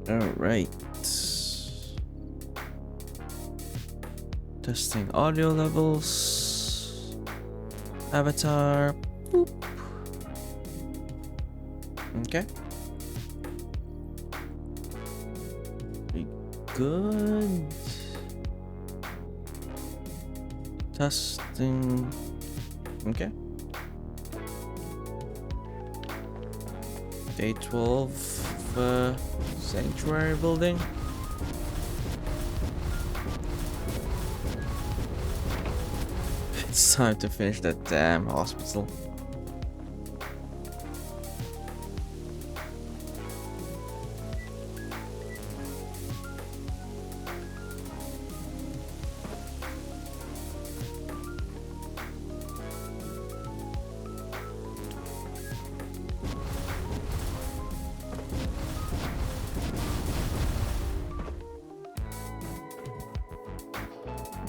All right. Testing audio levels. Avatar. Boop. Okay. Pretty good. Testing. Okay. Day 12 sanctuary building. It's time to finish that damn hospital.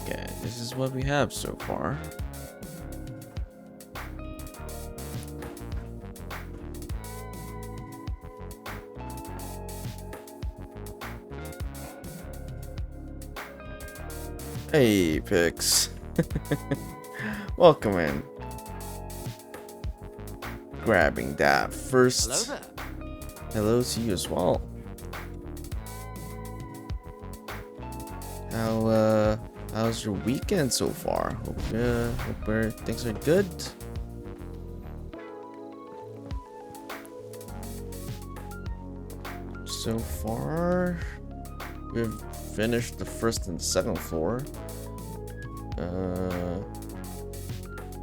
Okay, this is what we have so far. Hey, Pix. Welcome in. Grabbing that first. Hello there. Hello to you as well. How's your weekend so far? Hope things are good. So far, we've finished the first and second floor.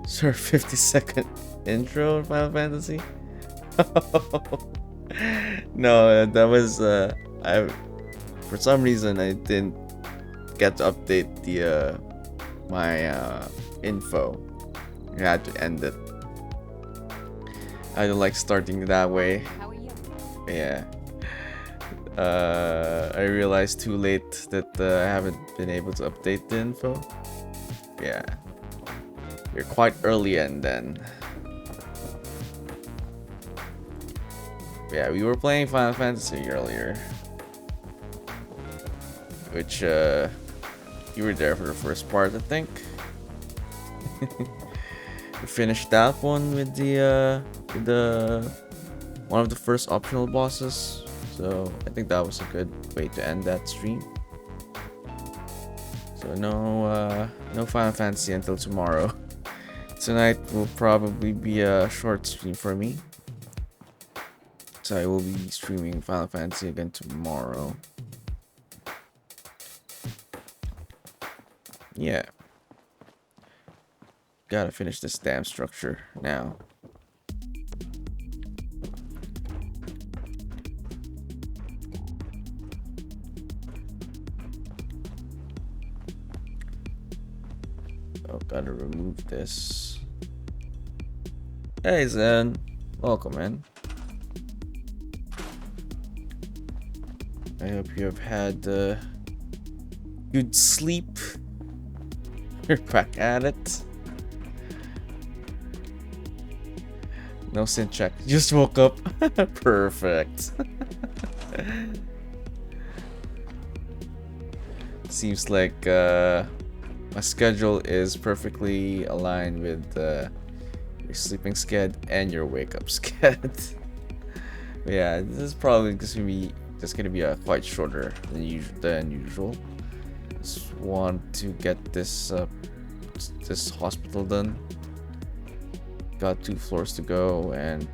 It's our 50-second intro in Final Fantasy. No, that was I. For some reason, I didn't get to update the my info. I had to end it. I don't like starting that way. How are you? Yeah. I realized too late that I haven't been able to update the info. Yeah. You're quite early and then. Yeah, we were playing Final Fantasy earlier. Which, you were there for the first part, I think. We finished that one with the one of the first optional bosses. So I think that was a good way to end that stream. So no Final Fantasy until tomorrow. Tonight will probably be a short stream for me. So I will be streaming Final Fantasy again tomorrow. Yeah. Gotta finish this damn structure now. Oh, gotta remove this. Hey Zen, welcome in. I hope you have had good sleep. You're back at it. No sin check. Just woke up. Perfect. Seems like my schedule is perfectly aligned with your sleeping sched and your wake up sched. Yeah, this is probably just gonna be a quite shorter than usual. Just want to get this this hospital done. Got 2 floors to go and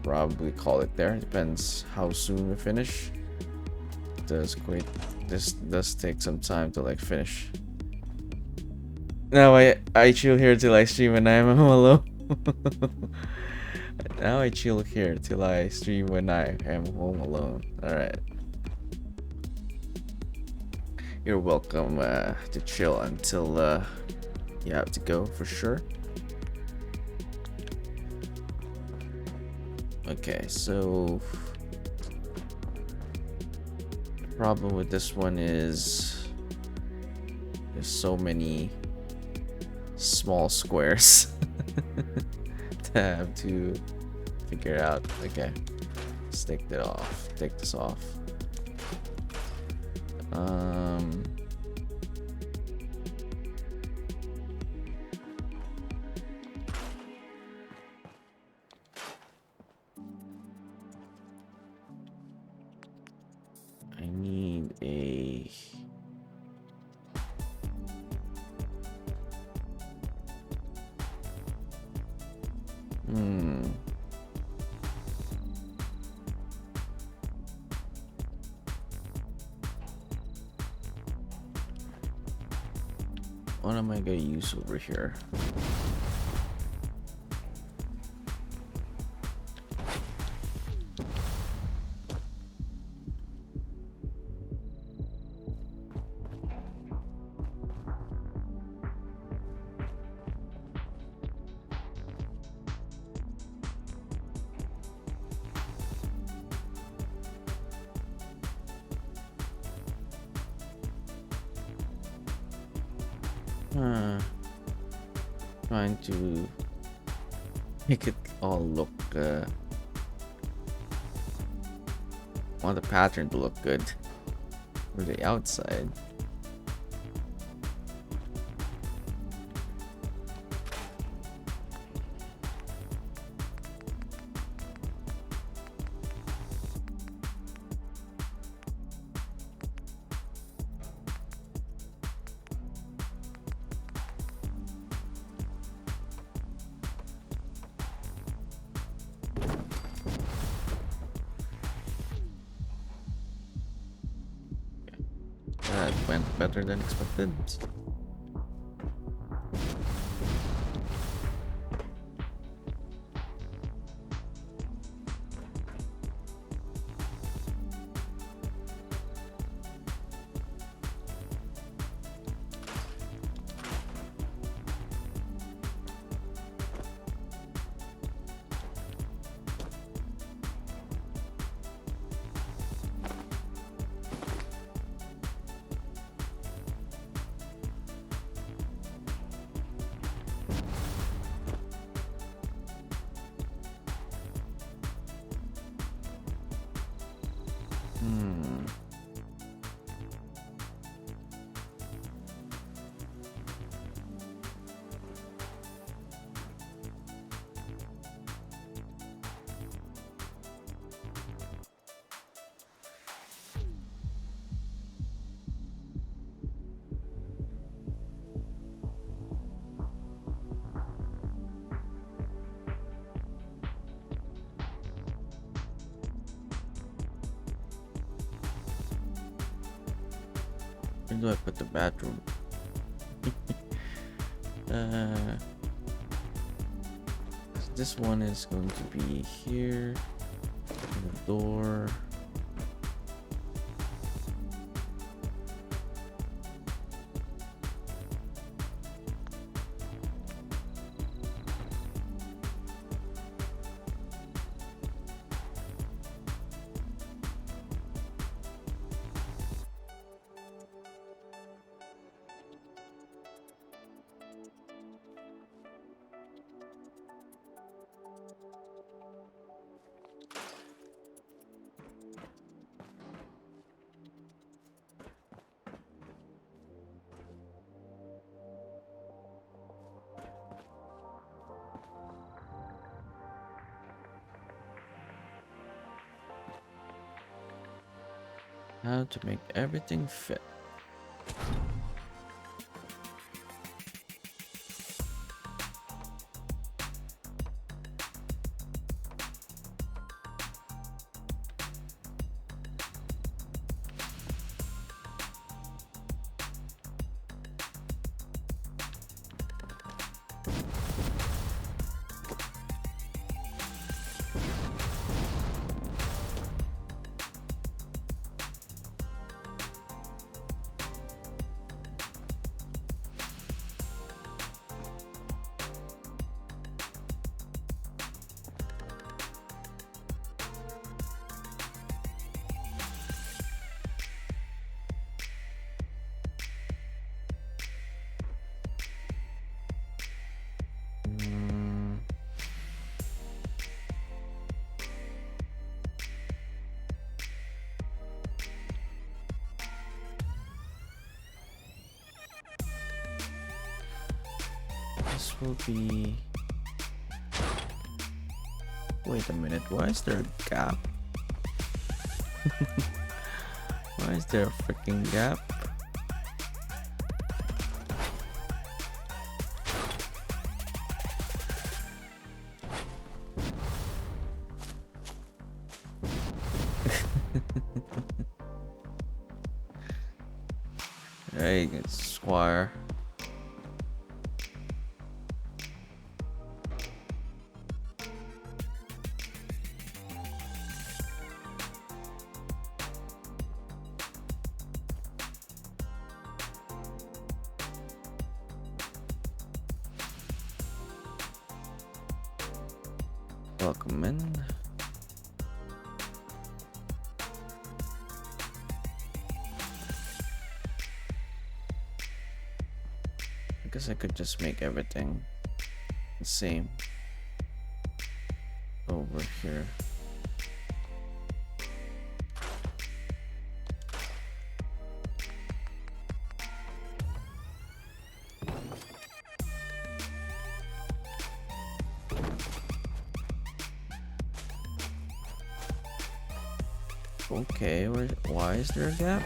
probably call it there. Depends how soon we finish. This does take some time to like finish. Now I chill here till I stream when I'm home alone. Now I chill here till I stream when I am home alone. Alright. You're welcome to chill until you have to go for sure. Okay, so the problem with this one is there's so many small squares to have to figure out. Okay, let's take that off. Take this off. Um, I need a... What am I gonna use over here? Trying to make it all look want the pattern to look good for the outside. That went better than expected. Where do I put the bathroom? This one is going to be here. The door. How to make everything fit. will be... Wait a minute, why is there a gap? Why is there a freaking gap? Hey, it's Squire. Welcome in. I guess I could just make everything the same over here. Okay, why is there a gap?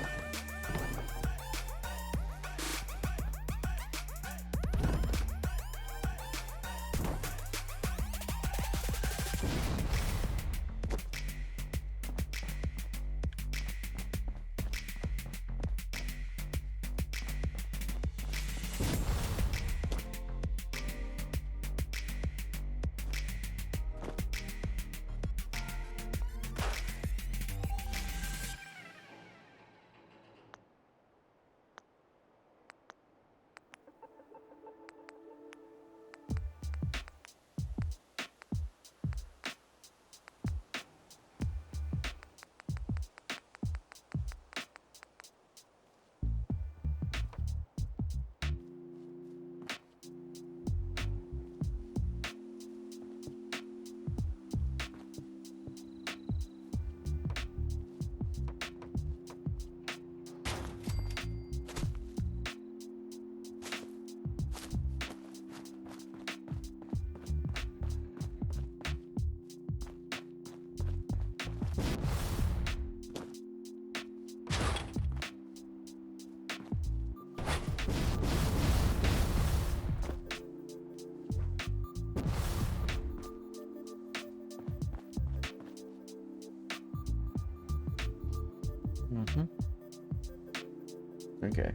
Okay,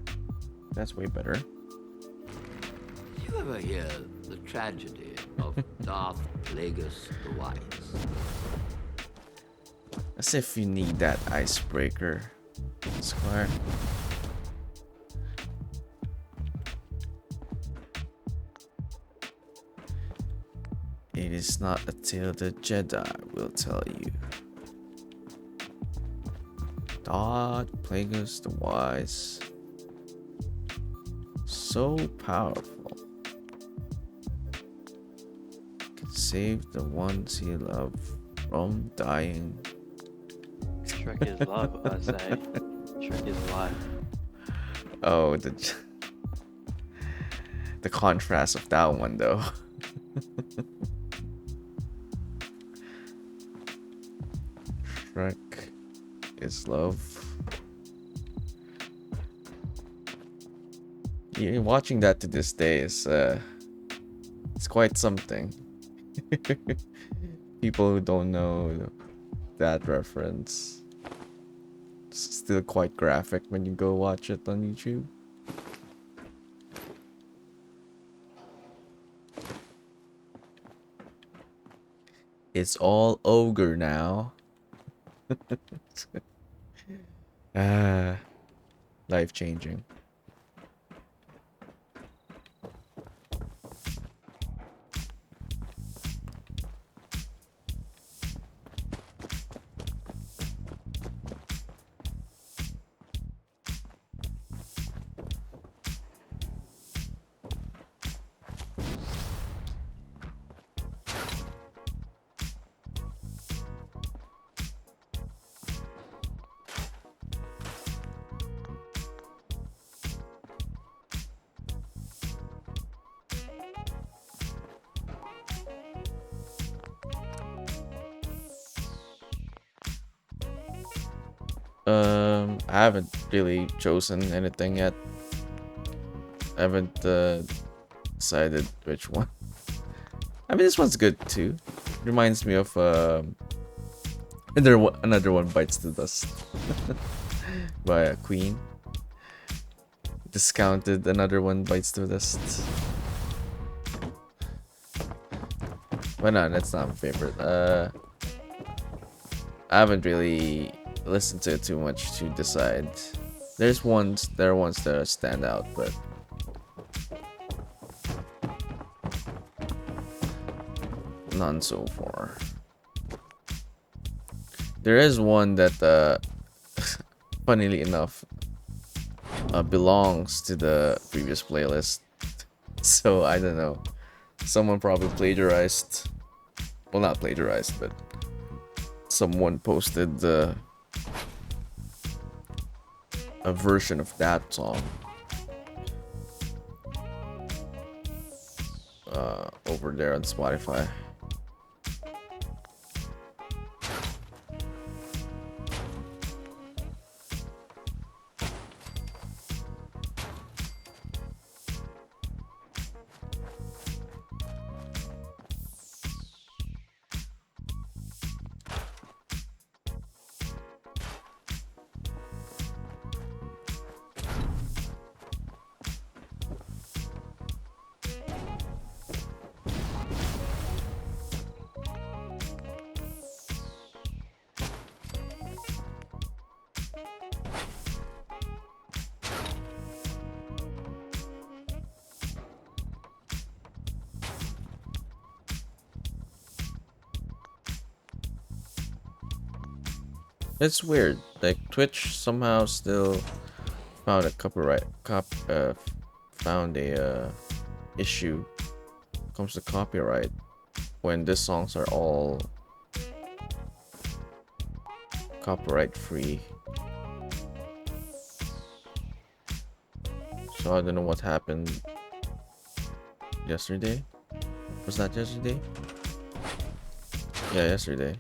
that's way better. You ever hear the tragedy of Darth Plagueis the Wise? As if you need that icebreaker, Squire. It is not a tale the Jedi will tell you. Darth Plagueis the Wise. So powerful. Can save the ones he loved from dying. Shrek is love, I say. Shrek is life. Oh, the contrast of that one though. Shrek is love. Yeah, watching that to this day is it's quite something. People who don't know that reference, it's still quite graphic when you go watch it on YouTube. It's all ogre now. Life changing. I haven't really chosen anything yet. I haven't decided which one. I mean, this one's good too. Reminds me of another one bites the dust by a Queen. Discounted another one bites the dust. But no, that's not my favorite. I haven't really listened to it too much to decide. There are ones that stand out, but none so far. There is one that, funnily enough, belongs to the previous playlist. So I don't know. Someone probably plagiarized. Well, not plagiarized, but someone posted a version of that song over there on Spotify. It's weird. Like Twitch somehow still found a found a issue when it comes to copyright when these songs are all copyright free. So I don't know what happened yesterday. Was that yesterday? Yeah, yesterday.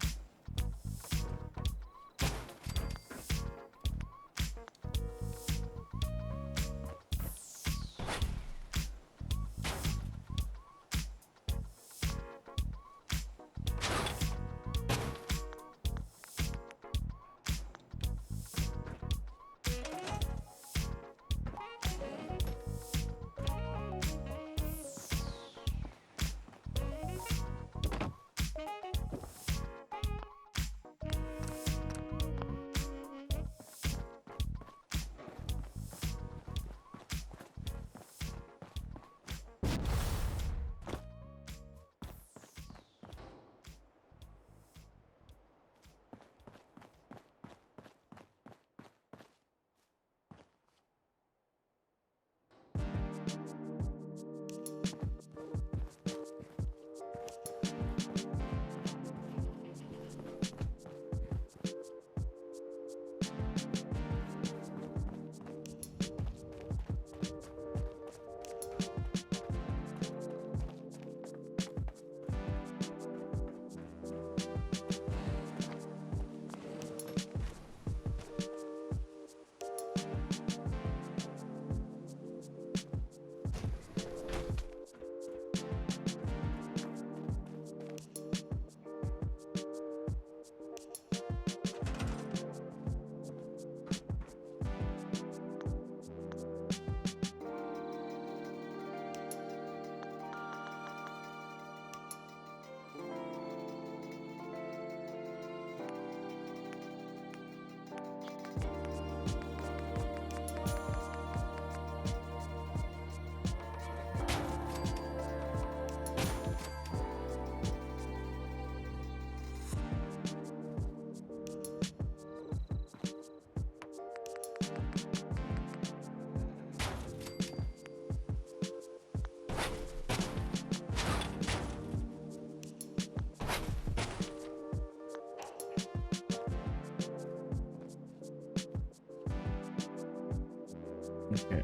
Okay.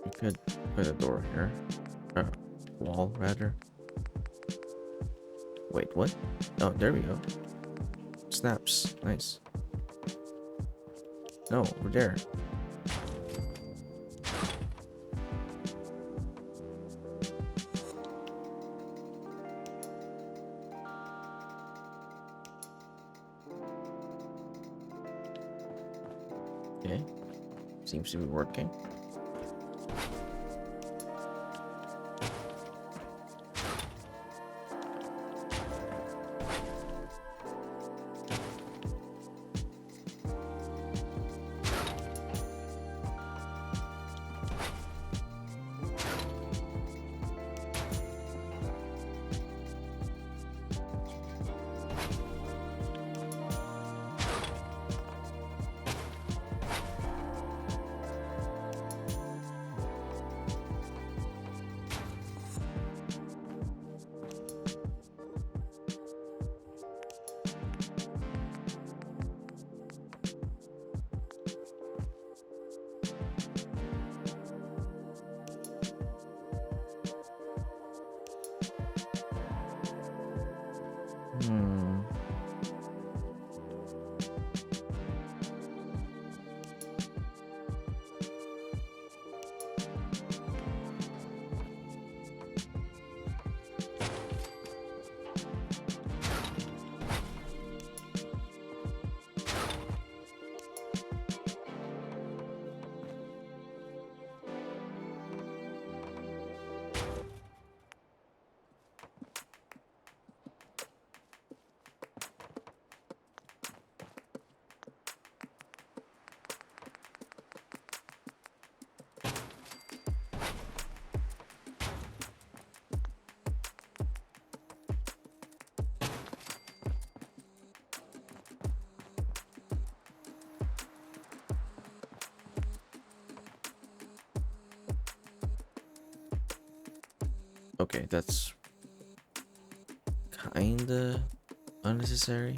We could put a door here. Wall, rather. Wait, what? Oh, there we go. Snaps. Nice. No, we're there. Okay. Seems to be working. Hmm. Okay, that's kinda unnecessary.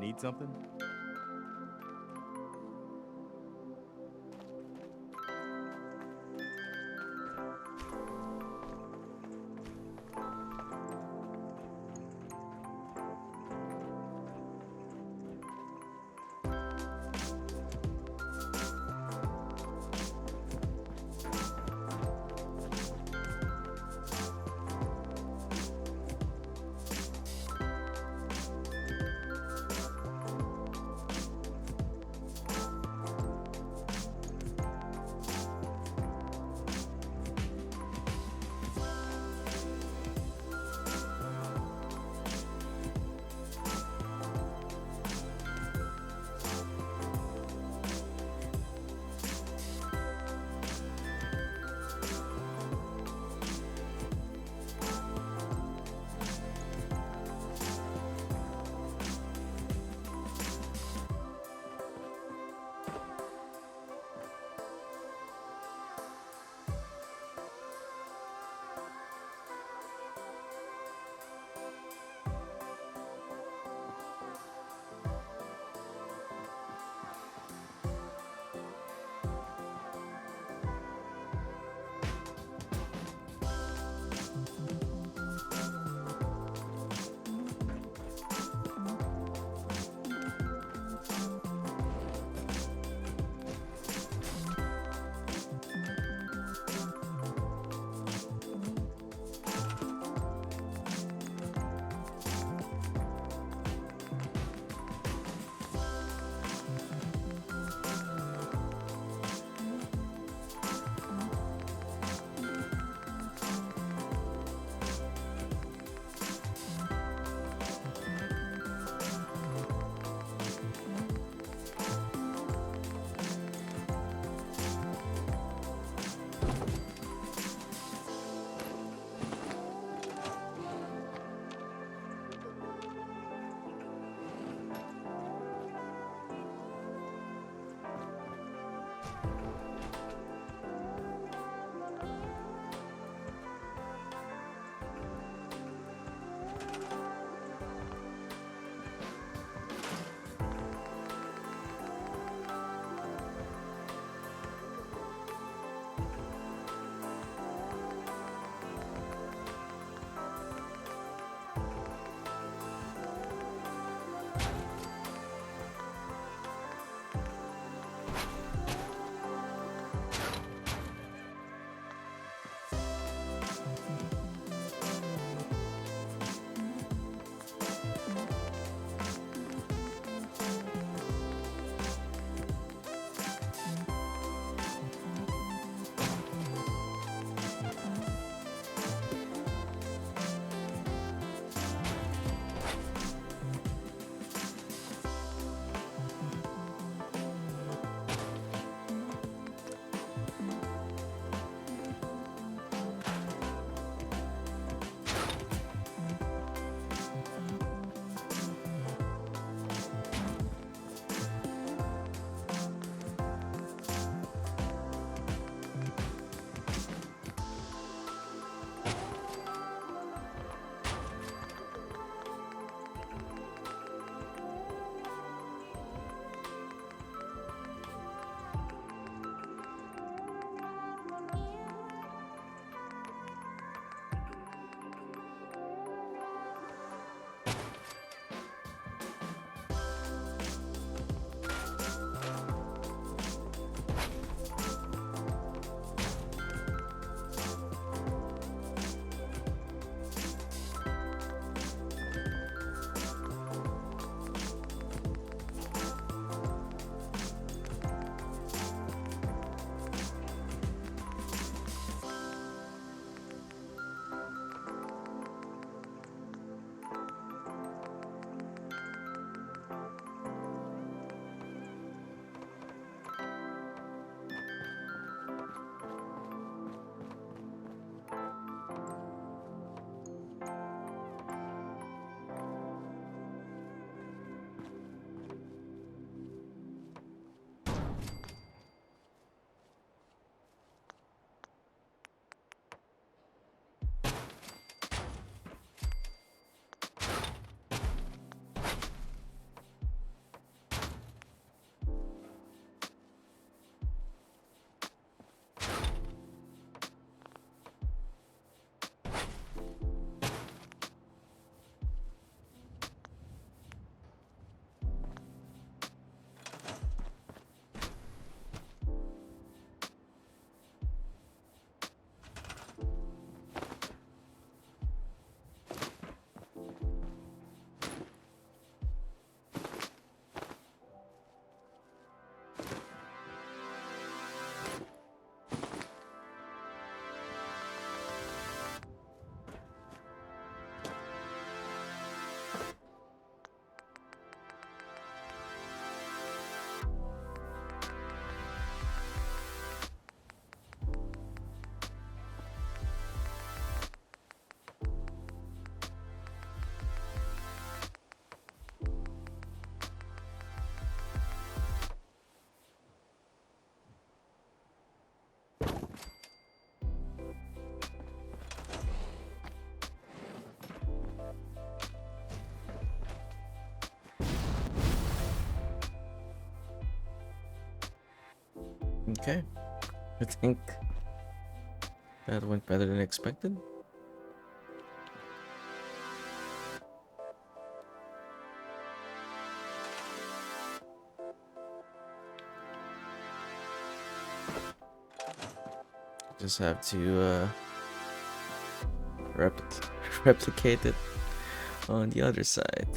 need something? Okay. I think that went better than expected. Just have to replicate it on the other side.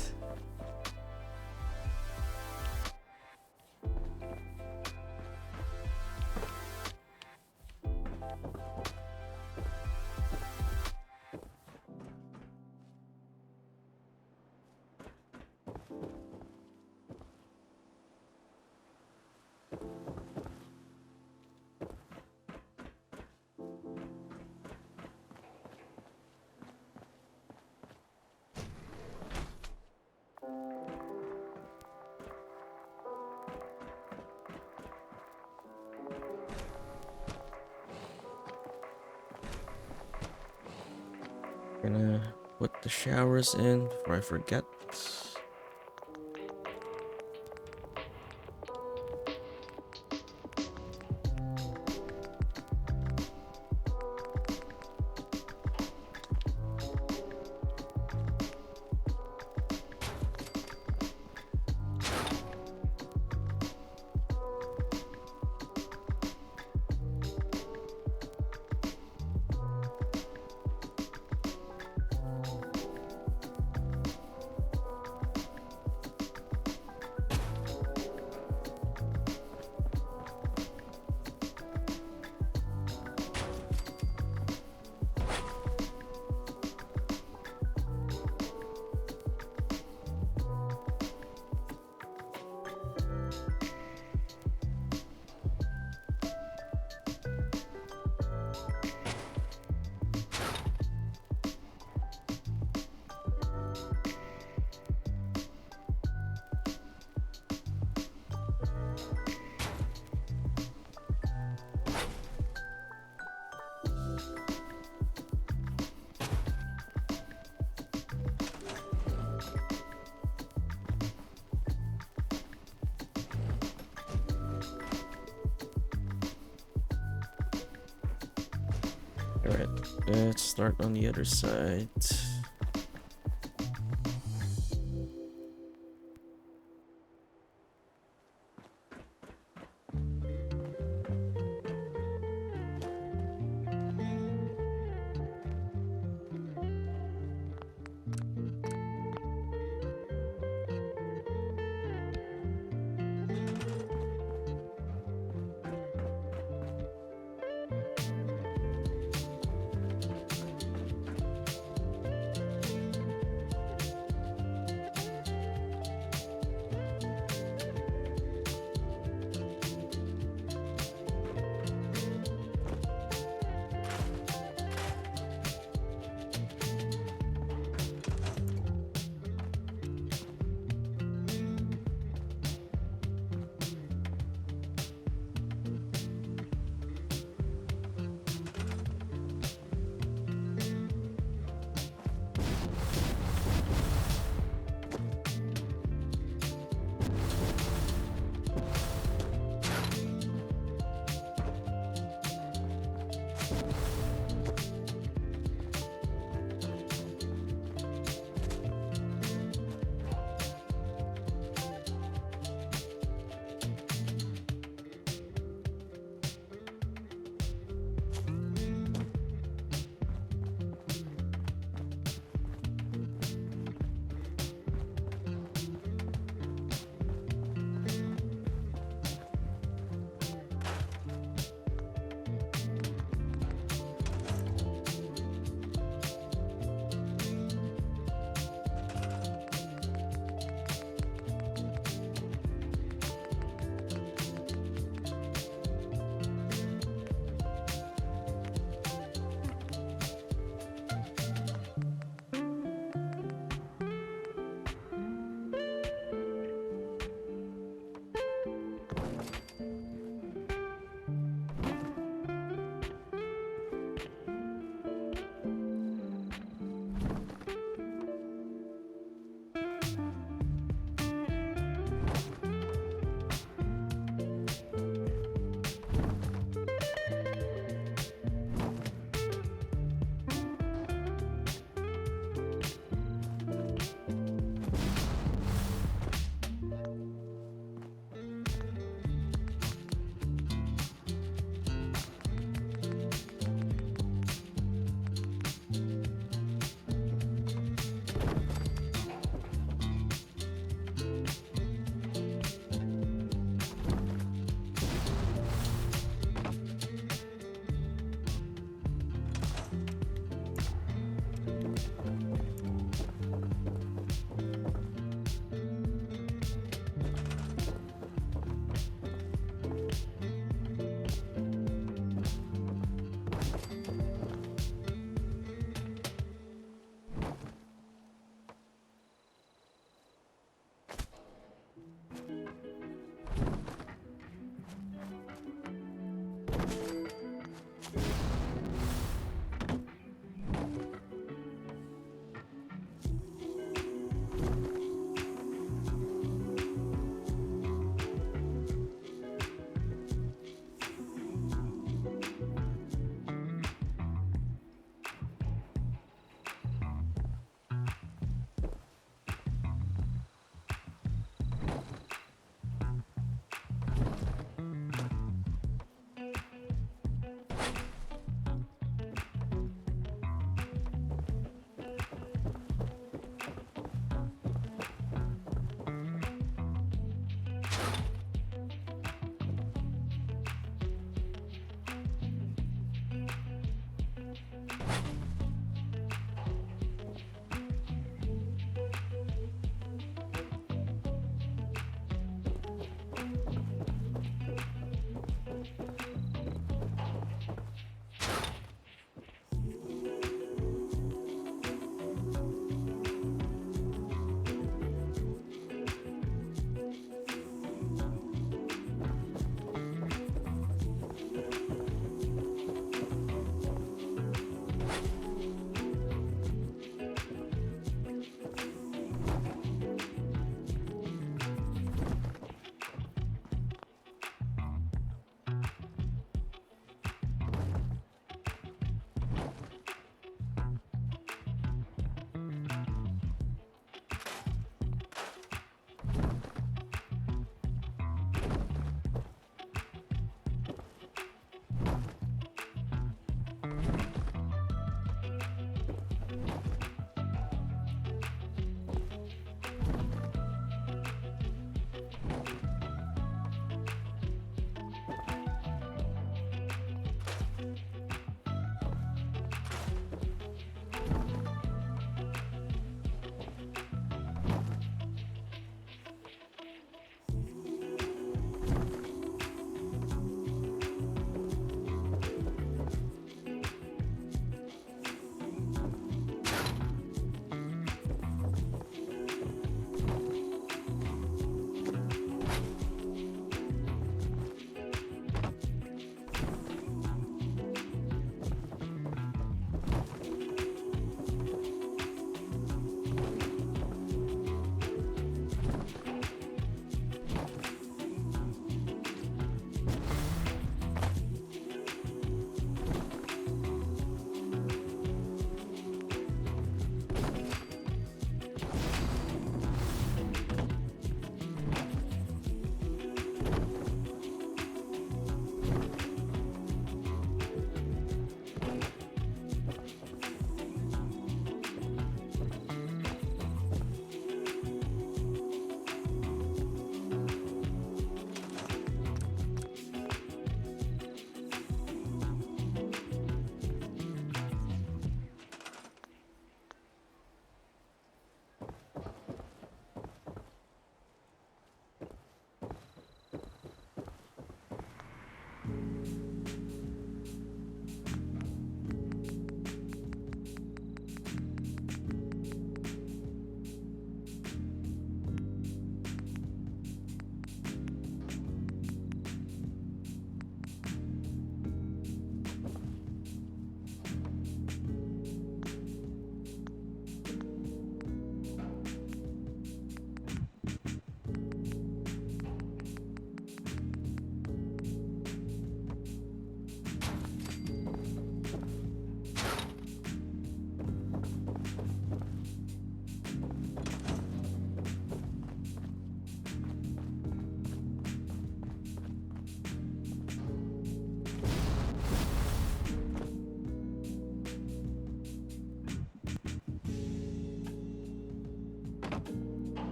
Gonna put the showers in before I forget. Alright, let's start on the other side.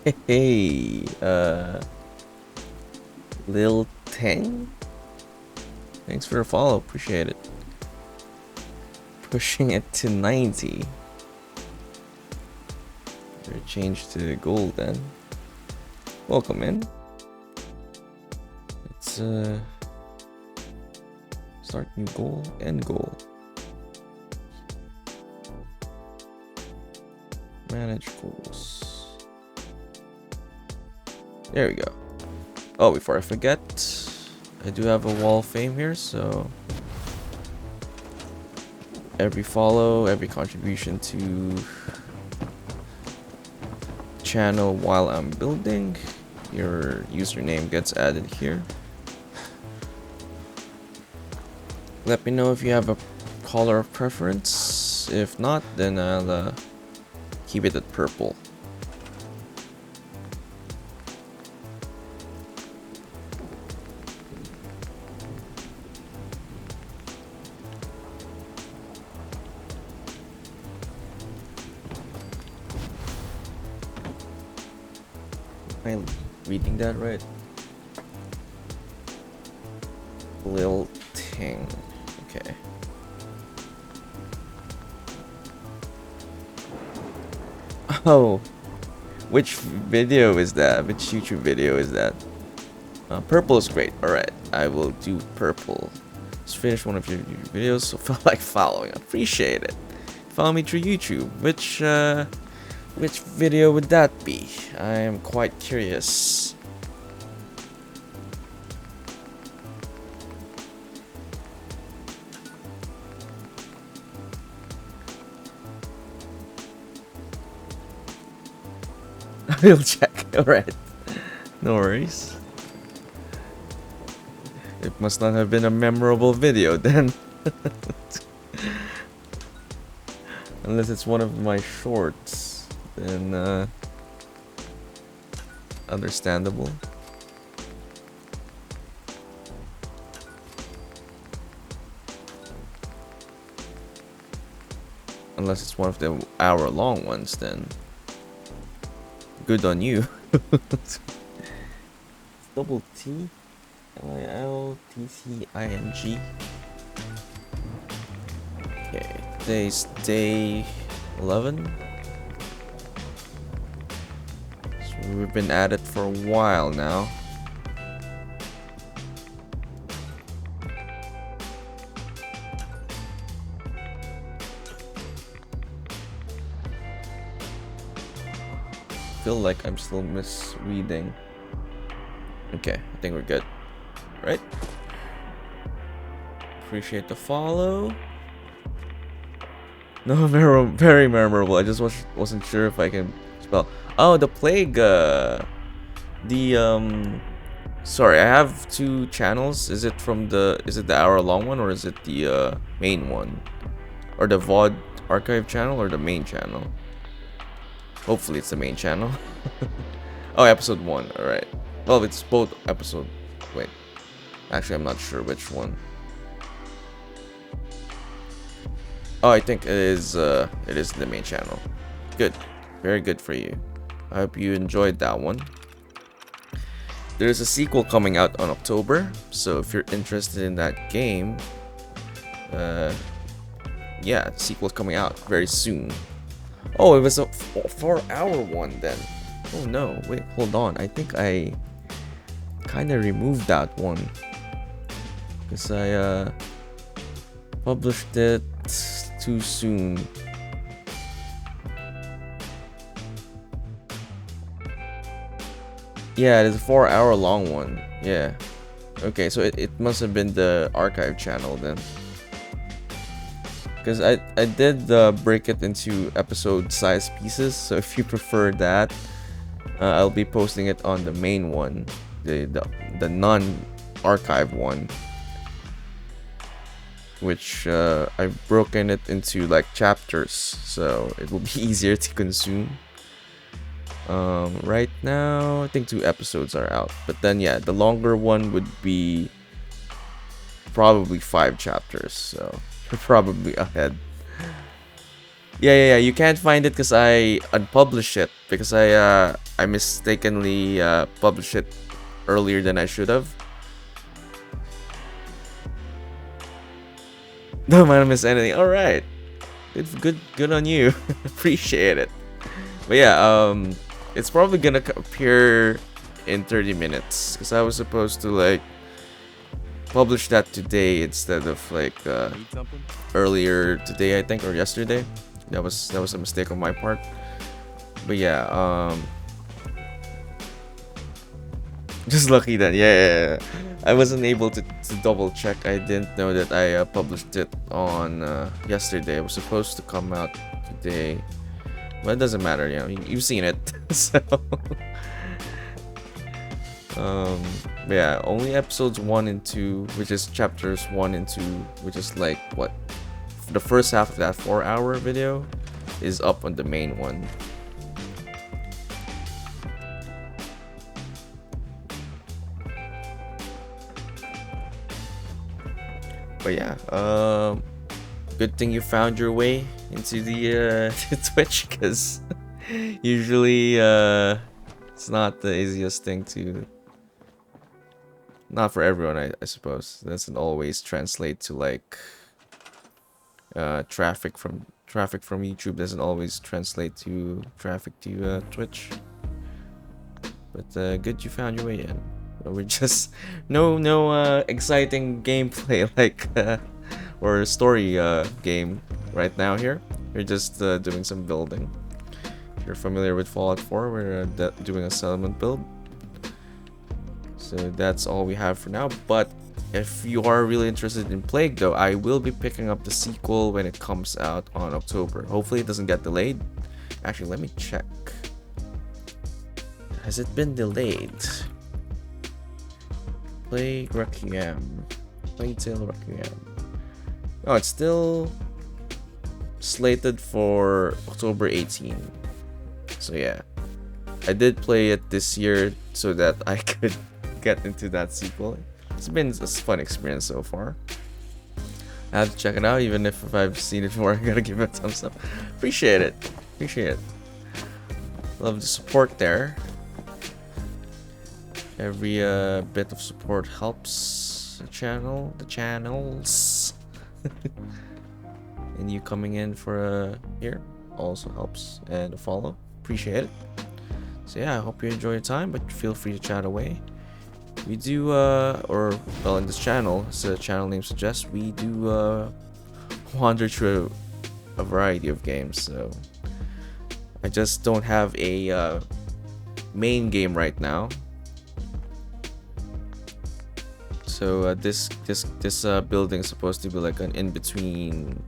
Hey, Lil Tang? Thanks for the follow, appreciate it. Pushing it to 90. Better change to gold then. Welcome in. Let's start new goal, end goal. Manage goals. There we go. Oh, before I forget, I do have a wall of fame here, so every follow, every contribution to channel while I'm building, your username gets added here. Let me know if you have a color of preference. If not, then I'll keep it at purple. Am I reading that right? Lil Ting. Okay. Oh, which video is that? Which YouTube video is that? Purple is great. Alright, I will do purple. Just finished one of your videos, so felt like following. Appreciate it. Follow me through YouTube. Which video would that be? I am quite curious. I'll check. Alright. No worries. It must not have been a memorable video then. Unless it's one of my shorts, then understandable. Unless it's one of the hour-long ones, then good on you. Double T LILTCING. Okay, today's day 11. So we've been at it for a while now. Feel like I'm still misreading. Okay, I think we're good. Right? Appreciate the follow. No, very memorable. I just wasn't sure if I can spell. Oh, the plague. Sorry, I have two channels. Is it the hour-long one, or is it the main one, or the VOD archive channel, or the main channel? Hopefully, it's the main channel. Oh, episode 1. All right. Well, it's both episode. Wait. Actually, I'm not sure which one. Oh, I think it is the main channel. Good. Very good for you. I hope you enjoyed that one. There's a sequel coming out on October, so if you're interested in that game, yeah, the sequel's coming out very soon. Oh, it was a 4-hour one then. Oh no, wait, hold on. I think I kind of removed that one because I published it too soon. Yeah, it's a 4-hour long one. Yeah. Okay, so it must have been the archive channel then. Because I did break it into episode size pieces, so if you prefer that, I'll be posting it on the main one, the non-archive one, which I've broken it into like chapters, so it will be easier to consume. Right now, I think 2 episodes are out, but then yeah, the longer one would be probably 5 chapters, so you're probably ahead. Yeah. You can't find it because I unpublished it because I mistakenly published it earlier than I should have. Don't want to miss anything. All right, good on you. Appreciate it. But yeah, it's probably gonna appear in 30 minutes because I was supposed to like publish that today instead of like earlier today, I think, or yesterday. That was a mistake on my part. But yeah, just lucky that yeah. I wasn't able to double check. I didn't know that I published it on yesterday. It was supposed to come out today, but it doesn't matter. You know, you've seen it, so. But yeah, only episodes 1 and 2, which is chapters 1 and 2, which is like what the first half of that 4-hour video is up on the main one. But yeah, good thing you found your way into the to Twitch, because usually it's not the easiest thing to. Not for everyone, I suppose. Doesn't always translate to like traffic from YouTube doesn't always translate to traffic to Twitch. But good you found your way in. We're just no exciting gameplay like or story game right now here. We're just doing some building. If you're familiar with Fallout 4, we're doing a settlement build. So that's all we have for now. But if you are really interested in Plague, though, I will be picking up the sequel when it comes out on October. Hopefully it doesn't get delayed. Actually, let me check. Has it been delayed? Plague Requiem. Plague Tale Requiem. Oh, it's still slated for October 18. So yeah. I did play it this year so that I could get into that sequel. It's been a fun experience so far. I have to check it out, even if I've seen it before. I gotta give it a thumbs up. Appreciate it. Love the support there. Every bit of support helps the channels. And you coming in for here also helps, and a follow. Appreciate it. So yeah, I hope you enjoy your time, but feel free to chat away. We do, well, in this channel, as the channel name suggests, we do wander through a variety of games. So I just don't have a main game right now. So this building is supposed to be like an in-between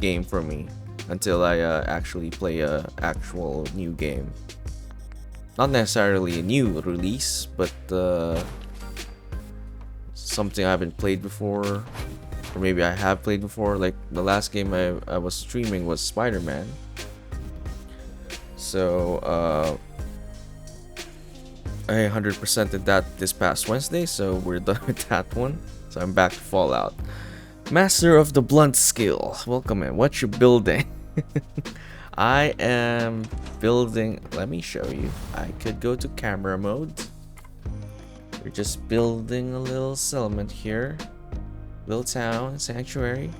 game for me until I actually play a actual new game. Not necessarily a new release, but something I haven't played before, or maybe I have played before. Like the last game I was streaming was Spider-Man. So I 100%ed that this past Wednesday, so we're done with that one. So I'm back to Fallout. Master of the Blunt Skill. Welcome in. What you building? I am building. Let me show you. I could go to camera mode. We're just building a little settlement here. Little town, sanctuary.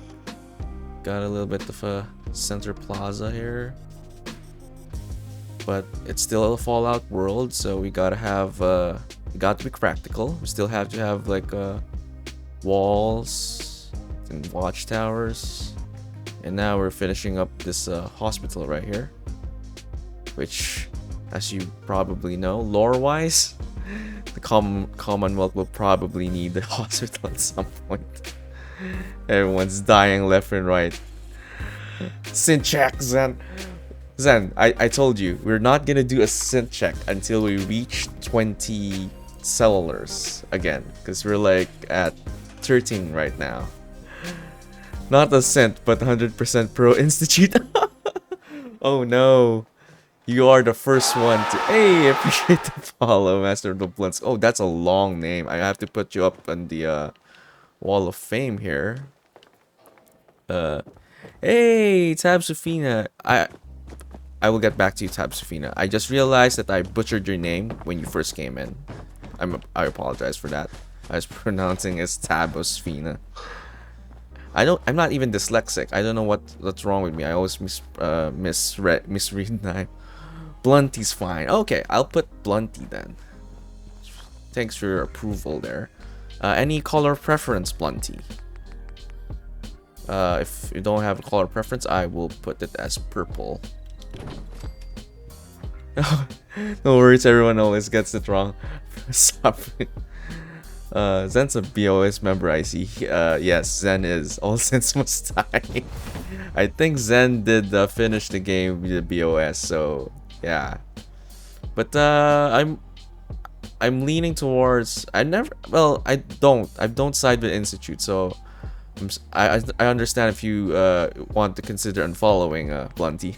Got a little bit of a center plaza here. But it's still a Fallout world, so we gotta have we got to be practical. We still have to have like walls and watchtowers. And now we're finishing up this hospital right here, which, as you probably know, lore-wise, the Commonwealth will probably need the hospital at some point. Everyone's dying left and right. Synth check, Zen. I told you, we're not gonna do a synth check until we reach 20 cellulars again, because we're like at 13 right now. Not a cent, but 100% Pro Institute. Oh no. You are the first one to... Hey, appreciate the follow, Master of the Blunts. Oh, that's a long name. I have to put you up on the Wall of Fame here. Hey, Tab Sufina. I will get back to you, Tab Sufina. I just realized that I butchered your name when you first came in. I apologize for that. I was pronouncing as Tab Sufina. I'm not even dyslexic. I don't know what's wrong with me. I always misread name. Blunty's fine. Okay, I'll put Blunty then. Thanks for your approval there. Any color preference, Blunty? If you don't have a color preference, I will put it as purple. No worries, everyone always gets it wrong. Stop. Zen's a BOS member, I see. Yes, Zen is. All sense must die. I think Zen did finish the game with the BOS, so yeah. But I'm leaning towards. I don't side with Institute, so I understand if you want to consider unfollowing Blunty.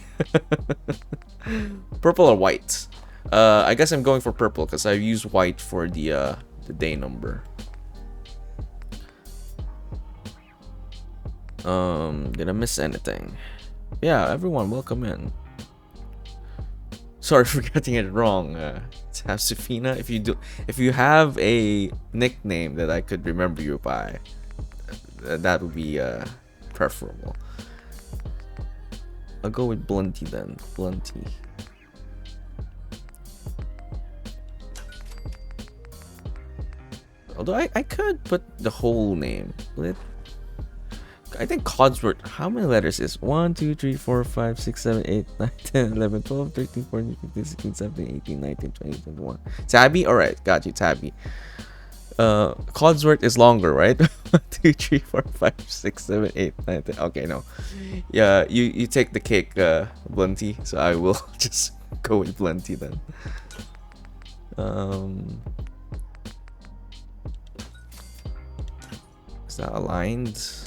Purple or white? I guess I'm going for purple because I use white for the day number. Did I miss anything? Yeah, everyone, welcome in. Sorry for getting it wrong. Tab Sufina, if you have a nickname that I could remember you by, that would be preferable. I'll go with Blunty then. Blunty. Although I could put the whole name. I think Codsworth. How many letters is 1, 2, 3, 4, 5, 6, 7, 8, 9, 10, 11, 12, 13, 14, 15, 16, 17, 18, 19, 20, 21. Tabby? Alright, got you, Tabby. Codsworth is longer, right? 1, 2, 3, 4, 5, 6, 7, 8, 9, 10. Okay, no. Yeah, you take the cake, Blunty. So I will just go with Blunty then. Is that aligned?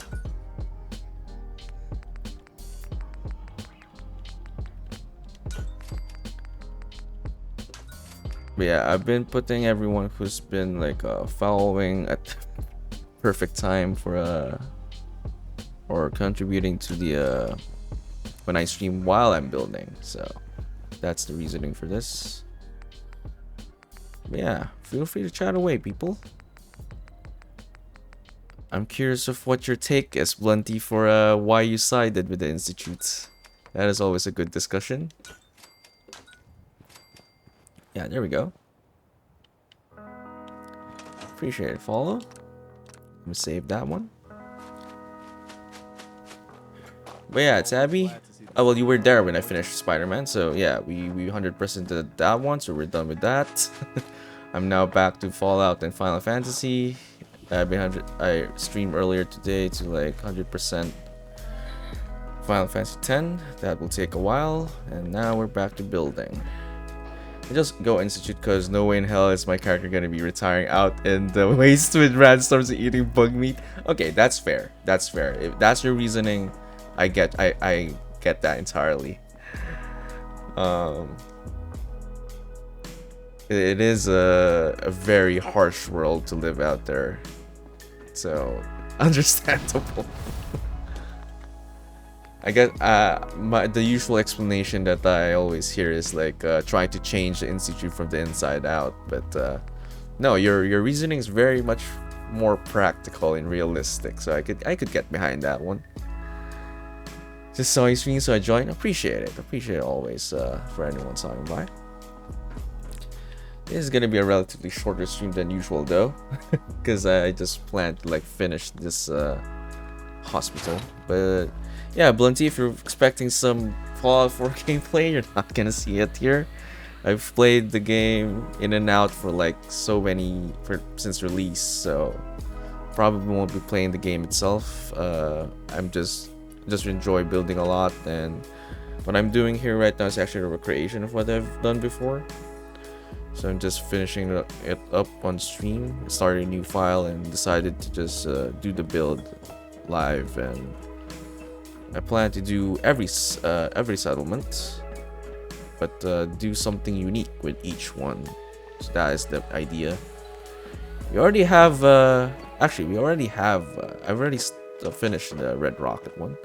But yeah, I've been putting everyone who's been like following at the perfect time for or contributing to the when I stream while I'm building. So that's the reasoning for this. But yeah, feel free to chat away, people. I'm curious of what your take is, Blunty, for why you sided with the Institute. That is always a good discussion. Yeah, there we go. Appreciate it, follow. I'm gonna save that one. But yeah, Tabby. Oh, well, you were there when I finished Spider-Man, so yeah, we 100% did that one, so we're done with that. I'm now back to Fallout and Final Fantasy. I streamed earlier today to like 100% Final Fantasy X. That will take a while, and now we're back to building. I just go Institute because no way in hell is my character gonna be retiring out in the waste with randstorms and eating bug meat. Okay, that's fair. That's fair. If that's your reasoning, I get that entirely. It is a very harsh world to live out there, so understandable. I guess the usual explanation that I always hear is like trying to change the Institute from the inside out, but no, your reasoning is very much more practical and realistic, so I could get behind that one. Just saw you stream, so I joined. Appreciate it always for anyone stopping by. This is gonna be a relatively shorter stream than usual though, because I just planned to like finish this hospital, but. Yeah, Blunty, if you're expecting some Fallout 4 gameplay, you're not gonna see it here. I've played the game in and out for like since release, so probably won't be playing the game itself. I'm just enjoy building a lot, and what I'm doing here right now is actually a recreation of what I've done before. So I'm just finishing it up on stream, started a new file, and decided to just do the build live. And I plan to do every settlement, but do something unique with each one. So that is the idea. We already have I've already finished the Red Rocket one.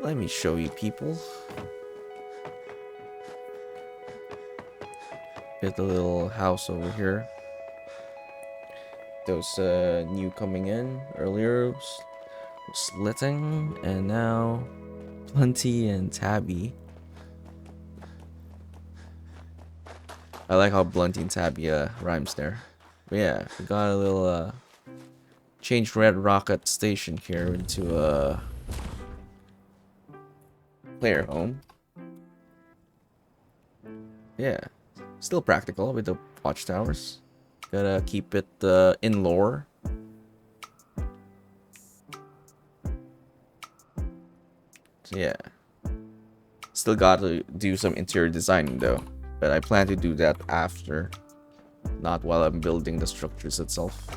Let me show you people. Get the little house over here. Those new coming in earlier slitting, and now Plenty and Tabby. I like how Blunty and Tabby rhymes there. But yeah, we got a little changed Red Rocket Station here into a player home. Yeah, still practical with the watchtowers. Gotta keep it in lore. So yeah, still gotta do some interior designing though, but I plan to do that after, not while I'm building the structures itself.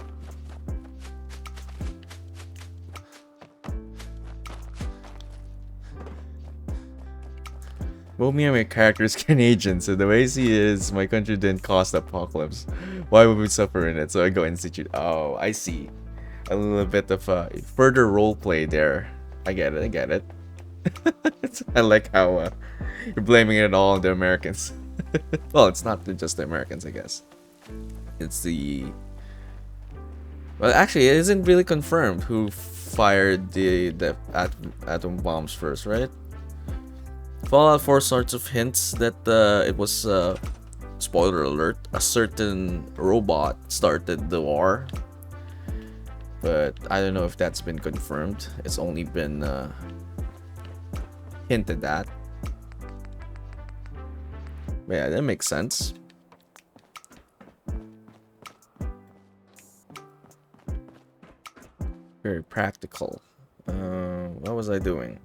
Both me and my character is Canadian, so the way he is, my country didn't cause the apocalypse. Why would we suffer in it? So I go institute. Oh, I see. A little bit of further roleplay there. I get it, I get it. I like how you're blaming it all on the Americans. Well, it's not just the Americans, I guess. It's the... Well, actually, it isn't really confirmed who fired the atom bombs first, right? Fallout 4 sorts of hints that it was, spoiler alert, a certain robot started the war. But I don't know if that's been confirmed. It's only been hinted at. But yeah, that makes sense. Very practical. What was I doing?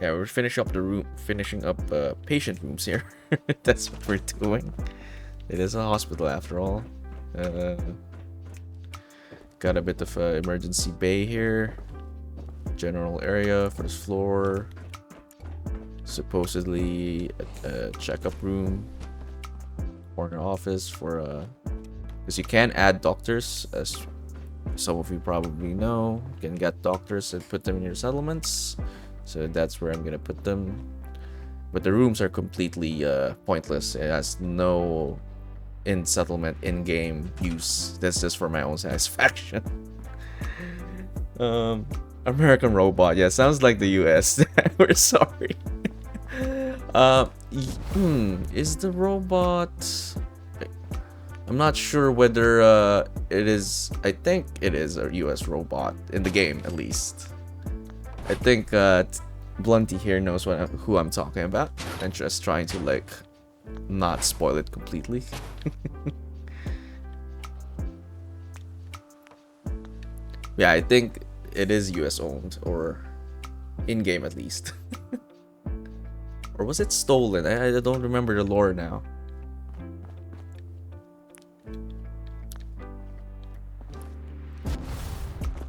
Yeah, we're finishing up patient rooms here. That's what we're doing. It is a hospital after all. Got a bit of an emergency bay here. General area, first floor. Supposedly a checkup room. Corner office for because you can add doctors, as some of you probably know. You can get doctors and put them in your settlements. So that's where I'm gonna put them. But the rooms are completely pointless. It has no in-settlement, in-game use. That's just for my own satisfaction. American robot. Yeah, sounds like the US. We're sorry. Is the robot... I'm not sure whether it is... I think it is a US robot. In the game, at least. I think Blunty here knows who I'm talking about, and just trying to like not spoil it completely. Yeah, I think it is US owned, or in game at least. Or was it stolen? I don't remember the lore now.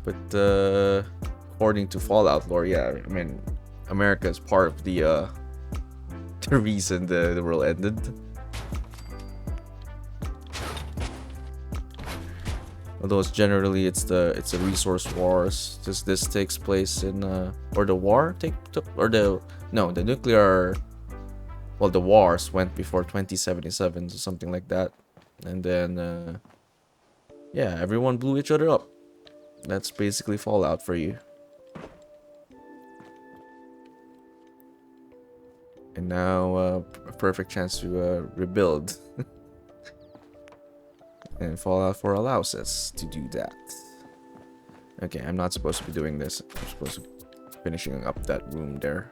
But according to Fallout lore, yeah, I mean, America is part of the reason the world ended. Although it's generally it's a resource wars. Just this takes place in or the war the nuclear, well, the wars went before 2077 or something like that, and then yeah, everyone blew each other up. That's basically Fallout for you. And now a perfect chance to rebuild. And Fallout 4 allows us to do that. Okay, I'm not supposed to be doing this. I'm supposed to be finishing up that room there.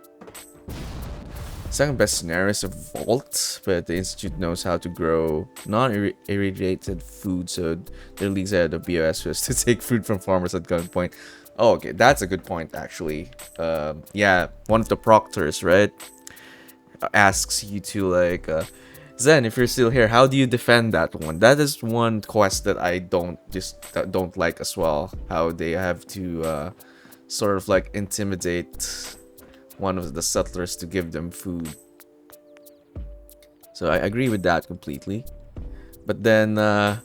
Second best scenario is a vault, but the Institute knows how to grow non-irradiated food, so their leagues ahead of BOS was to take food from farmers at gunpoint. Oh, okay, that's a good point, actually. Yeah, one of the proctors, right, asks you to, like, Zen, if you're still here, how do you defend that one? That is one quest that I don't like as well. How they have to sort of like intimidate one of the settlers to give them food. So I agree with that completely. But then I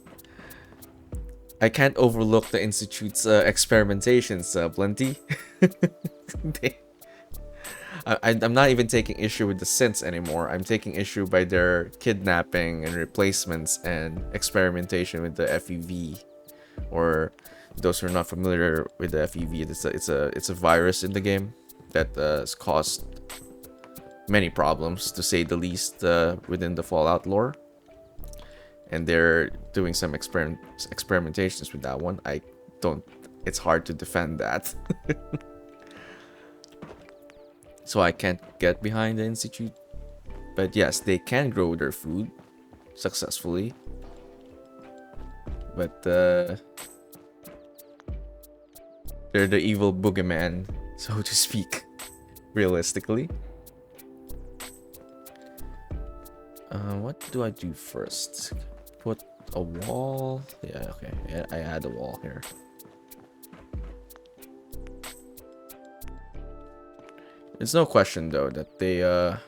can't overlook the Institute's experimentations, Plenty. I'm not even taking issue with the synths anymore. I'm taking issue by their kidnapping and replacements and experimentation with the FEV. Or those who are not familiar with the FEV, it's a virus in the game that has caused many problems, to say the least, within the Fallout lore. And they're doing some experimentations with that one. It's hard to defend that. So I can't get behind the Institute. But yes, they can grow their food successfully. But they're the evil boogeyman, so to speak, realistically. What do I do first? Put a wall. Yeah, okay. Yeah, I add a wall here. There's no question though that they're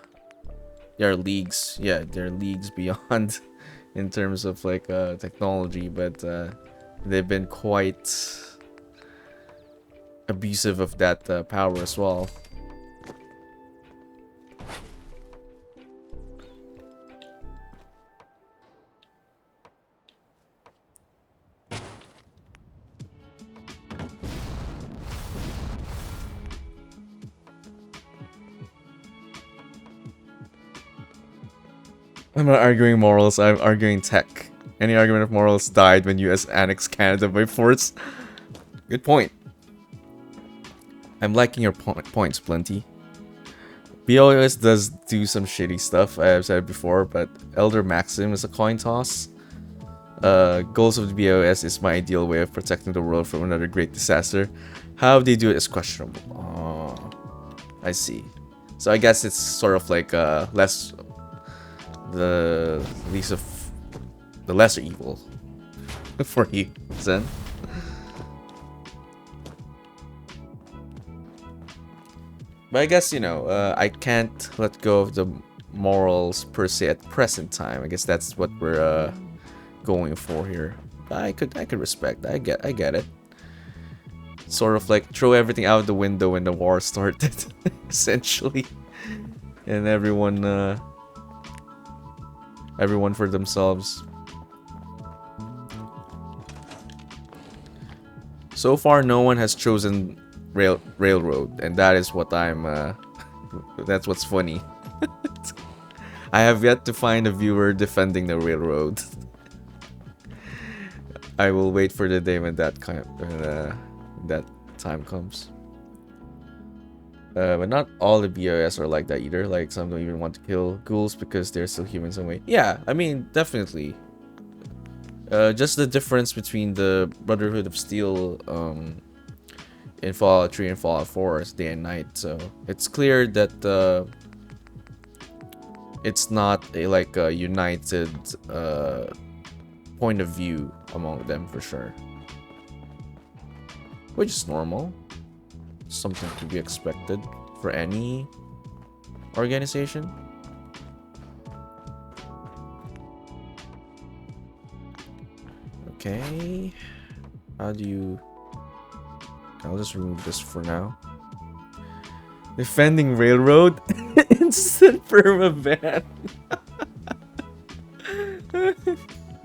leagues. Yeah, they're leagues beyond in terms of like technology, but they've been quite abusive of that power as well. I'm not arguing morals, I'm arguing tech. Any argument of morals died when US annexed Canada by force. Good point. I'm liking your points, Plenty. BOS does do some shitty stuff, I've said before, but Elder Maxim is a coin toss. Goals of the BOS is my ideal way of protecting the world from another great disaster. How they do it is questionable. Oh, I see. So I guess it's sort of like the lesser evil for you, Zen. But I guess, I can't let go of the morals per se at present time. I guess that's what we're going for here. I could respect that. I get it. Sort of like throw everything out the window when the war started, essentially, and everyone for themselves. So far, no one has chosen railroad, and that is what I'm. That's what's funny. I have yet to find a viewer defending the railroad. I will wait for the day when that time comes. But not all the BOS are like that either. Like, some don't even want to kill ghouls because they're still human some way. Yeah, I mean, definitely. Just the difference between the Brotherhood of Steel in Fallout 3 and Fallout 4 is day and night. So it's clear that it's not a united point of view among them for sure. Which is normal. Something to be expected for any organization. Okay. How do you... I'll just remove this for now. Defending railroad? Instant permaban.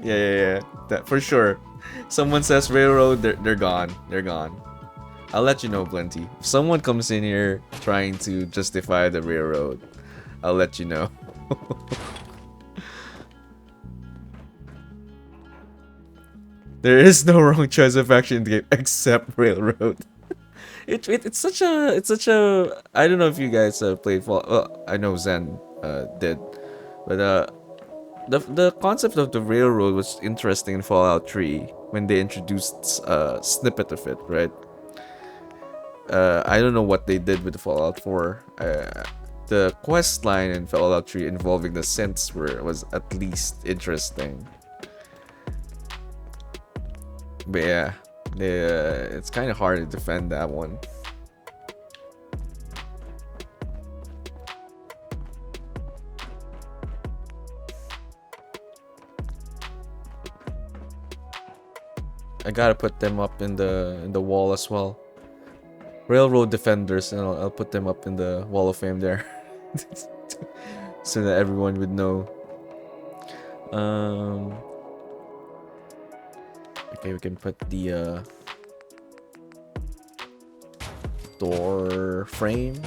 Yeah. That for sure. Someone says railroad, they're gone. They're gone. I'll let you know, Plenty. If someone comes in here trying to justify the railroad, I'll let you know. There is no wrong choice of action in the game except railroad. It's such a I don't know if you guys played Fallout. Well, I know Zen did, but the concept of the railroad was interesting in Fallout 3 when they introduced a snippet of it, right? I don't know what they did with the Fallout 4. The quest line in Fallout 3 involving the synths was at least interesting. But yeah, it's kind of hard to defend that one. I gotta put them up in the wall as well. Railroad defenders, and I'll put them up in the Wall of Fame there, so that everyone would know. Okay, we can put the door frame.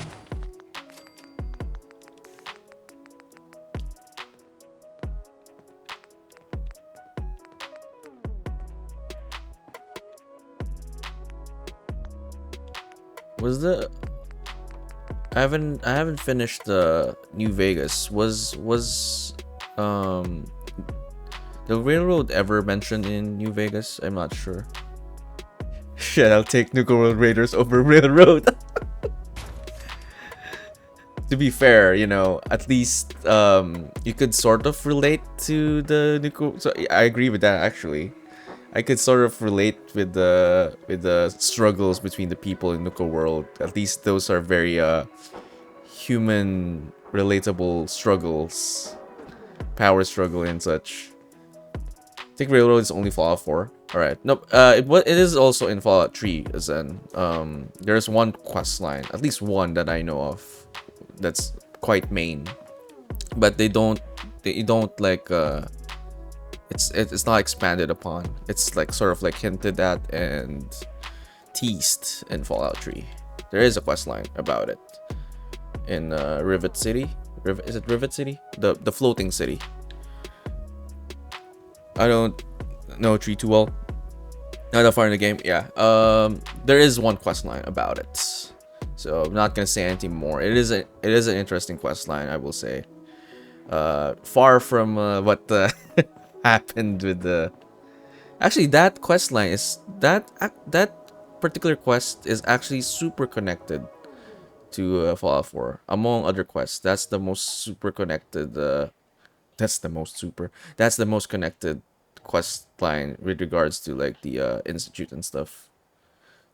Was the I haven't finished the New Vegas. Was the railroad ever mentioned in New Vegas? I'm not sure. Shit, I'll take Nuka World Raiders over Railroad. To be fair, you know, at least you could sort of relate to the Nuka. So I agree with that actually. I could sort of relate with the struggles between the people in Nuka World. At least those are very human relatable struggles, power struggle and such. I think Railroad is only Fallout 4. All right, nope. It is also in Fallout 3. As in, there's one quest line, at least one that I know of, that's quite main, but they don't like it's not expanded upon. It's like sort of like hinted at and teased in Fallout 3. There is a quest line about it in Rivet City. Is it Rivet City? The floating city. I don't know 3 too well. Not that far in the game. Yeah. There is one quest line about it, so I'm not gonna say anything more. It is an interesting quest line, I will say. Far from what happened with the. Actually, that quest line is that particular quest is actually super connected to Fallout 4. Among other quests, that's the most super connected. That's the most connected quest line with regards to like the institute and stuff.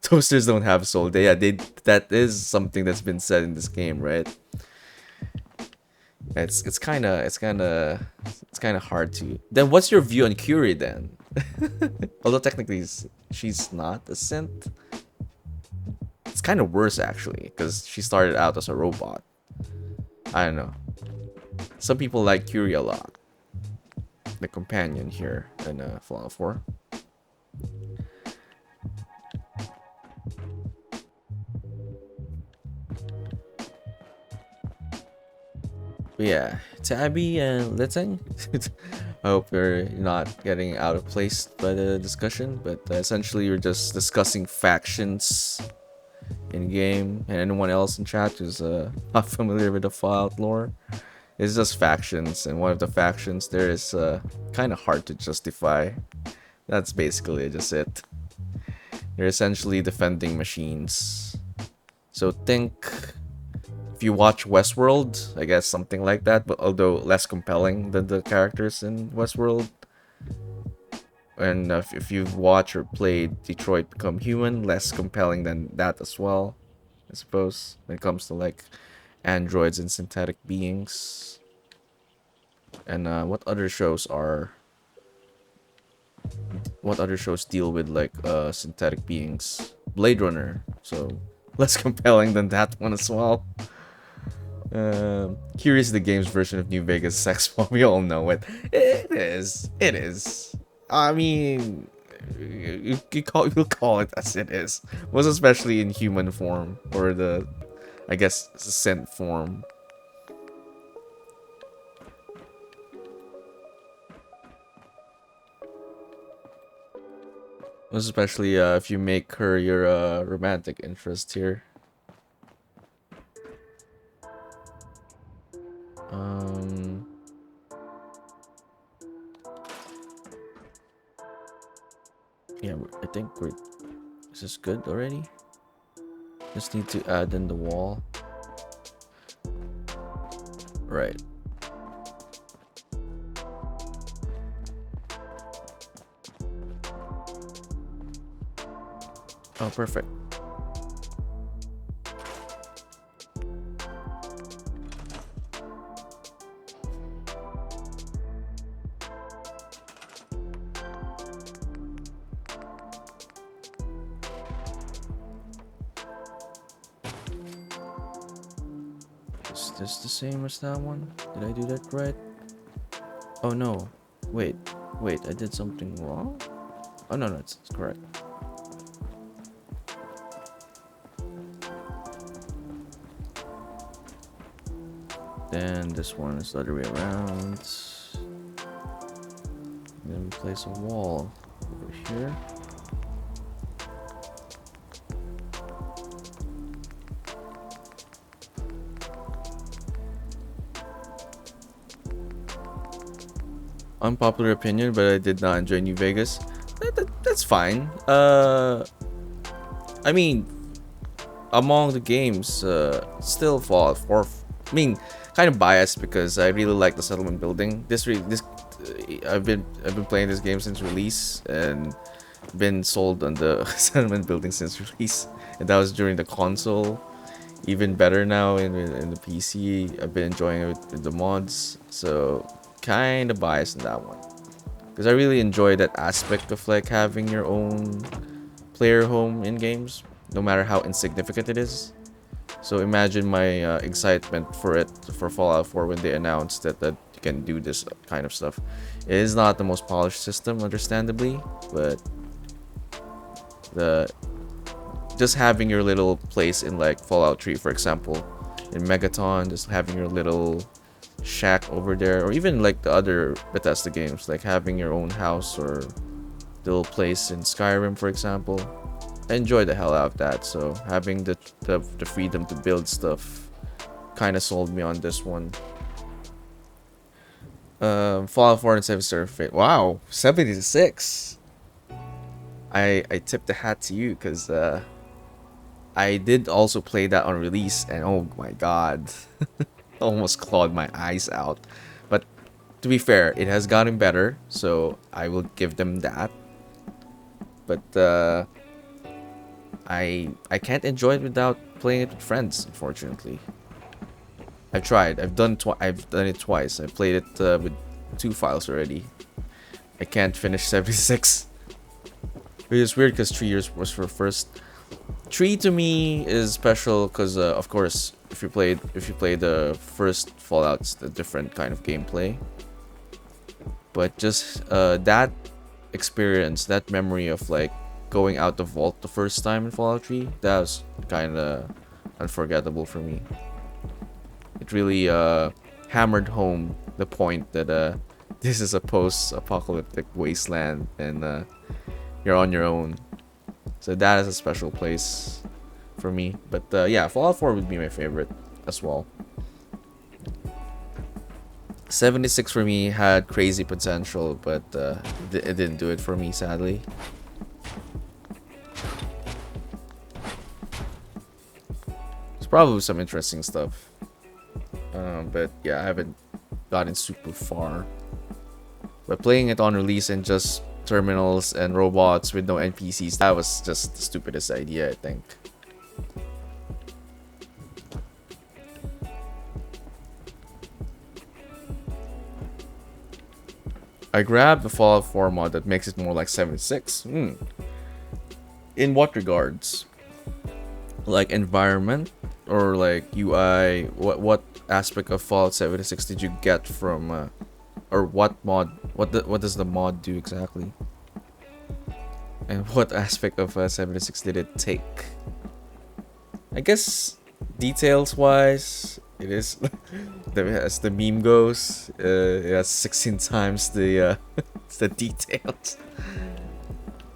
Toasters don't have soul. That is something that's been said in this game, right? It's kind of hard to. Then what's your view on Curie then? Although technically she's not a synth. It's kind of worse actually because she started out as a robot. I don't know. Some people like Curie a lot. The companion here in Fallout 4. But yeah, Tabby and Litting. I hope you're not getting out of place by the discussion, but essentially you're just discussing factions in game, and anyone else in chat who's not familiar with the Fallout lore. It's just factions, and one of the factions there is kind of hard to justify. That's basically just it. They're essentially defending machines. So think if you watch Westworld, I guess something like that, but although less compelling than the characters in Westworld. And if you've watched or played Detroit Become Human, less compelling than that as well, I suppose, when it comes to like androids and synthetic beings. And what other shows deal with like synthetic beings? Blade Runner, so less compelling than that one as well. Curious the game's version of New Vegas sex bomb. We all know it. It is. I mean, you'll call it as it is. Most especially in human form, or the, I guess, synth form. Most especially if you make her your romantic interest here. Yeah, I think this is good already. Just need to add in the wall. Right. Oh, perfect. this the same as that one? Did I do that right? Oh no. Wait. Wait, I did something wrong? Oh no, no, it's correct. Then this one is the other way around. Then we place a wall over here. Unpopular opinion, but I did not enjoy New Vegas. That's fine. I mean, among the games, still Fallout 4. I mean, kind of biased because I really like the settlement building. I've been playing this game since release and been sold on the settlement building since release, and that was during the console. Even better now in the PC. I've been enjoying it with the mods, so kind of biased in that one because I really enjoy that aspect of like having your own player home in games, no matter how insignificant it is. So imagine my excitement for Fallout 4 when they announced that you can do this kind of stuff. It is not the most polished system, understandably, but the just having your little place in like Fallout 3, for example, in Megaton, just having your little shack over there, or even like the other Bethesda games, like having your own house or little place in Skyrim, for example. I enjoy the hell out of that, so having the freedom to build stuff kind of sold me on this one. Fallout 4 and 7-star fate. Wow, 76. I tip the hat to you because I did also play that on release, and oh my god, almost clawed my eyes out. But to be fair, it has gotten better, so I will give them that. But I can't enjoy it without playing it with friends, unfortunately. I've tried. I've done it twice. I played it with 2 files already. I can't finish 76. Which is weird because 3 years was for first. 3 to me is special because of course if you play the first Fallout, it's a different kind of gameplay. But just that experience, that memory of like going out the vault the first time in Fallout 3, that was kind of unforgettable for me. It really hammered home the point that this is a post-apocalyptic wasteland and you're on your own. So that is a special place for me. But yeah, Fallout 4 would be my favorite as well. 76 for me had crazy potential, but it didn't do it for me, sadly. There's probably some interesting stuff. But yeah, I haven't gotten super far. But playing it on release and just terminals and robots with no NPCs, that was just the stupidest idea, I think. I grabbed the Fallout 4 mod that makes it more like 76. In what regards? Like environment or like UI? What aspect of Fallout 76 did you get from or what mod? What does the mod do exactly? And what aspect of 76 did it take? I guess details wise, it is as the meme goes, it has 16 times the the details.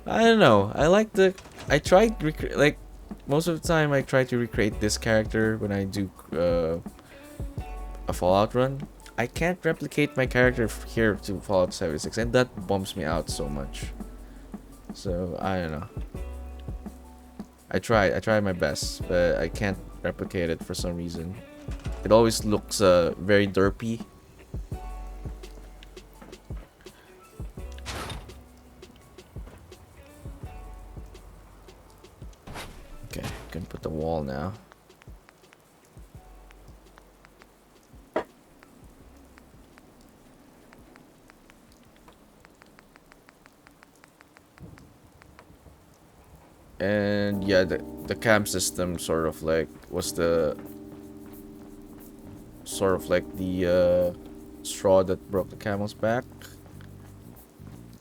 I don't know. I tried like most of the time I try to recreate this character when I do a Fallout run. I can't replicate my character here to Fallout 76, and that bums me out so much. So I don't know. I tried my best, but I can't replicate it for some reason. It always looks very derpy. Okay, can put the wall now. And yeah, the camp system sort of like was the sort of like the straw that broke the camel's back.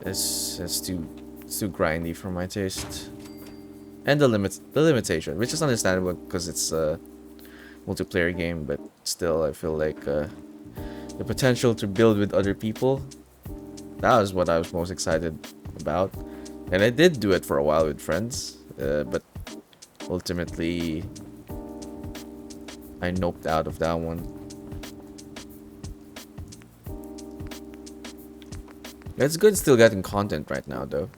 It's too grindy for my taste. And the limitation, which is understandable because it's a multiplayer game, but still I feel like the potential to build with other people, that was what I was most excited about. And I did do it for a while with friends, but ultimately I noped out of that one. It's good still getting content right now though.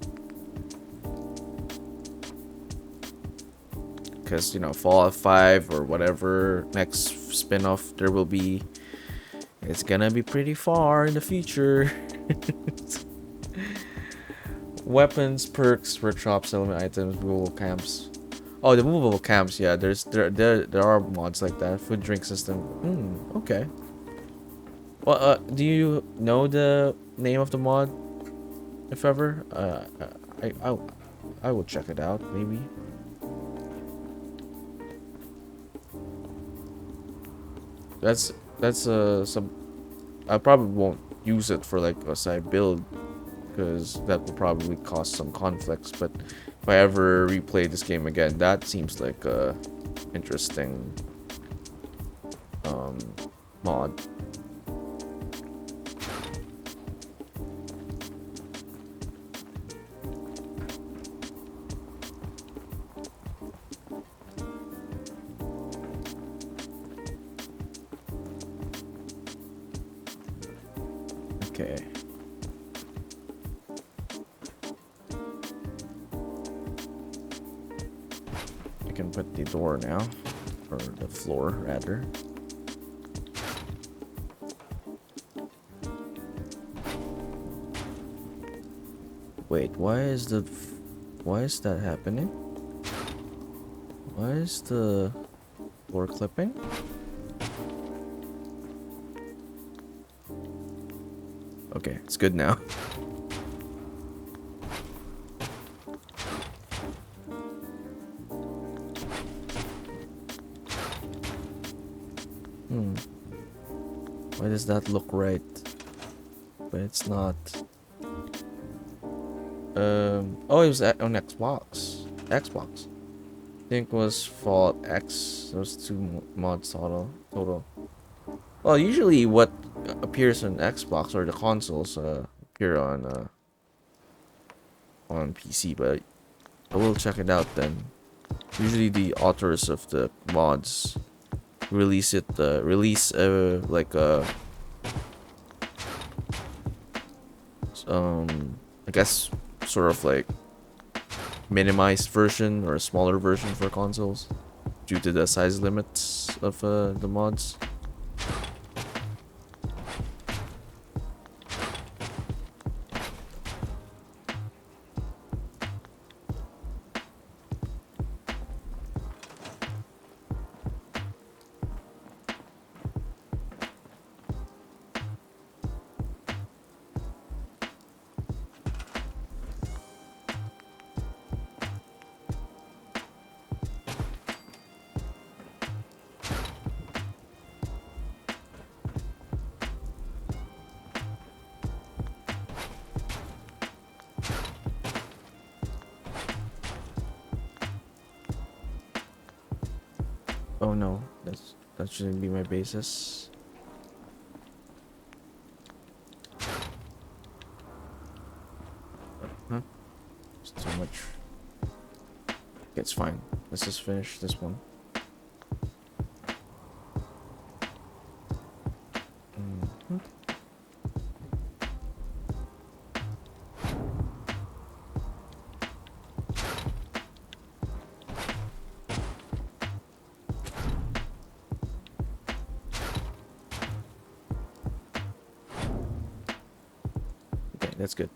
Because, you know, Fallout 5 or whatever next spin-off there will be, it's gonna be pretty far in the future. Weapons, perks, workshops, element items, movable camps. Oh, the movable camps, yeah, there are mods like that. Food drink system. Okay. Well, do you know the name of the mod? If ever? I will check it out, maybe. That's some. I probably won't use it for like a side build because that will probably cause some conflicts. But if I ever replay this game again, that seems like a interesting mod. Okay. I can put the door now, or the floor rather. Wait, why is that happening? Why is the floor clipping? Okay, it's good now. Why does that look right? But it's not. Oh, it was on Xbox. Xbox. I think it was Fallout X. Those two mods total. Well, usually what appears on Xbox or the consoles appear on PC, but I will check it out then. Usually the authors of the mods release like a I guess sort of like minimized version or a smaller version for consoles due to the size limits of the mods. Oh no, that shouldn't be my basis. Huh? It's too much. It's fine. Let's just finish this one. Okay, that's good.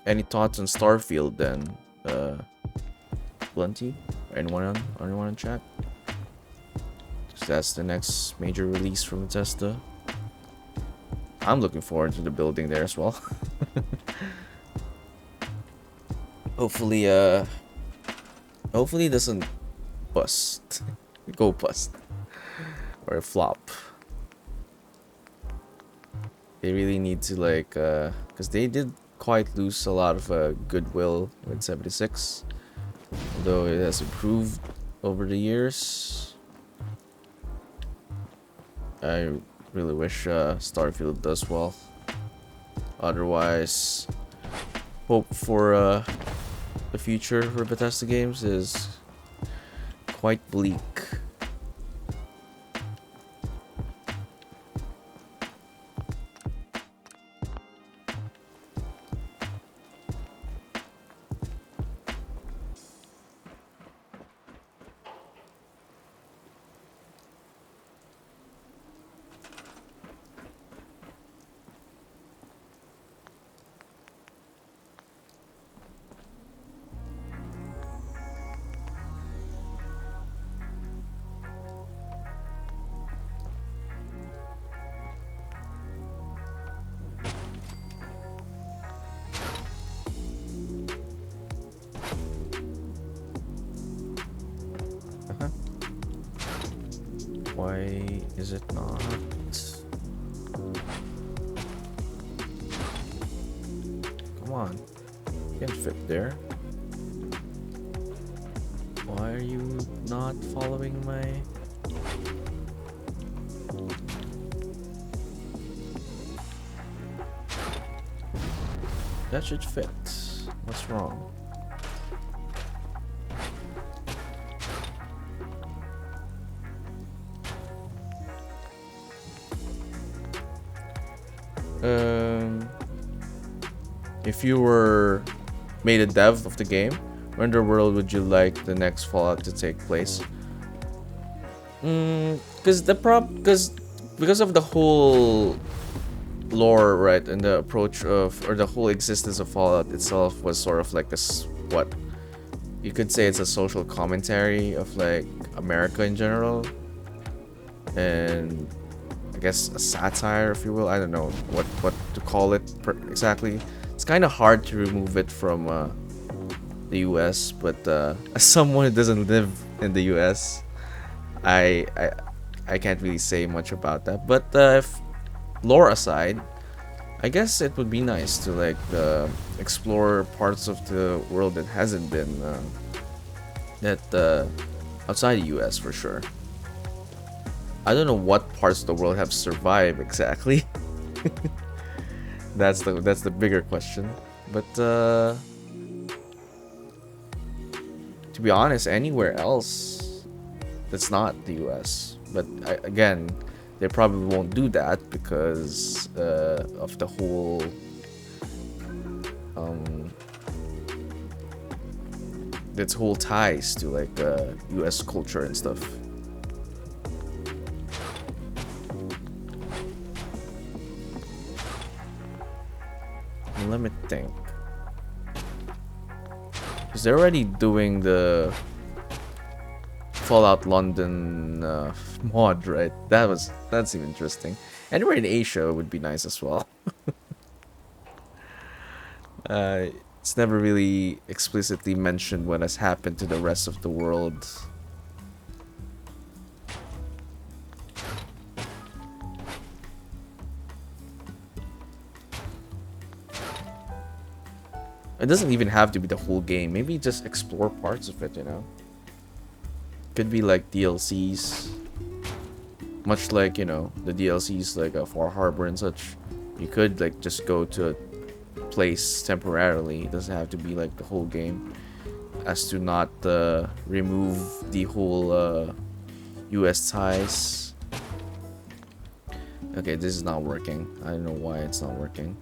Any thoughts on Starfield then? Blunty? Or anyone in chat? 'Cause that's the next major release from Bethesda. I'm looking forward to the building there as well. Hopefully, Hopefully it doesn't bust. Go bust. Or flop. They really need to like because they did quite lose a lot of goodwill with 76. Although it has improved over the years. I really wish Starfield does well. Otherwise, hope for the future for Bethesda games is quite bleak. Why is it not? Come on. You can't fit there. Why are you not following my... That should fit. What's wrong? If you were made a dev of the game, where in the world would you like the next Fallout to take place? Because because of the whole lore, right, and the approach of, or the whole existence of Fallout itself was sort of like this, what you could say, it's a social commentary of like America in general, and I guess a satire, if you will. I don't know what to call it exactly. It's kind of hard to remove it from the US, but as someone who doesn't live in the US, I can't really say much about that. But if lore aside, I guess it would be nice to like explore parts of the world that hasn't been outside the US for sure. I don't know what parts of the world have survived exactly. That's the bigger question. But to be honest, anywhere else that's not the US. But again, they probably won't do that because of the whole its whole ties to like US culture and stuff. Let me think. Because they're already doing the Fallout London mod, right? That's even interesting. Anywhere in Asia would be nice as well. It's never really explicitly mentioned what has happened to the rest of the world. It doesn't even have to be the whole game. Maybe just explore parts of it, you know? Could be like DLCs. Much like, you know, the DLCs like Far Harbor and such. You could like just go to a place temporarily. It doesn't have to be like the whole game. As to not remove the whole US ties. Okay, this is not working. I don't know why it's not working.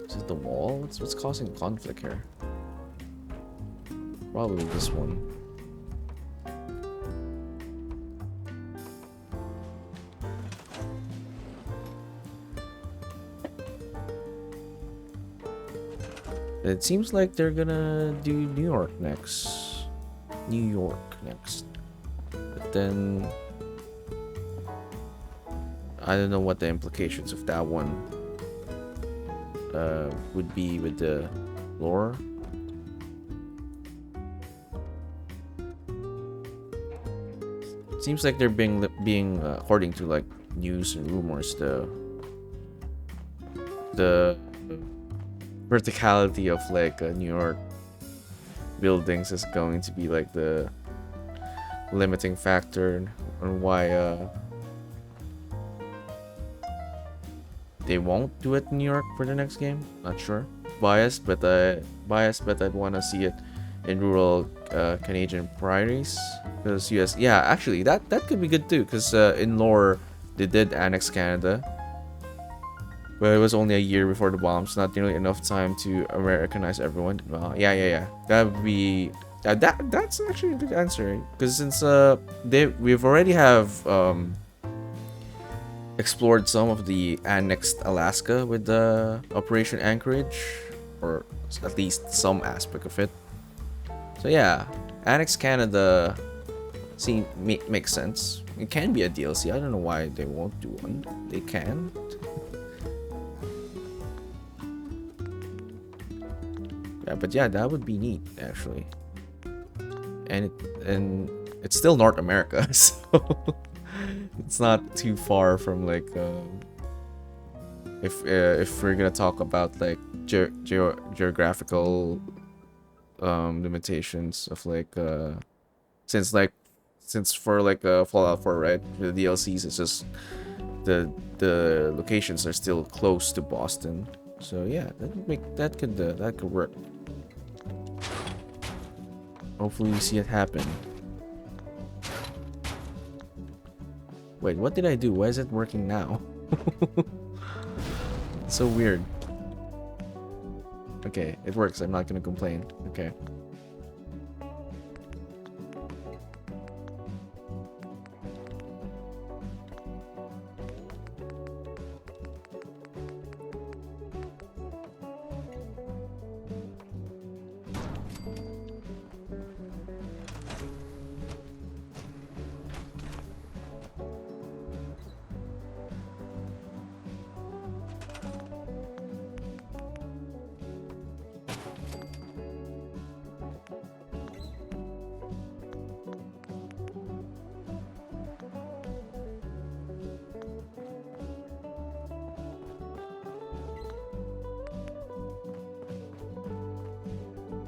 Is it the wall? What's causing conflict here? Probably this one. It seems like they're gonna do New York next. But then I don't know what the implications of that one would be with the lore. Seems like they're being according to like news and rumors, the verticality of like New York buildings is going to be like the limiting factor on why they won't do it in New York for the next game. Not sure. Biased, but I'd want to see it in rural Canadian prairies. Because US, yeah, actually that could be good too. Because in lore they did annex Canada, but it was only a year before the bombs. Not nearly enough time to Americanize everyone. Well, yeah. That would be that's actually a good answer. Because since we've already have explored some of the annexed Alaska with the Operation Anchorage, or at least some aspect of it. So yeah, annex Canada makes sense. It can be a DLC. I don't know why they won't do one. They can. Yeah, but yeah, that would be neat actually. And it's still North America, so it's not too far from like if we're gonna talk about like geographical limitations of like since for like Fallout 4, right, the DLCs, it's just the locations are still close to Boston, so yeah, that could work. Hopefully we see it happen. Wait, what did I do? Why is it working now? It's so weird. Okay, it works. I'm not gonna complain. Okay.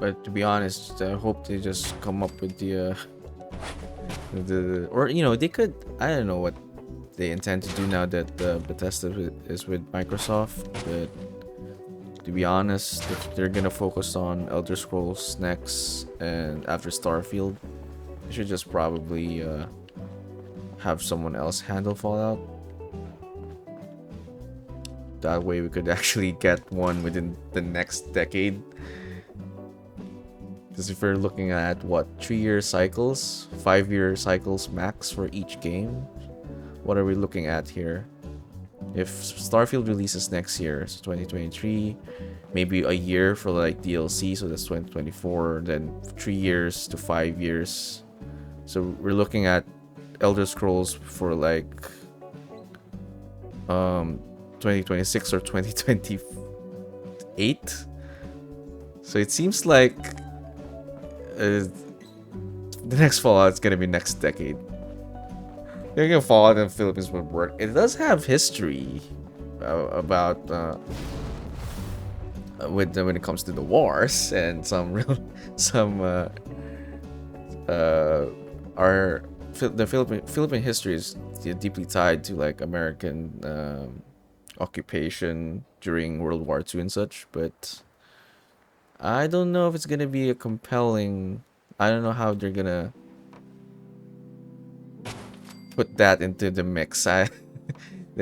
But to be honest, I hope they just come up with the or you know, they could, I don't know what they intend to do now that Bethesda is with Microsoft, but to be honest, if they're gonna focus on Elder Scrolls next and after Starfield, they should just probably have someone else handle Fallout. That way we could actually get one within the next decade. Because if we're looking at what, 3-year cycles, 5-year cycles max for each game, what are we looking at here? If Starfield releases next year, so 2023, maybe a year for like DLC, so that's 2024, then 3 years to 5 years. So we're looking at Elder Scrolls for like 2026 or 2028. So it seems like the next Fallout is gonna be next decade. Thinking Fallout in the Philippines would work. It does have history about when it comes to the wars, and the Philippine history is deeply tied to like American occupation during World War II and such, but I don't know if it's gonna be a compelling. I don't know how they're gonna put that into the mix. They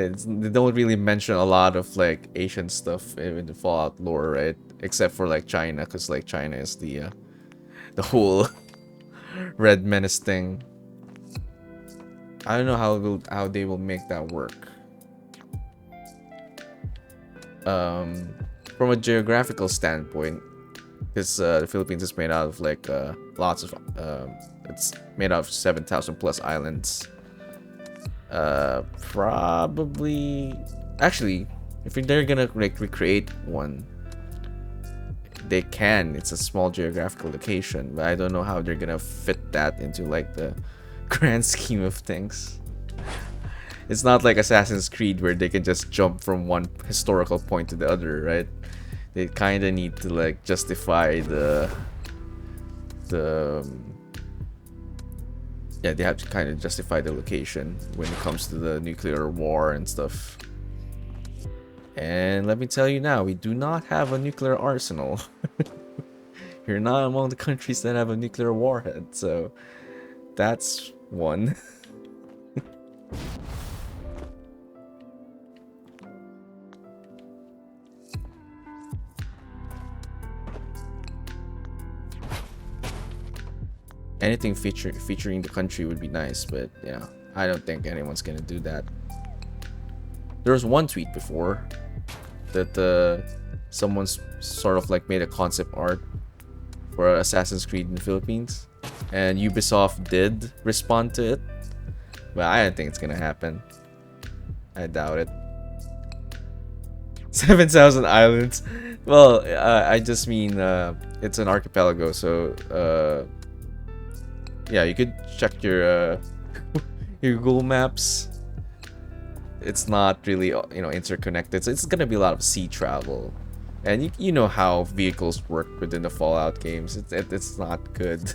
don't really mention a lot of like Asian stuff in the Fallout lore, right? Except for like China, because like China is the whole Red Menace thing. I don't know how they will make that work. From a geographical standpoint, because the Philippines is made out of like lots of it's made out of 7,000 plus islands. Probably, actually, if they're gonna like recreate one, they can. It's a small geographical location, but I don't know how they're gonna fit that into like the grand scheme of things. It's not like Assassin's Creed where they can just jump from one historical point to the other, right? They kind of need to like justify the yeah, they have to kind of justify the location when it comes to the nuclear war and stuff. And let me tell you now, we do not have a nuclear arsenal. You're not among the countries that have a nuclear warhead, so that's one. Anything featuring the country would be nice, but yeah, I don't think anyone's gonna do that. There was one tweet before that someone's sort of like made a concept art for Assassin's Creed in the Philippines, and Ubisoft did respond to it, but I don't think it's gonna happen. I doubt it. 7,000 islands. Well, I just mean it's an archipelago, so yeah, you could check your your Google Maps. It's not really interconnected, so it's gonna be a lot of sea travel, and you know how vehicles work within the Fallout games. It's not good.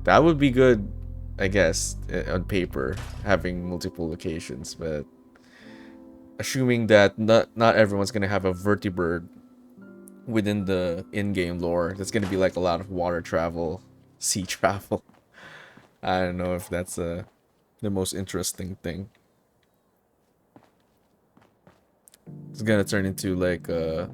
That would be good, I guess, on paper, having multiple locations, but assuming that not everyone's gonna have a vertibird within the in-game lore, there's gonna be like a lot of water travel, sea travel. I don't know if that's the most interesting thing. It's gonna turn into like well,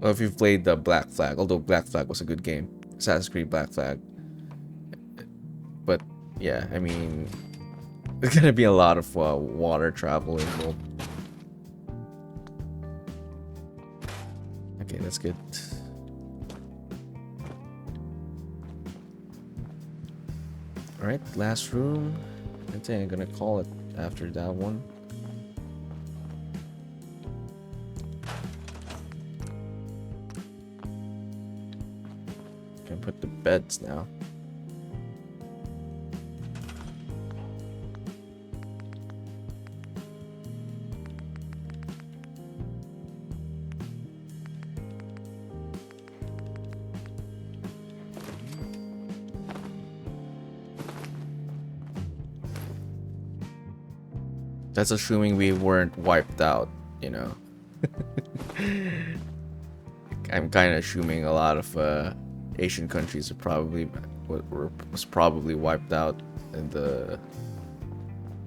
if you've played the Black Flag, although Black Flag was a good game, Assassin's Creed Black Flag. But yeah, I mean, there's gonna be a lot of water travel involved. Okay, that's good. Alright, last room. I think I'm gonna call it after that one. Can put the beds now. That's assuming we weren't wiped out, you know. I'm kind of assuming a lot of Asian countries are probably was probably wiped out in the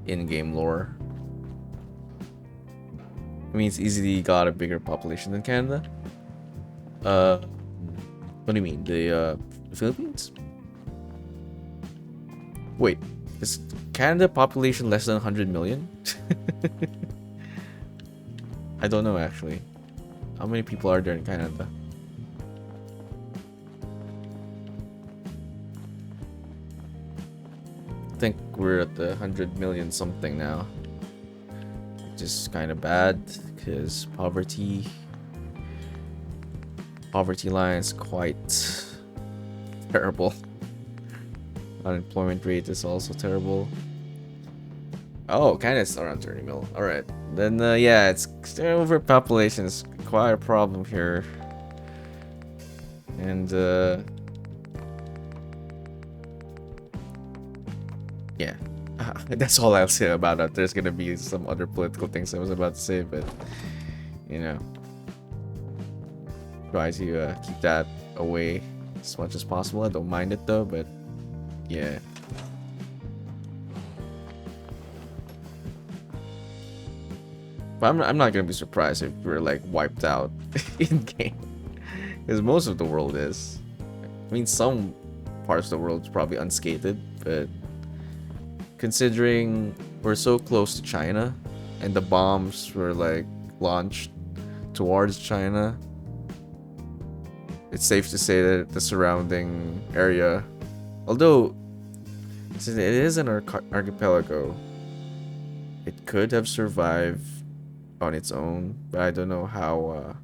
in-game lore. I mean, it's easily got a bigger population than Canada. What do you mean? The Philippines? Wait, is Canada population less than 100 million? I don't know actually. How many people are there in Canada? I think we're at the 100 million something now, which is kind of bad because poverty line is quite terrible. Unemployment rate is also terrible. Oh, Canada's around 30 mil. Alright. Then, yeah, it's overpopulation is quite a problem here. And, yeah. That's all I'll say about it. There's gonna be some other political things I was about to say, but, you know. Try to keep that away as much as possible. I don't mind it though, but, yeah. But I'm not gonna be surprised if we're like wiped out in game, because most of the world is. I mean, some parts of the world is probably unscathed, but considering we're so close to China, and the bombs were like launched towards China, it's safe to say that the surrounding area, although since it is an archipelago, it could have survived on its own, but I don't know how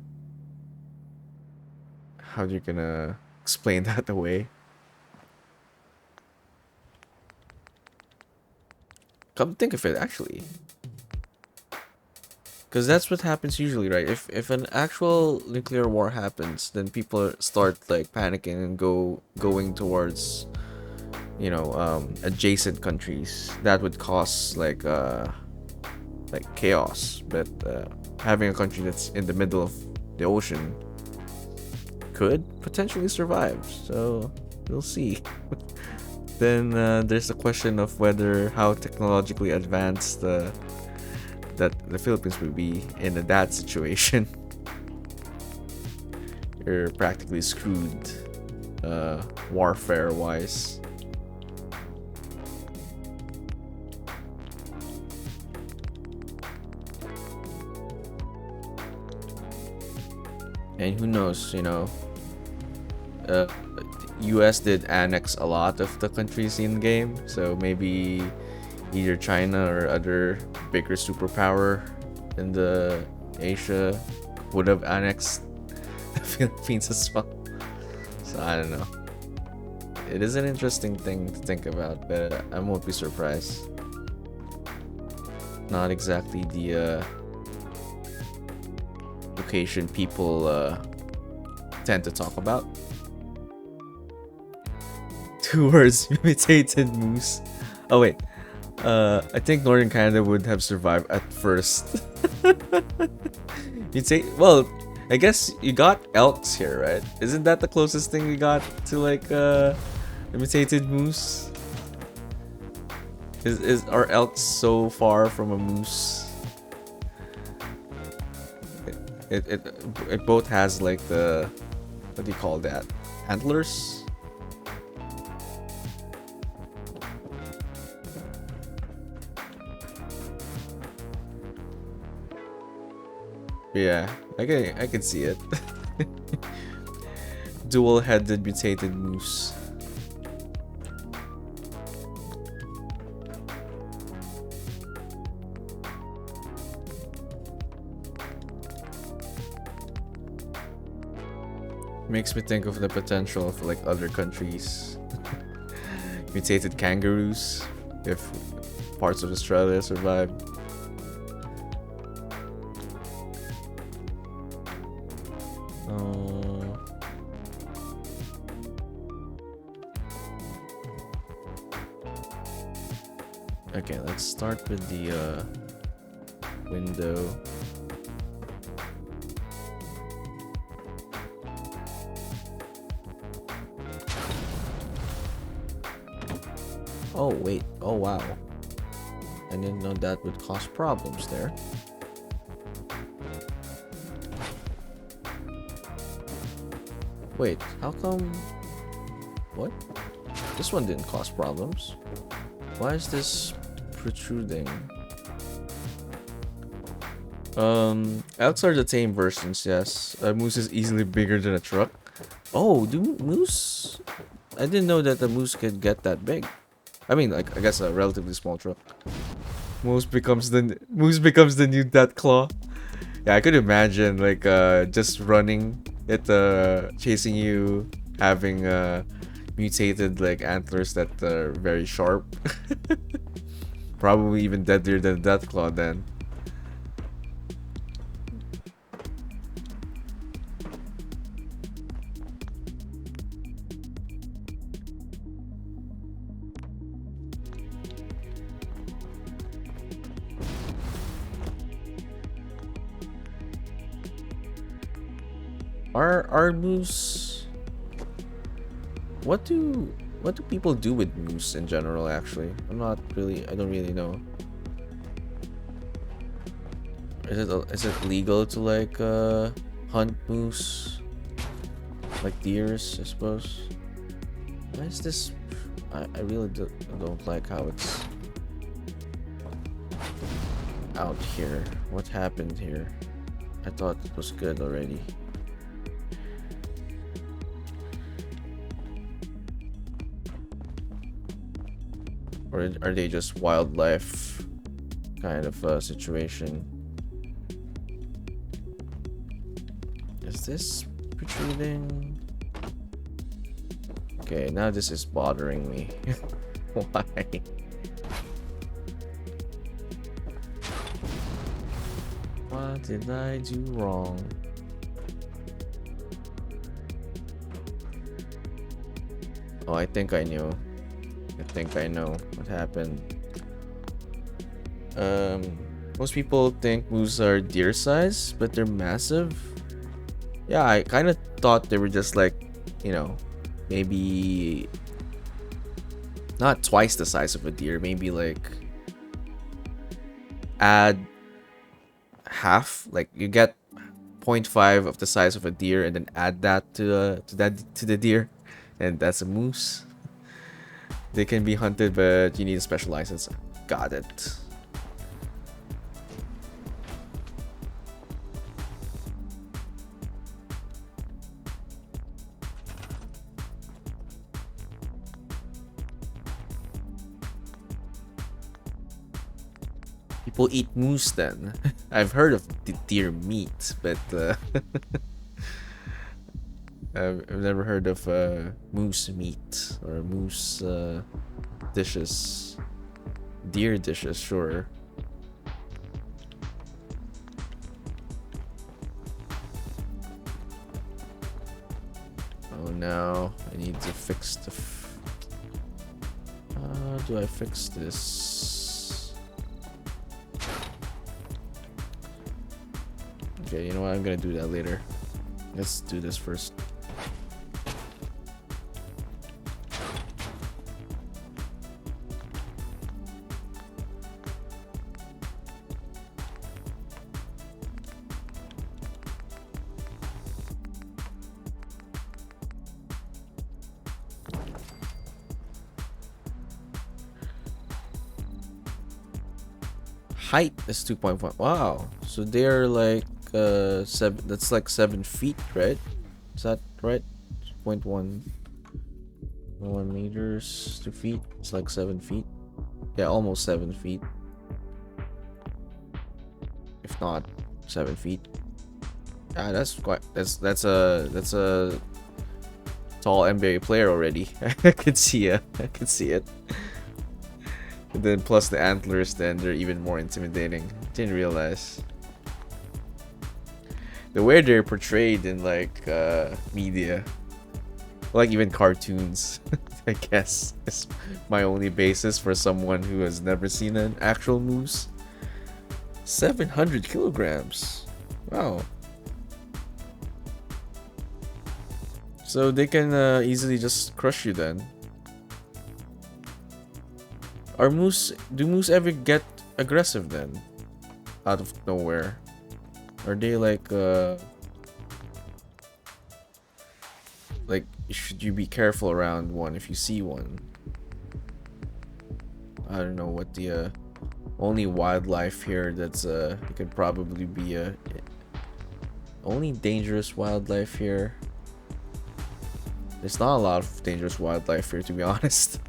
you're gonna explain that away. Come think of it, actually, because that's what happens usually, right? If an actual nuclear war happens, then people start like panicking and going towards, adjacent countries. That would cause like chaos. But having a country that's in the middle of the ocean could potentially survive. So we'll see. Then there's the question of whether how technologically advanced that the Philippines would be in that situation. You're practically screwed, warfare wise. And who knows, US did annex a lot of the countries in the game, so maybe either China or other bigger superpower in the Asia would have annexed the Philippines as well. So I don't know. It is an interesting thing to think about, but I won't be surprised. Not exactly the location people tend to talk about. 2 words: mutated moose. Oh wait, I think Northern Canada would have survived at first. You'd say, well, I guess you got elks here, right? Isn't that the closest thing we got to like a mutated moose? Are elks so far from a moose? It both has like the, what do you call that? Antlers? Yeah, I can see it. Dual-headed mutated moose. Makes me think of the potential of like other countries. Mutated kangaroos, if parts of Australia survive. Okay, let's start with the window. Oh wait, oh wow. I didn't know that would cause problems there. Wait, how come... What? This one didn't cause problems. Why is this protruding? Elks are the tame versions, yes. A moose is easily bigger than a truck. Oh, do moose... I didn't know that the moose could get that big. I mean, like, I guess a relatively small truck. Moose becomes the new Death Claw. Yeah, I could imagine like just running it, chasing you, having mutated like antlers that are very sharp. Probably even deadlier than Death Claw then. Are moose... What do people do with moose in general, actually? I don't really know. Is it legal to like hunt moose like deers, I suppose? Why is this... I really don't like how it's out here. What happened here? I thought it was good already. Or are they just wildlife kind of situation? this protruding? Okay, now this is bothering me. Why? What did I do wrong? Oh, I think I knew. I think I know what happened. Most people think moose are deer size, but they're massive. Yeah, I kind of thought they were just like, you know, maybe not twice the size of a deer, maybe like add half, like you get 0.5 of the size of a deer and then add that to the deer, and that's a moose. They can be hunted, but you need a special license. Got it. People eat moose then. I've heard of deer meat, but I've never heard of moose meat or moose dishes. Deer dishes, sure. Oh no, I need to fix the... How do I fix this? Okay, you know what? I'm gonna do that later. Let's do this first. Height is 2.1. Wow. So they're like 7. That's like 7 feet, right? Is that right? 0.1 1 meters, 2 feet. It's like 7 feet. Yeah, almost 7 feet. If not 7 feet. Yeah, that's quite. That's a tall NBA player already. I could see it. I could see it. And then plus the antlers, then they're even more intimidating. Didn't realize. The way they're portrayed in like media, like even cartoons, I guess is my only basis for someone who has never seen an actual moose. 700 kilograms. Wow. So they can easily just crush you then. Do moose ever get aggressive then? Out of nowhere? Are they like should you be careful around one if you see one? I don't know what the only wildlife here that's it could probably be only dangerous wildlife here. There's not a lot of dangerous wildlife here, to be honest.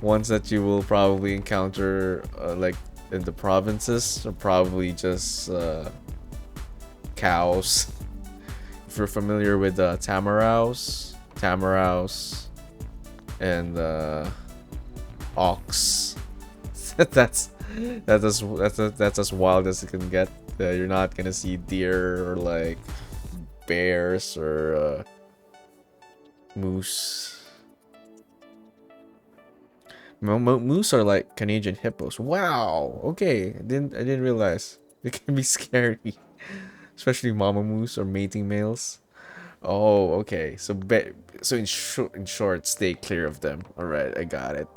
Ones that you will probably encounter like in the provinces are probably just cows. If you're familiar with tamarows and ox, that's as wild as it can get. You're not gonna see deer or like bears or moose. Moose are like Canadian hippos. Wow. Okay, I didn't realize they can be scary, especially mama moose or mating males. Oh, okay. So in short, stay clear of them. All right, I got it.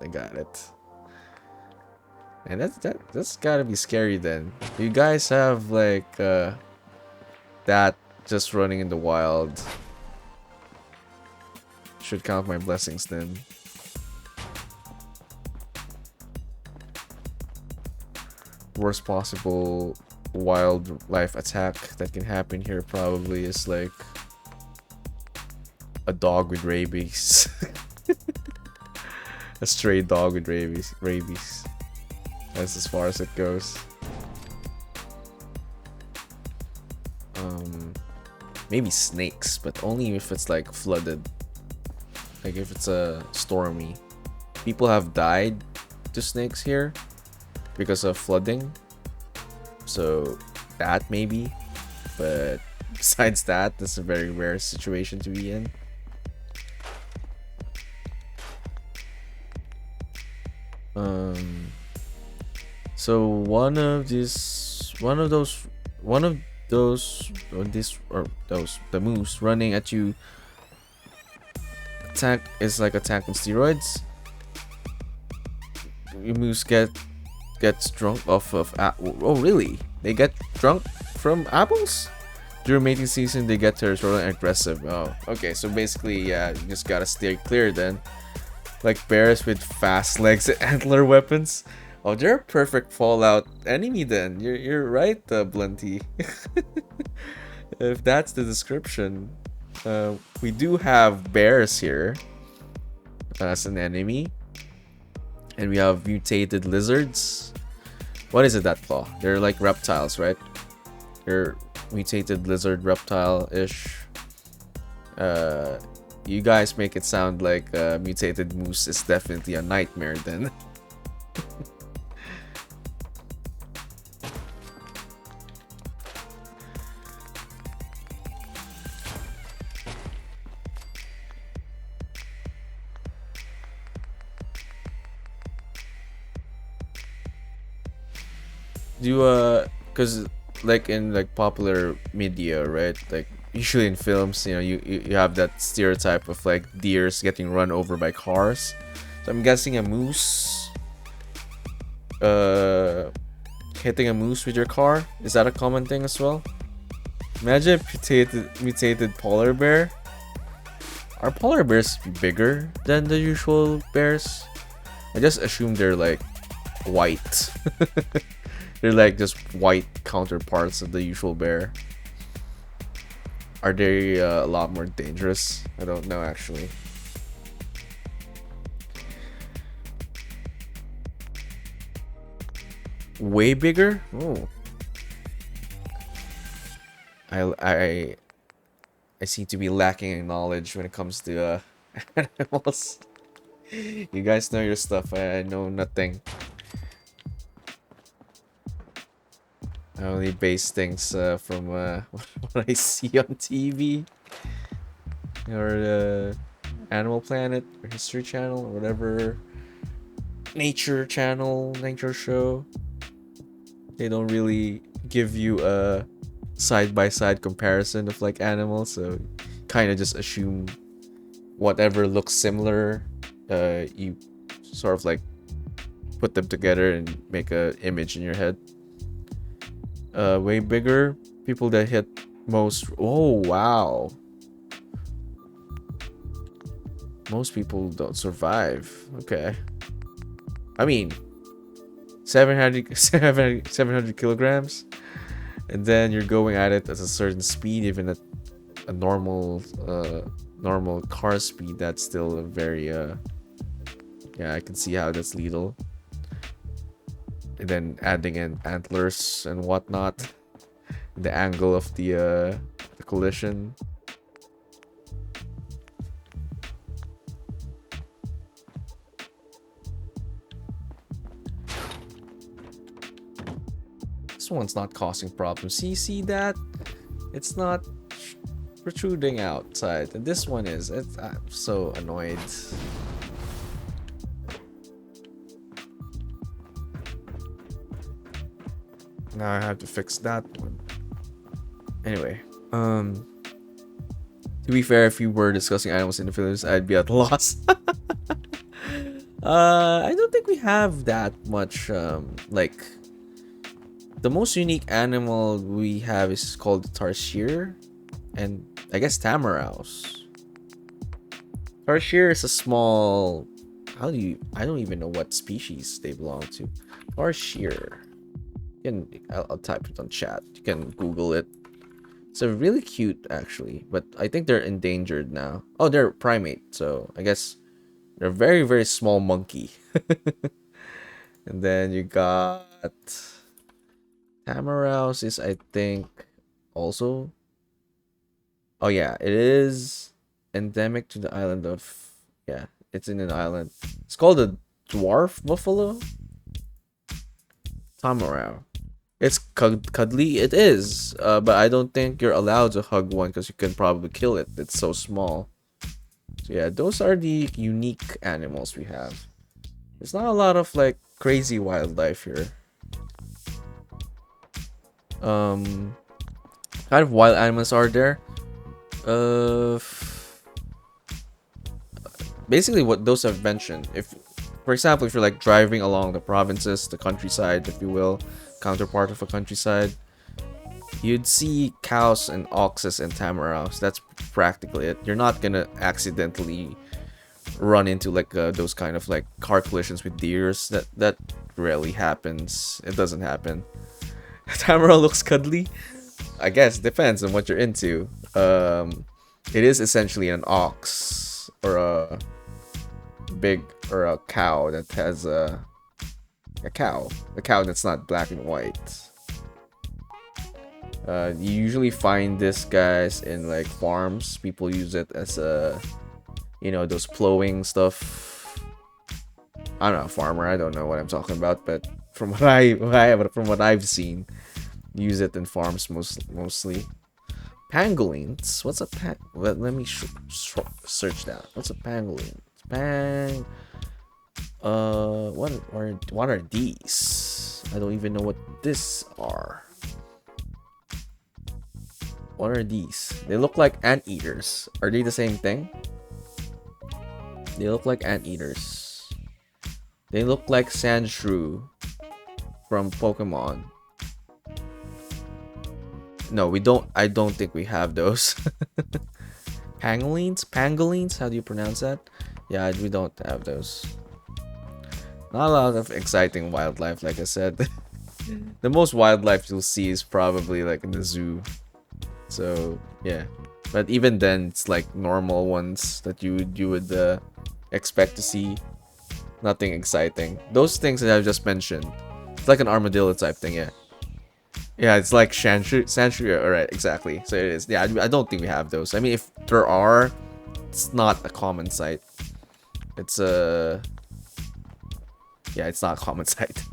And that's gotta be scary then. Do you guys have like that just running in the wild? Should count my blessings then. Worst possible wildlife attack that can happen here probably is like a dog with rabies. A stray dog with rabies. That's as far as it goes. Maybe snakes, but only if it's like flooded. Like if it's a stormy. People have died to snakes here because of flooding. So that maybe. But besides that, that's a very rare situation to be in. So one of those the moose running at you attack is like attack on steroids. Your moose gets drunk off of oh really? They get drunk from apples? During mating season they get territorial and aggressive. Oh, okay, so basically yeah, you just gotta steer clear then. Like bears with fast legs and antler weapons. Oh, they're a perfect Fallout enemy then. You're right, Blunty. If that's the description. We do have bears here as an enemy. And we have mutated lizards. What is it that claw? They're like reptiles, right? They're mutated lizard reptile-ish. You guys make it sound like mutated moose is definitely a nightmare then. Because like in like popular media, right? Like usually in films, you know, you have that stereotype of like deers getting run over by cars. So I'm guessing a moose hitting a moose with your car, is that a common thing as well? Imagine a mutated polar bear. Are polar bears bigger than the usual bears? I just assume they're like white. They're like just white counterparts of the usual bear. Are they a lot more dangerous? I don't know actually. Way bigger? Oh. I seem to be lacking in knowledge when it comes to animals. You guys know your stuff. I know nothing. I only base things from what I see on TV or Animal Planet or History Channel or whatever nature channel, nature show. They don't really give you a side-by-side comparison of like animals, so kind of just assume whatever looks similar. You sort of like put them together and make a image in your head. Way bigger. People that hit most. Oh wow. Most people don't survive. Okay. I mean, 700 kilograms, and then you're going at it at a certain speed, even at a normal car speed. That's still a very yeah, I can see how that's lethal. And then adding in antlers and whatnot, the angle of the collision. This one's not causing problems. See that? It's not protruding outside, and this one is. I'm so annoyed. Now I have to fix that one. Anyway, to be fair, if we were discussing animals in the Philippines, I'd be at a loss. I don't think we have that much. Like, the most unique animal we have is called the tarsier, and I guess tamaraws. Tarsier is a small. I don't even know what species they belong to. Tarsier. I'll type it on chat. You can Google it. It's a really cute, actually, but I think they're endangered now. Oh, they're primate, so I guess they're a very, very small monkey. And then you got tamaraws is, I think, also. Oh yeah, it is endemic to the island of, yeah, it's in an island. It's called a dwarf buffalo. Tamarau. It's cuddly. It is, but I don't think you're allowed to hug one because you can probably kill it. It's so small. So yeah, those are the unique animals we have. There's not a lot of like crazy wildlife here. Kind of wild animals are there? Uh, Basically what those I've mentioned. If, for example, if you're like driving along the provinces, the countryside, if you will, counterpart of a countryside, you'd see cows and oxes and tamaraws. That's practically it. You're not gonna accidentally run into like those kind of like car collisions with deers. That rarely happens. It doesn't happen. Tamaraw looks cuddly. I guess depends on what you're into. It is essentially an ox or a big or a cow that has a cow that's not black and white. You usually find this guys in like farms. People use it as a, you know, those plowing stuff. I'm not a farmer. I don't know what I'm talking about, but from what from what I've seen, use it in farms mostly. Pangolins. What's a let me search that. What's a pangolin? What are these? I don't even know what this are. What are these? They look like anteaters. Are they the same thing? They look like anteaters. They look like Sandshrew from Pokemon. No, we don't. I don't think we have those. Pangolins? How do you pronounce that? Yeah, we don't have those. Not a lot of exciting wildlife, like I said. The most wildlife you'll see is probably like in the zoo. So yeah, but even then, it's like normal ones that you would expect to see. Nothing exciting. Those things that I've just mentioned. It's like an armadillo type thing, yeah. Yeah, it's like Sandshrew. Alright, exactly. So it is. Yeah, I don't think we have those. I mean, if there are, it's not a common sight. It's yeah, it's not a common sight.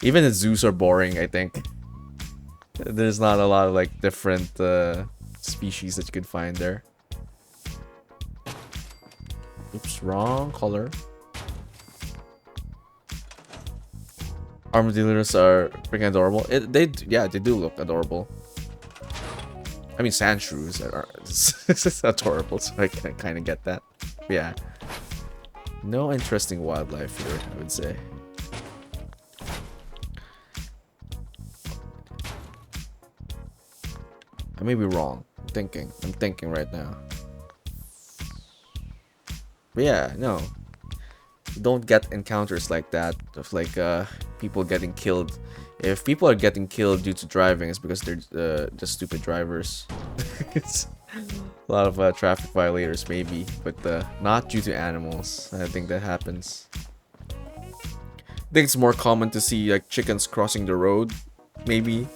Even the zoos are boring, I think. There's not a lot of like different species that you could find there. Oops, wrong color. Armadillos are freaking adorable. They do look adorable. I mean, Sandshrews are adorable, so I can kind of get that. Yeah. No interesting wildlife here, I would say. I may be wrong. I'm thinking right now. But yeah, no. You don't get encounters like that of like people getting killed. If people are getting killed due to driving, it's because they're just stupid drivers. It's a lot of traffic violators maybe, but not due to animals. I think that happens. I think it's more common to see like chickens crossing the road, maybe,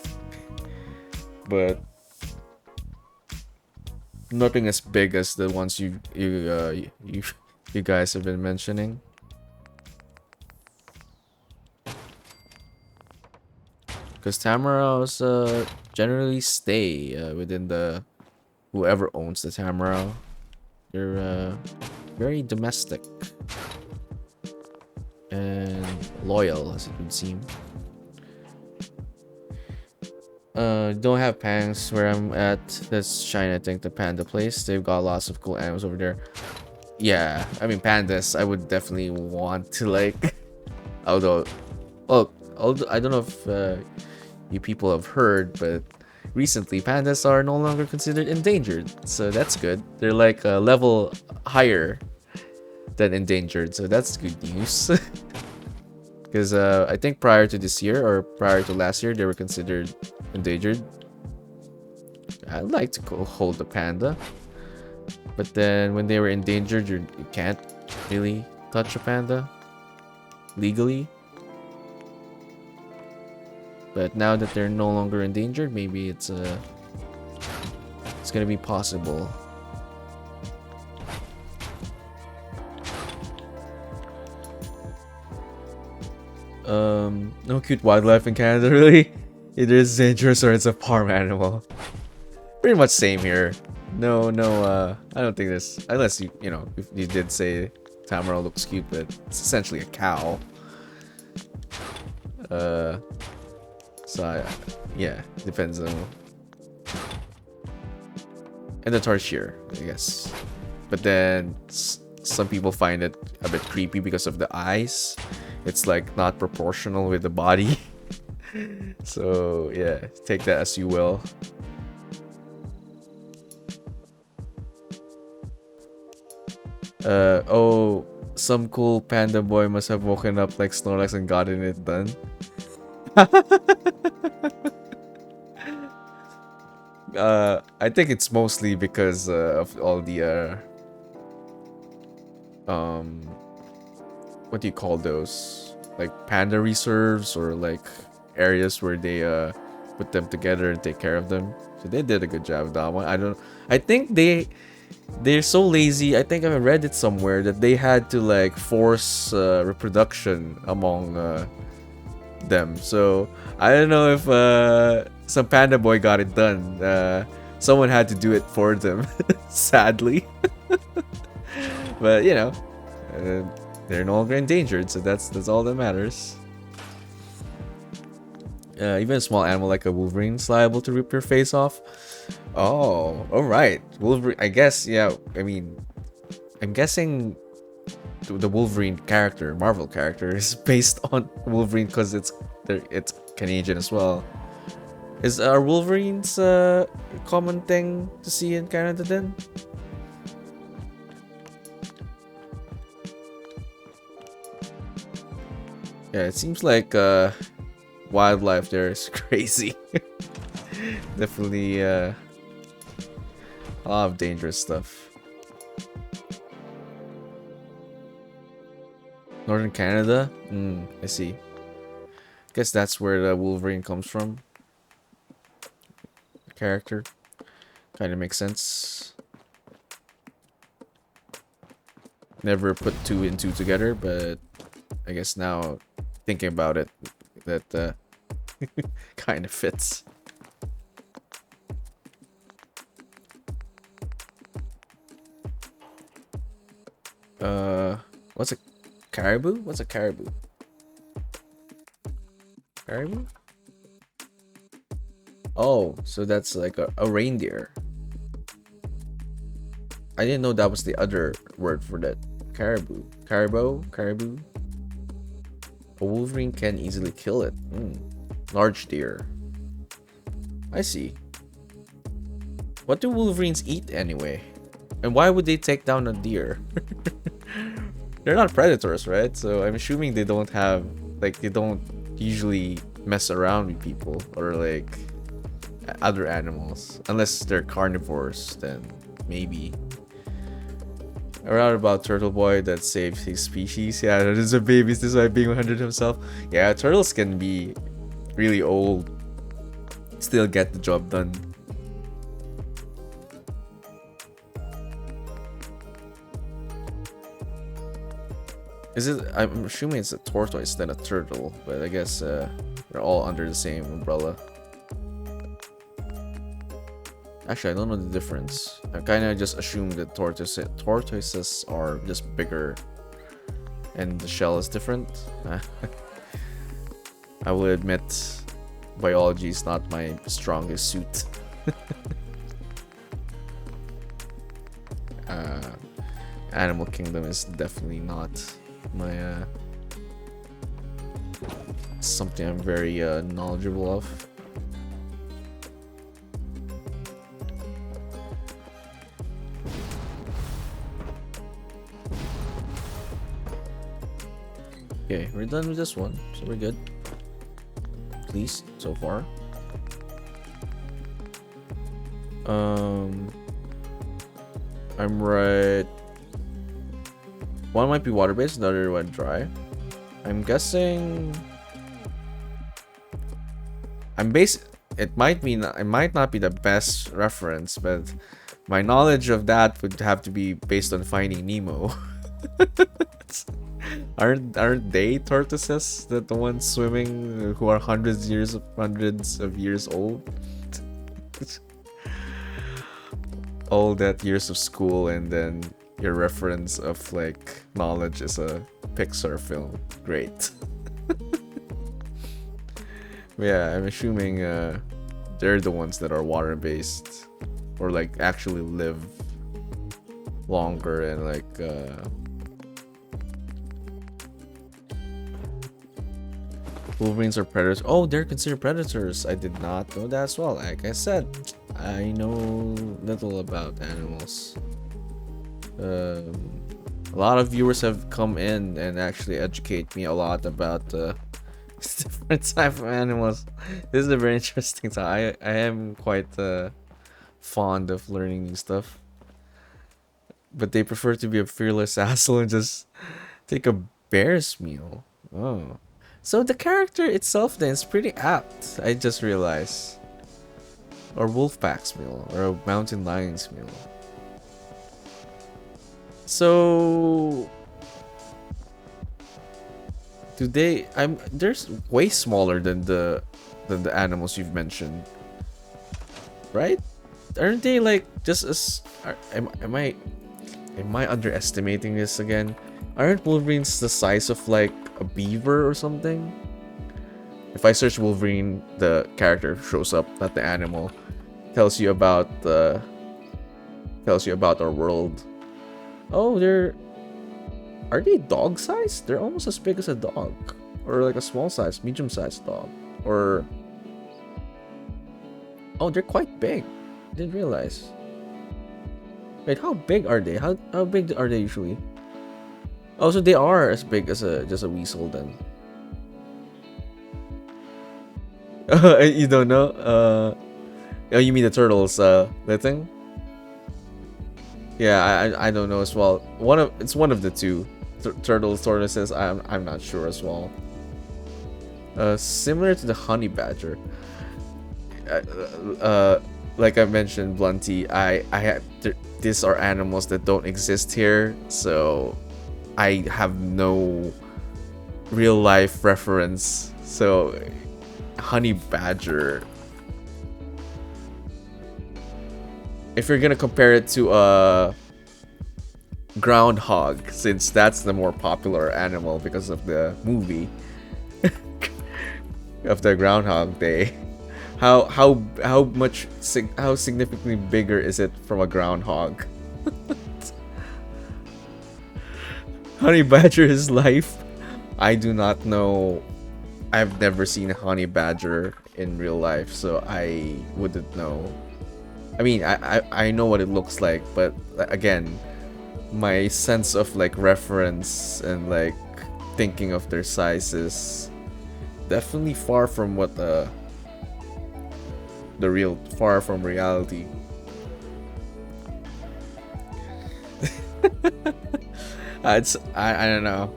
but nothing as big as the ones you guys have been mentioning. Because Tamaraws generally stay within the whoever owns the Tamaraw. They're very domestic and loyal, as it would seem. Don't have pangs where I'm at. That's China, I think, the panda place. They've got lots of cool animals over there. Yeah, I mean pandas. I would definitely want to like. Although I don't know if you people have heard, but recently pandas are no longer considered endangered, so that's good. They're like a level higher than endangered, so that's good news. Because I think prior to this year or prior to last year, they were considered endangered. I'd like to go hold a panda, but then when they were endangered, you can't really touch a panda legally. But now that they're no longer endangered, maybe it's it's gonna be possible. No cute wildlife in Canada, really. Either it's dangerous or it's a farm animal. Pretty much same here. No, I don't think this, unless you know, if you did say Tamara looks cute, but it's essentially a cow. So yeah, depends on. And the tarsier, I guess. But then some people find it a bit creepy because of the eyes. It's like not proportional with the body. So yeah, take that as you will. Oh, some cool panda boy must have woken up like Snorlax and gotten it done. I think it's mostly because of all the what do you call those? Like panda reserves or like areas where they put them together and take care of them. So they did a good job of that one. I think they're so lazy. I think I read it somewhere that they had to like force reproduction among them. So I don't know if some panda boy got it done. Someone had to do it for them, sadly. But you know, they're no longer endangered, so that's all that matters. Even a small animal like a wolverine is liable to rip your face off. Oh, all right. Wolverine. I guess. Yeah. I mean, I'm guessing the Wolverine character, Marvel character, is based on Wolverine because it's Canadian as well. Is our Wolverines a common thing to see in Canada then? Yeah, it seems like wildlife there is crazy. Definitely a lot of dangerous stuff. Northern Canada? I see. Guess that's where the Wolverine comes from. The character. Kind of makes sense. Never put two and two together, but I guess now thinking about it, that kind of fits. What's a caribou? What's a caribou? Caribou? Oh, so that's like a reindeer. I didn't know that was the other word for that. Caribou. Caribou. A wolverine can easily kill it. Large deer. I see. What do wolverines eat anyway? And why would they take down a deer? They're not predators, right? So I'm assuming they don't have, like, they don't usually mess around with people or like other animals. Unless they're carnivores, then maybe. I read about Turtle Boy that saved his species. Yeah, there's a baby despite being 100 himself. Yeah, turtles can be really old, still get the job done. Is it? I'm assuming it's a tortoise than a turtle, but I guess they're all under the same umbrella. Actually, I don't know the difference. I kind of just assumed that tortoises are just bigger and the shell is different. I will admit, biology is not my strongest suit. Animal Kingdom is definitely not my something I'm very knowledgeable of. Okay, we're done with this one, so we're good. At least so far. I'm right. One might be water-based, another one dry. I'm guessing. it might not be the best reference, but my knowledge of that would have to be based on Finding Nemo. Aren't they tortoises that the ones swimming who are hundreds of years old? All that years of school and then your reference of like knowledge is a Pixar film. Great. Yeah, I'm assuming they're the ones that are water based or like actually live longer and like Wolverines are predators. Oh, they're considered predators. I did not know that as well. Like I said, I know little about animals. A lot of viewers have come in and actually educate me a lot about different type of animals. This is a very interesting time. I am quite fond of learning new stuff. But they prefer to be a fearless asshole and just take a bear's meal. Oh. So the character itself then is pretty apt, I just realized. Or Wolfpack's meal, or a mountain lion's meal. So do they they're way smaller than the animals you've mentioned. Right? Aren't they like just as am I underestimating this again? Aren't Wolverines the size of like a beaver or something? If I search Wolverine, the character shows up, not the animal. Tells you about our world. Oh, are they dog sized? They're almost as big as a dog. Or like a small size, medium sized dog. Or oh, they're quite big. Didn't realize. Wait, how big are they? How big are they usually? Oh, so they are as big as just a weasel then. You don't know? Oh, you mean the turtles? That thing? Yeah, I don't know as well. It's one of the two. Turtles, tortoises. I'm not sure as well. Similar to the honey badger. Like I mentioned, Blunty, these are animals that don't exist here, so I have no real life reference. So honey badger, if you're gonna compare it to a groundhog, since that's the more popular animal because of the movie of the Groundhog Day, how significantly bigger is it from a groundhog? Honey badger's life, I do not know. I've never seen a honey badger in real life, so I wouldn't know. I mean, I know what it looks like, but again, my sense of like reference and like thinking of their sizes definitely far from what far from reality. I don't know.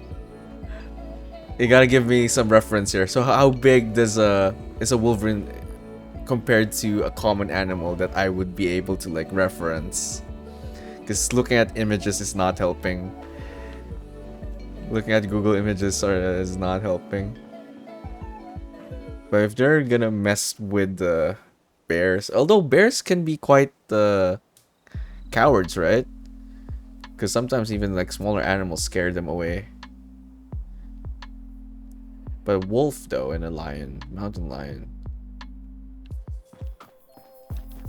You gotta give me some reference here. So how big is a Wolverine compared to a common animal that I would be able to like reference? Because looking at images is not helping. Looking at Google Images is not helping. But if they're gonna mess with the bears, although bears can be quite cowards, right? Because sometimes even like smaller animals scare them away. But a wolf though, and a lion, mountain lion.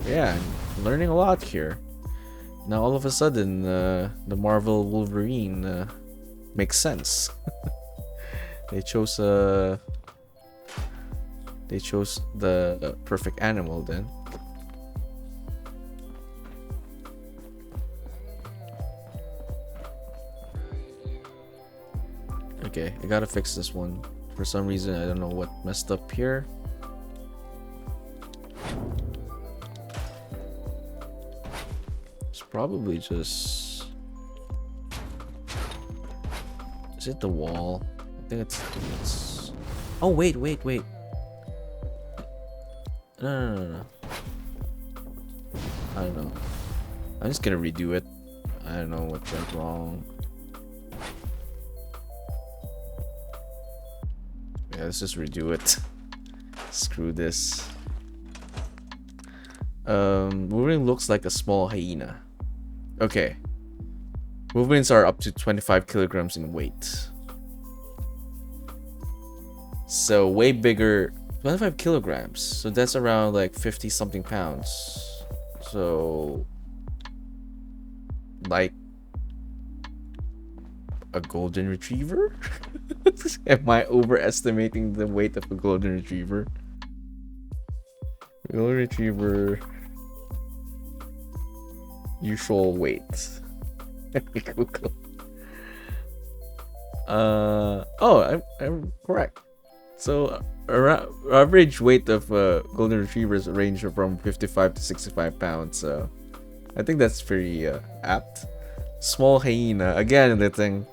Yeah, I'm learning a lot here. Now all of a sudden, the Marvel Wolverine makes sense. They chose the perfect animal then. Okay, I gotta fix this one. For some reason, I don't know what messed up here. It's probably just... Is it the wall? I think it's... Oh, wait. No. I don't know. I'm just gonna redo it. I don't know what went wrong. Yeah, let's just redo it. Screw this. Wolverine looks like a small hyena. Okay. Wolverines are up to 25 kilograms in weight. So way bigger. 25 kilograms. So that's around like 50 something pounds. So like a golden retriever? Am I overestimating the weight of a golden retriever? Golden retriever usual weight. Let me Google. I'm correct. So average weight of golden retrievers range from 55 to 65 pounds. So I think that's pretty apt. Small hyena. Again, the thing.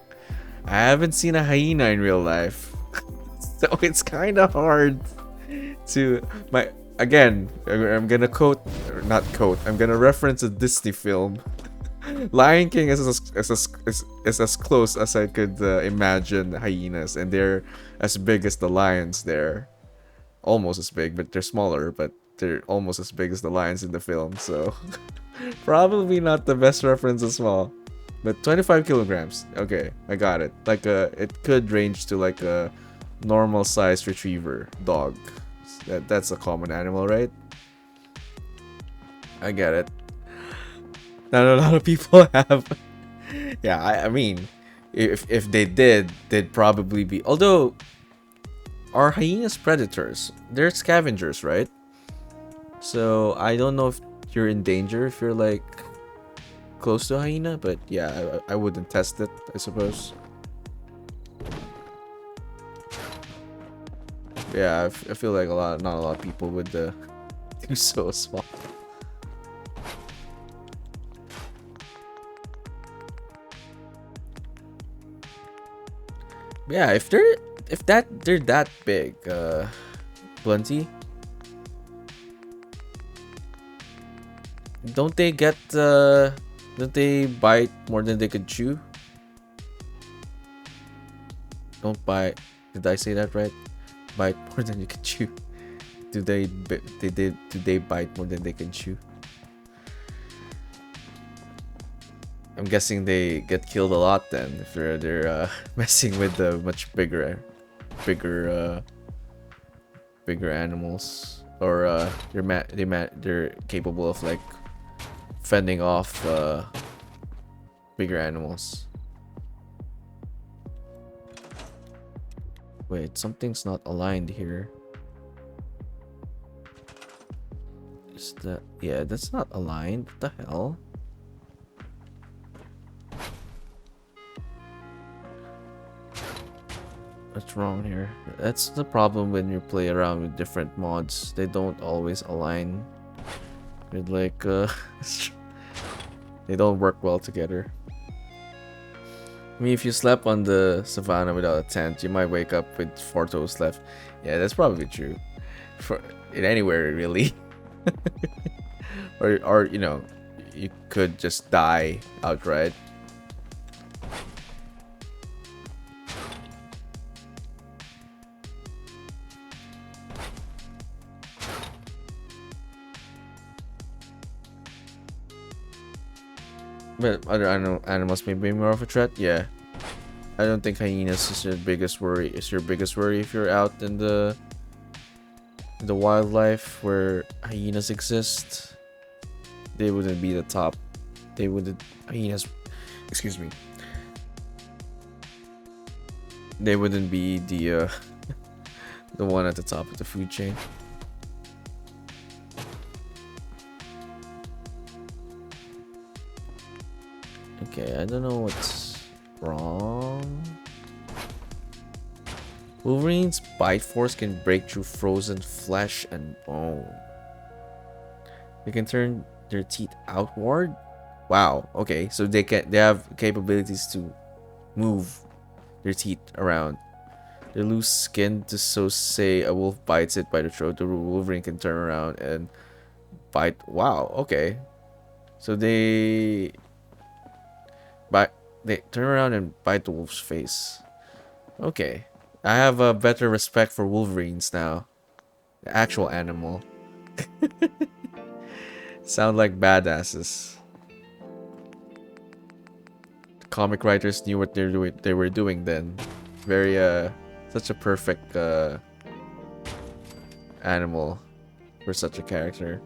I haven't seen a hyena in real life. So it's kind of hard to... Again, I'm gonna I'm gonna reference a Disney film. Lion King is as close as I could imagine hyenas, and they're as big as the lions there. Almost as big, but they're smaller, but they're almost as big as the lions in the film, so... Probably not the best reference as well. But 25 kilograms. Okay, I got it. Like it could range to like a normal sized retriever dog. That's a common animal, right? I get it. Not a lot of people have. Yeah, I mean, if they did, they'd probably be. Although, are hyenas predators? They're scavengers, right? So I don't know if you're in danger if you're like close to a hyena, but yeah, I wouldn't test it, I suppose. Yeah, I feel like not a lot of people would do so as well. Yeah, if they're that big, Blunty, don't they bite more than they could chew? Don't bite. Did I say that right? Bite more than you can chew. Do they bite more than they can chew? I'm guessing they get killed a lot then if they're messing with the much bigger animals, or they're capable of like fending off bigger animals. Wait, something's not aligned here. Is that... Yeah, that's not aligned. What the hell? What's wrong here? That's the problem when you play around with different mods. They don't always align with like they don't work well together. I mean, if you slept on the savannah without a tent, you might wake up with 4 toes left. Yeah, that's probably true. In anywhere really. or you know, you could just die outright. But other animals may be more of a threat. Yeah, I don't think hyenas is your biggest worry. If you're out in the wildlife where hyenas exist. They wouldn't be the top. They wouldn't... Hyenas... Excuse me. They wouldn't be the the one at the top of the food chain. Okay, I don't know what's wrong. Wolverine's bite force can break through frozen flesh and bone. They can turn their teeth outward. Wow. Okay, so they have capabilities to move their teeth around. They lose skin to so say a wolf bites it by the throat. The Wolverine can turn around and bite. Wow, okay. So they turn around and bite the wolf's face. Okay. I have a better respect for Wolverines now. The actual animal. Sound like badasses. The comic writers knew what they were doing then. Very such a perfect animal for such a character.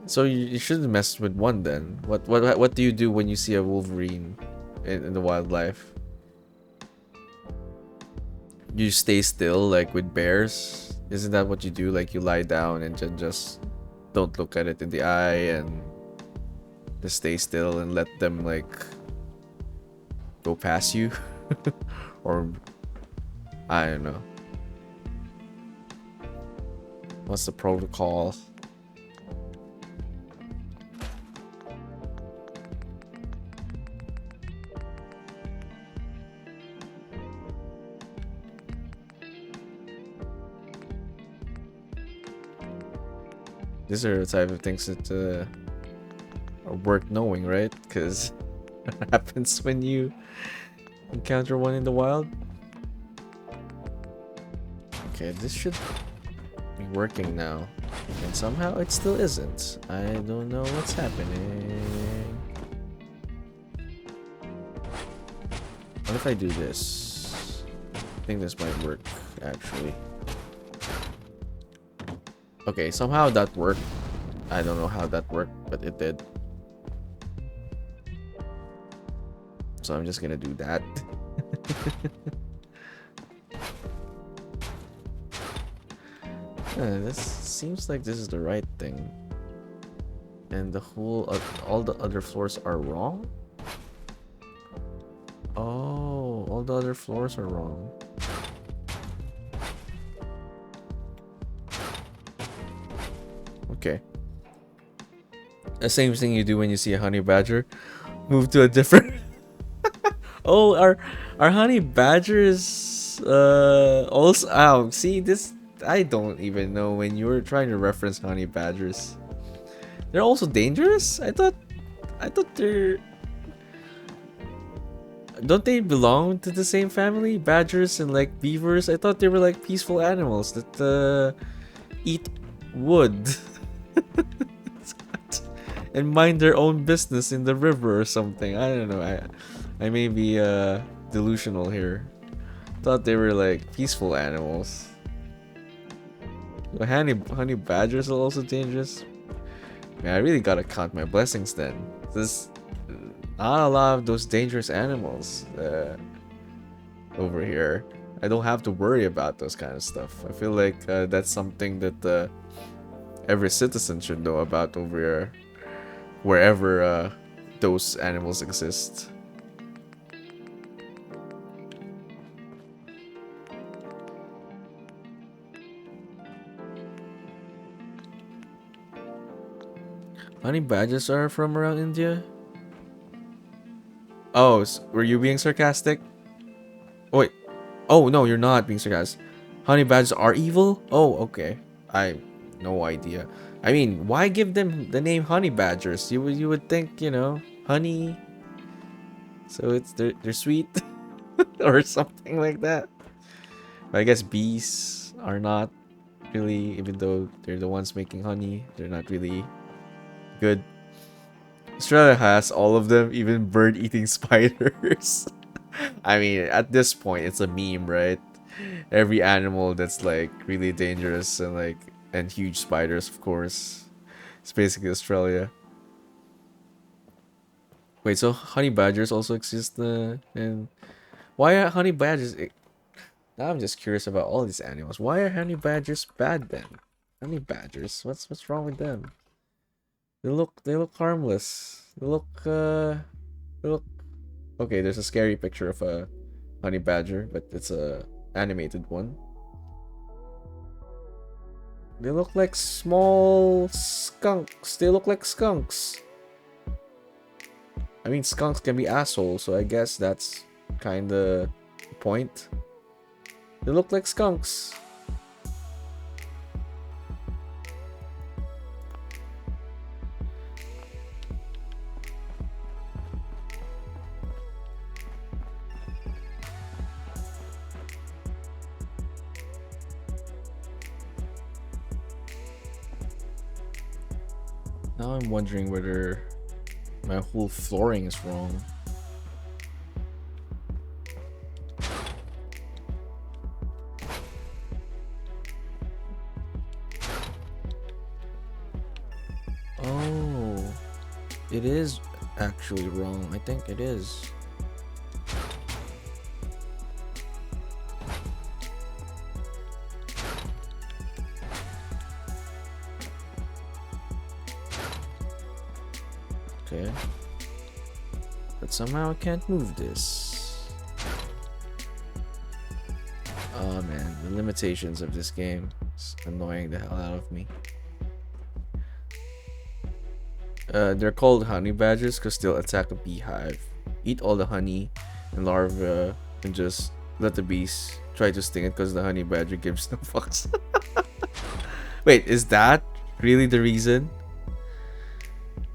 So you shouldn't mess with one then. What do you do when you see a Wolverine in the wildlife? You stay still like with bears? Isn't that what you do? Like you lie down and just don't look at it in the eye and just stay still and let them like go past you? Or I don't know. What's the protocol? These are the type of things that are worth knowing, right? Because what happens when you encounter one in the wild? Okay, this should be working now. And somehow it still isn't. I don't know what's happening. What if I do this? I think this might work, actually. Okay, somehow that worked. I don't know how that worked, but it did. So I'm just gonna do that. This seems like this is the right thing. And the whole all the other floors are wrong? Oh, all the other floors are wrong. Okay. The same thing you do when you see a honey badger. Move to a different. Oh, our honey badgers also. Oh, see this. I don't even know when you were trying to reference honey badgers. They're also dangerous. I thought they're. Don't they belong to the same family? Badgers and like beavers. I thought they were like peaceful animals that eat wood. And mind their own business in the river or something. I don't know. I may be delusional here. Thought they were like peaceful animals. But honey badgers are also dangerous. Man, I really gotta count my blessings then. There's not a lot of those dangerous animals over here. I don't have to worry about those kind of stuff. I feel like that's something that every citizen should know about over here, wherever those animals exist. Honey badgers are from around India? Oh, were you being sarcastic? Oh, wait. Oh, no, you're not being sarcastic. Honey badgers are evil? Oh, okay. I no idea. I mean, why give them the name honey badgers? You would think, you know, honey. So they're sweet or something like that. But I guess bees are not really, even though they're the ones making honey, they're not really good. Australia has all of them, even bird-eating spiders. I mean, at this point, it's a meme, right? Every animal that's like really dangerous and huge spiders, of course. It's basically Australia. Wait, so honey badgers also exist, and why are honey badgers? Now I'm just curious about all these animals. Why are honey badgers bad then? Honey badgers, what's wrong with them? They look harmless. They look. Okay, there's a scary picture of a honey badger, but it's a animated one. They look like small skunks. They look like skunks. I mean, skunks can be assholes, so I guess that's kinda point. They look like skunks. Now I'm wondering whether my whole flooring is wrong. Oh, it is actually wrong. I think it is. Okay. But somehow I can't move this. Oh man, the limitations of this game is annoying the hell out of me. They're called honey badgers because they'll attack a beehive, eat all the honey and larvae, and just let the bees try to sting it because the honey badger gives no fucks. Wait, is that really the reason?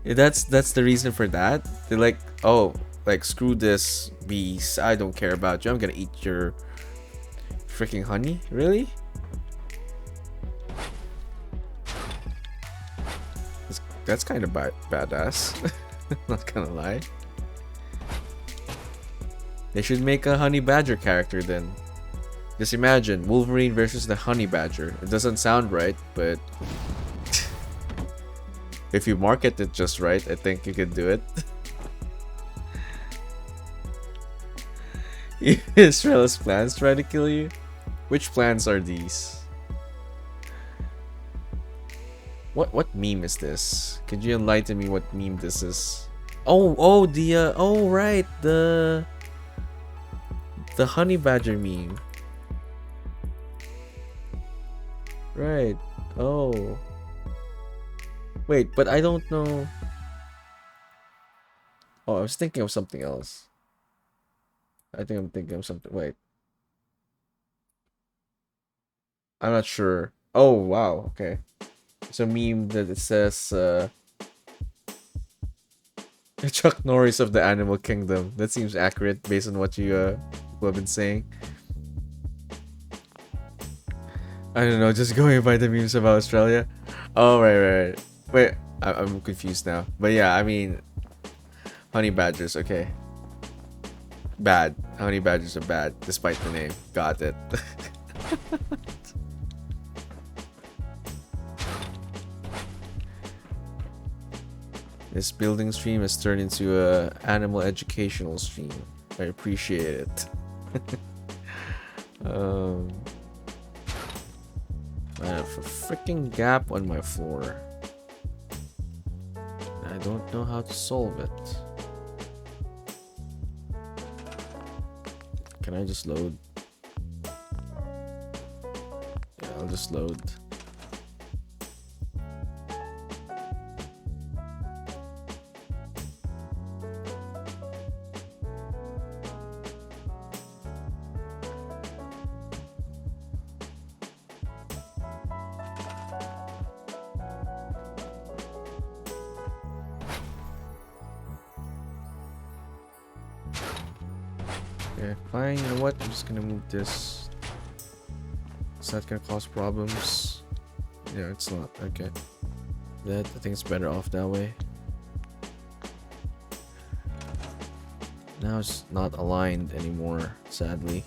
That's the reason for that? They're like, oh, like screw this bees, I don't care about you, I'm gonna eat your freaking honey? Really? That's kind of badass. Not gonna lie. They should make a honey badger character then. Just imagine Wolverine versus the honey badger. It doesn't sound right, but if you market it just right, I think you could do it. Israel's plans try to kill you? Which plans are these? What meme is this? Could you enlighten me what meme this is? Oh, right, the honey badger meme. Right. Oh. Wait, but I don't know. Oh, I was thinking of something else. I think I'm thinking of something. Wait. I'm not sure. Oh, wow. Okay. It's a meme that it says, Chuck Norris of the Animal Kingdom. That seems accurate based on what you have been saying. I don't know, just going by the memes about Australia. Oh, right. Wait, I'm confused now. But yeah, I mean, honey badgers, okay. Bad. Honey badgers are bad, despite the name. Got it. This building stream has turned into a animal educational stream. I appreciate it. I have a freaking gap on my floor. I don't know how to solve it. Can I just load? Yeah, I'll just load. Okay, fine, you know what? I'm just gonna move this. Is that gonna cause problems? Yeah, it's not. Okay. I think it's better off that way. Now it's not aligned anymore, sadly.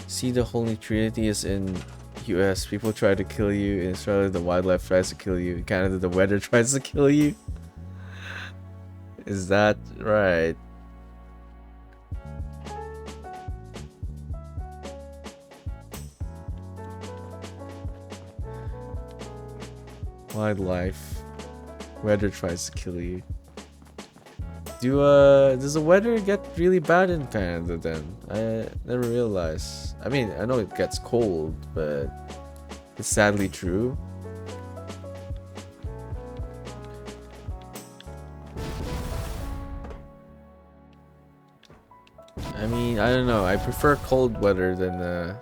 See, the Holy Trinity is in US. People try to kill you. In Australia, the wildlife tries to kill you. In Canada, the weather tries to kill you. Is that right? Wildlife. Weather tries to kill you. Does the weather get really bad in Canada then? I never realized. I mean, I know it gets cold, but it's sadly true. I mean, I don't know. I prefer cold weather than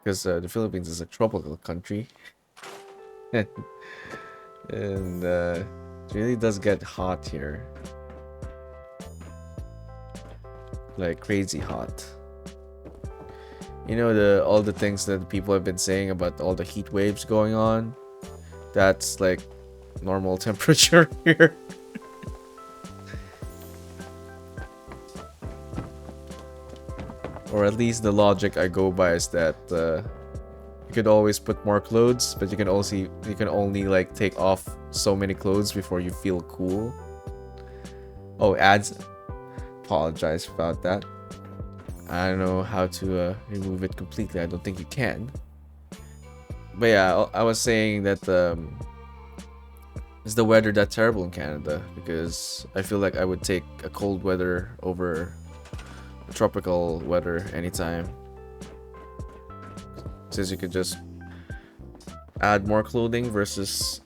because the Philippines is a tropical country, and it really does get hot here, like crazy hot. You know, all the things that people have been saying about all the heat waves going on. That's like normal temperature here. Or at least the logic I go by is that you could always put more clothes, but you can only like take off so many clothes before you feel cool. Oh, ads. Apologize about that. I don't know how to remove it completely. I don't think you can. But yeah, I was saying that is the weather that terrible in Canada? Because I feel like I would take a cold weather over tropical weather anytime, since you could just add more clothing versus,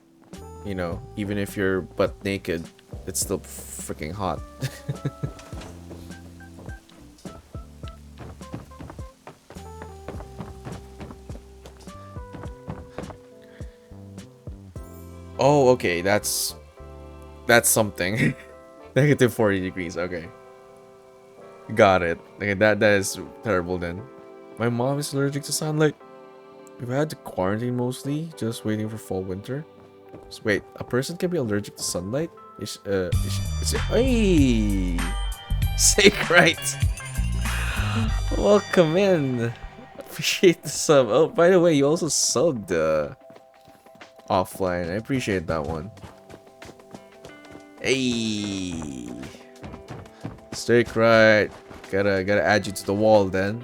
you know, even if you're butt naked, it's still freaking hot. Oh, okay, that's something. Negative 40 degrees, okay. Got it. Okay, that is terrible then. My mom is allergic to sunlight. We've had to quarantine mostly, just waiting for fall winter. So wait, a person can be allergic to sunlight? Hey! Say right. Welcome in. Appreciate the sub. Oh, by the way, you also subbed offline. I appreciate that one. Hey. Steak right. Gotta add you to the wall then.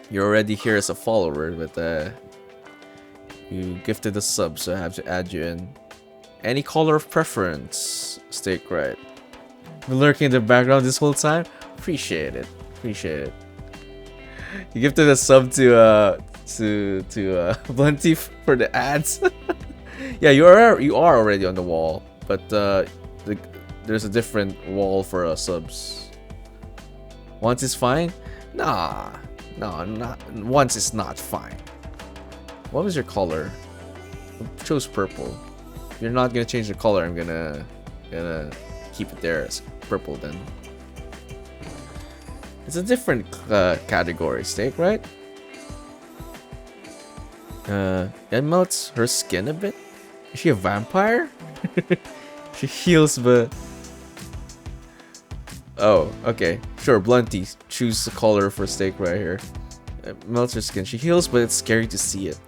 You're already here as a follower, but you gifted a sub, so I have to add you in. Any color of preference, Steak right. Been lurking in the background this whole time. Appreciate it. Appreciate it. You gifted a sub to Blunty for the ads. Yeah, you are already on the wall, but there's a different wall for subs. Once is fine? Nah, not once is not fine. What was your color? I chose purple. If you're not gonna change the color, I'm gonna keep it there as purple then. It's a different category, Steak, right? It melts her skin a bit. Is she a vampire? She heals, but oh, okay, sure. Blunty, choose the color for Steak right here. It melts her skin. She heals, but it's scary to see it.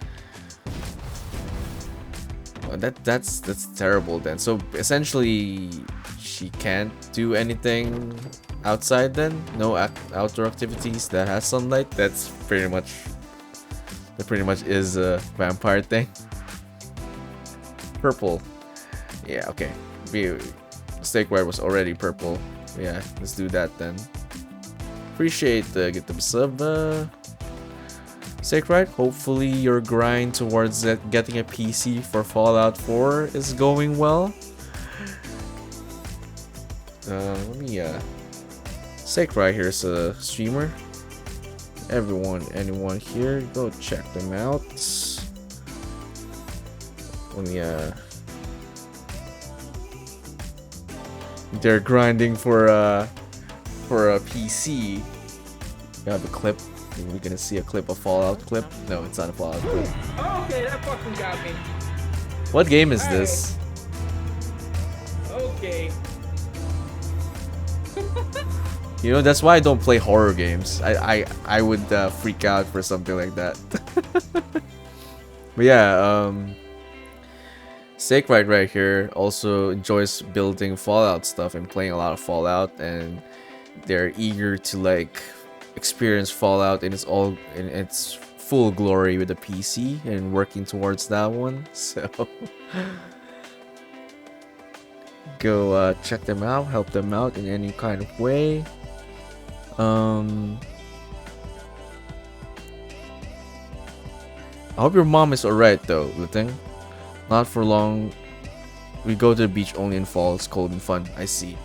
Oh, that's terrible then. So essentially, she can't do anything outside then. No outdoor activities that has sunlight. That pretty much is a vampire thing. Purple. Yeah, okay. Steak White was already purple. Yeah, let's do that then. Appreciate the get them sub. Steak White. Hopefully your grind towards getting a PC for Fallout 4 is going well. Let me Steak White here's a streamer. Anyone here, go check them out. Let me they're grinding for a PC. We have a clip. We're gonna see a clip, a Fallout clip. No, it's not a Fallout clip. Okay, that fucking got me. What game is this? Okay. You know, that's why I don't play horror games. I would freak out for something like that. But yeah, Steak right here also enjoys building Fallout stuff and playing a lot of Fallout, and they're eager to like experience Fallout in its full glory with the PC and working towards that one. So go check them out, help them out in any kind of way. I hope your mom is alright though, Luting. Not for long. We go to the beach only in fall. It's cold and fun. I see.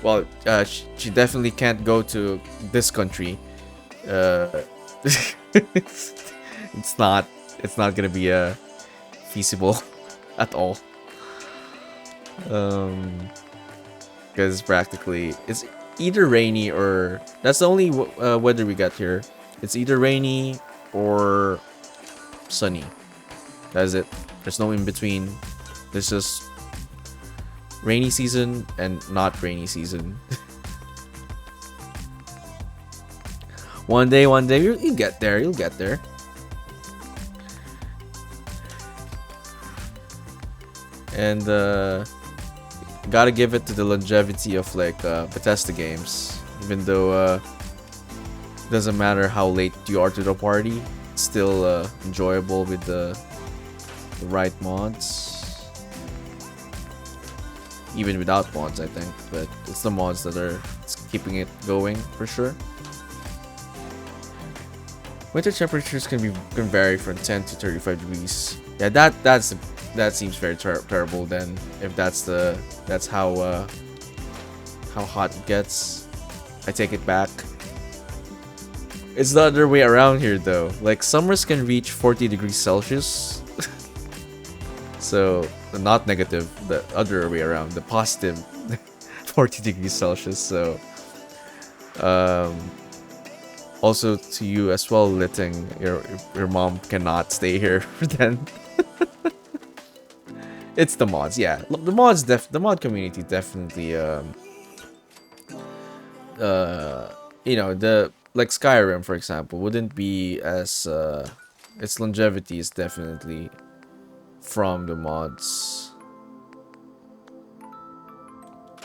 well, she definitely can't go to this country. It's not gonna be feasible at all. Because practically it's either rainy or that's the only weather we got here. It's either rainy or sunny. That's it. There's no in between. There's just rainy season and not rainy season. One day, you'll get there. You'll get there. And gotta give it to the longevity of like Bethesda games. Even though doesn't matter how late you are to the party, it's still enjoyable with the right mods. Even without mods, I think, but it's the mods that are keeping it going for sure. Winter temperatures can vary from 10 to 35 degrees. Yeah, that seems very terrible. Then, if that's how hot it gets, I take it back. It's the other way around here, though. Like summers can reach 40 degrees Celsius. So not negative, the other way around, the positive 40 degrees Celsius. So also to you as well, Litting, your mom cannot stay here then. It's the mods, yeah. The mods the mod community definitely you know, the like Skyrim for example wouldn't be as its longevity is definitely from the mods.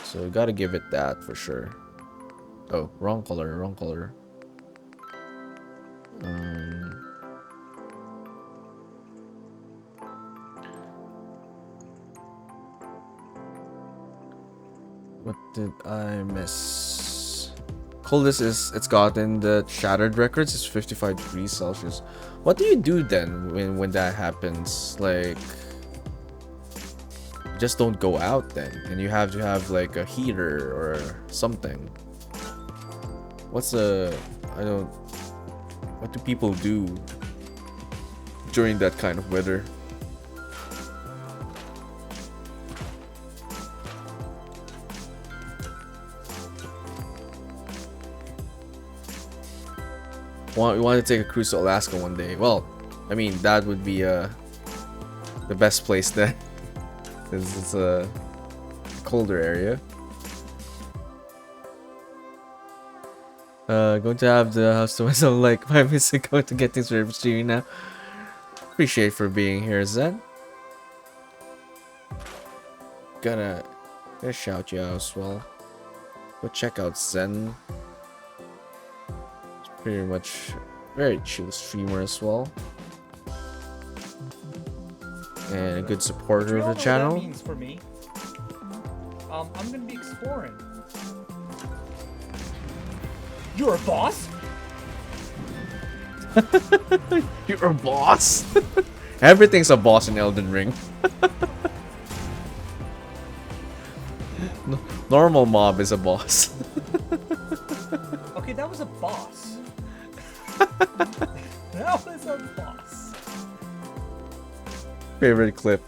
So you gotta give it that for sure. Oh, wrong color. What did I miss? Coldest it's gotten the shattered records is 55 degrees Celsius. What do you do then when that happens? Like, just don't go out then, and you have to have like a heater or something. What do people do during that kind of weather? We want to take a cruise to Alaska one day. Well, I mean that would be the best place then, because it's a colder area. Going to have the house to myself like 5 minutes ago to get things ready for streaming now. Appreciate for being here, Zen. Gotta shout you out as well. Go check out Zen. It's pretty much very chill streamer as well, and a good supporter of the channel. What that means for me. I'm gonna be exploring. You're a boss? You're a boss? Everything's a boss in Elden Ring. Normal mob is a boss. Okay, that was a boss. That was a boss. Favorite clip.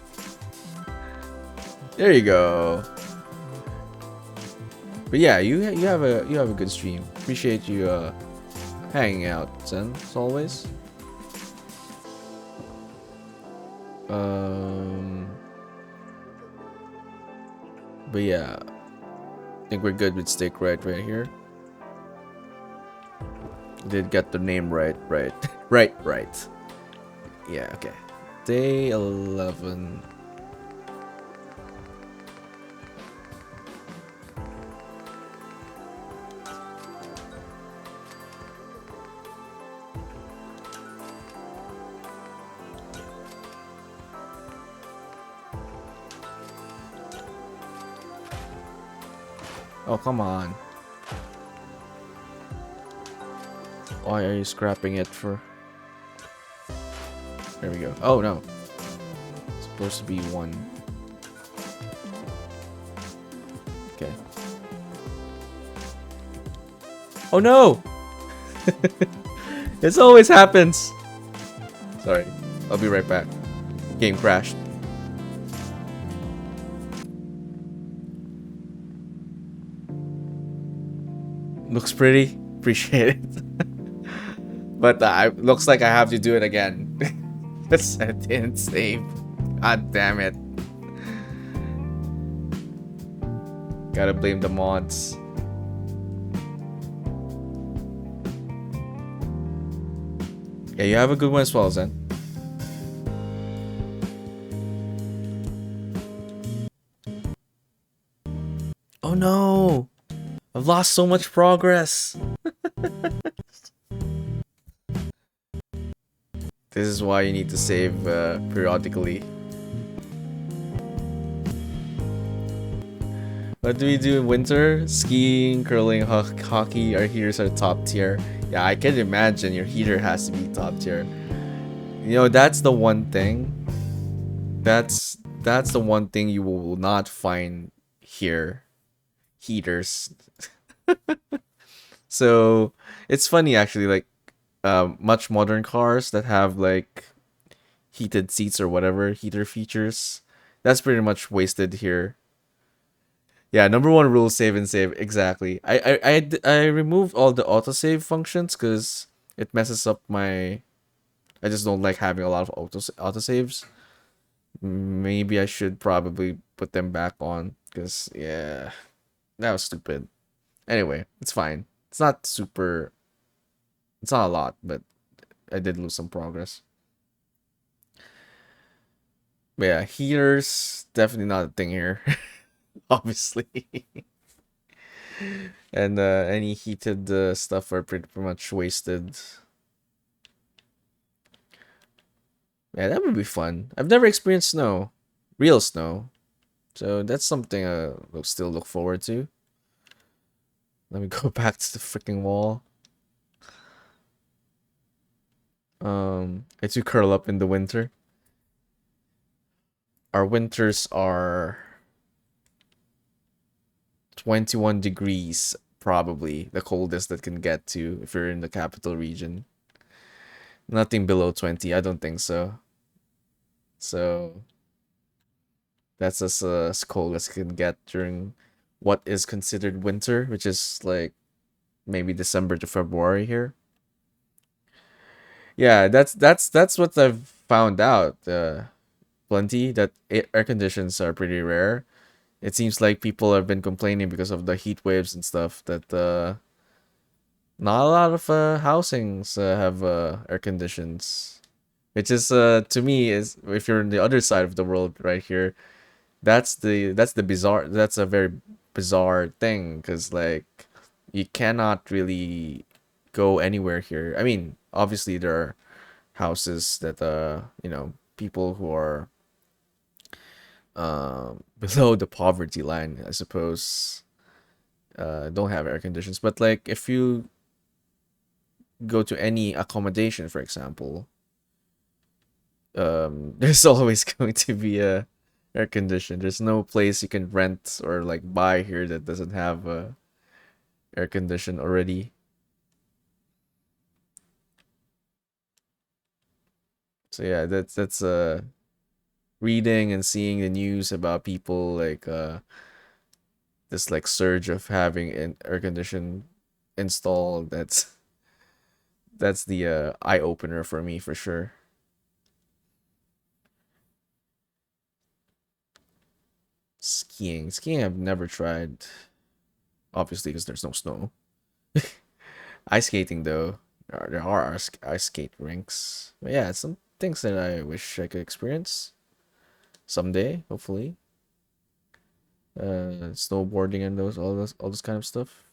There you go. But yeah, you have a good stream. Appreciate you hanging out, Zen, as always. But yeah, I think we're good with Stick right here. Did get the name right. right. Yeah, okay. Day 11. Oh, come on. Why are you scrapping it for? There we go. Oh, no. It's supposed to be one. Okay. Oh no! This always happens. Sorry, I'll be right back. Game crashed. Looks pretty. Appreciate it. But looks like I have to do it again. Because I didn't save. God damn it. Gotta blame the mods. Yeah, you have a good one as well, Zen. Oh no! I've lost so much progress. This is why you need to save periodically. What do we do in winter? Skiing, curling, hockey. Our heaters are top tier. Yeah, I can imagine your heater has to be top tier. You know, that's the one thing. That's the one thing you will not find here. Heaters. So it's funny actually, like much modern cars that have like heated seats or whatever heater features, that's pretty much wasted here. Yeah, number one rule, save and save. Exactly. I removed all the autosave functions because it messes up my. I just don't like having a lot of autosaves. Maybe I should probably put them back on because yeah, that was stupid. Anyway, it's fine. It's not super. It's not a lot, but I did lose some progress. But yeah, heaters definitely not a thing here, obviously. And any heated stuff are pretty much wasted. Yeah, that would be fun. I've never experienced snow, real snow, so that's something I'll still look forward to. Let me go back to the freaking wall. I do curl up in the winter. Our winters are 21 degrees, probably the coldest that can get to if you're in the capital region. Nothing below 20, I don't think so. So that's as cold as it can get during what is considered winter, which is like maybe December to February here. Yeah, that's what I've found out. Plenty that air conditions are pretty rare. It seems like people have been complaining because of the heat waves and stuff that not a lot of housings have air conditions, which is to me is if you're on the other side of the world right here, that's the bizarre that's a very bizarre thing because like you cannot really go anywhere here. I mean, obviously there are houses that people who are below the poverty line, I suppose, don't have air conditions. But like if you go to any accommodation, for example, there's always going to be a air condition. There's no place you can rent or like buy here that doesn't have a air condition already. So yeah, that's reading and seeing the news about people like this like surge of having an air condition installed. That's the eye opener for me for sure. Skiing I've never tried, obviously because there's no snow. Ice skating though, there are ice skate rinks. But yeah, some things that I wish I could experience someday, hopefully. Snowboarding and all those kind of stuff.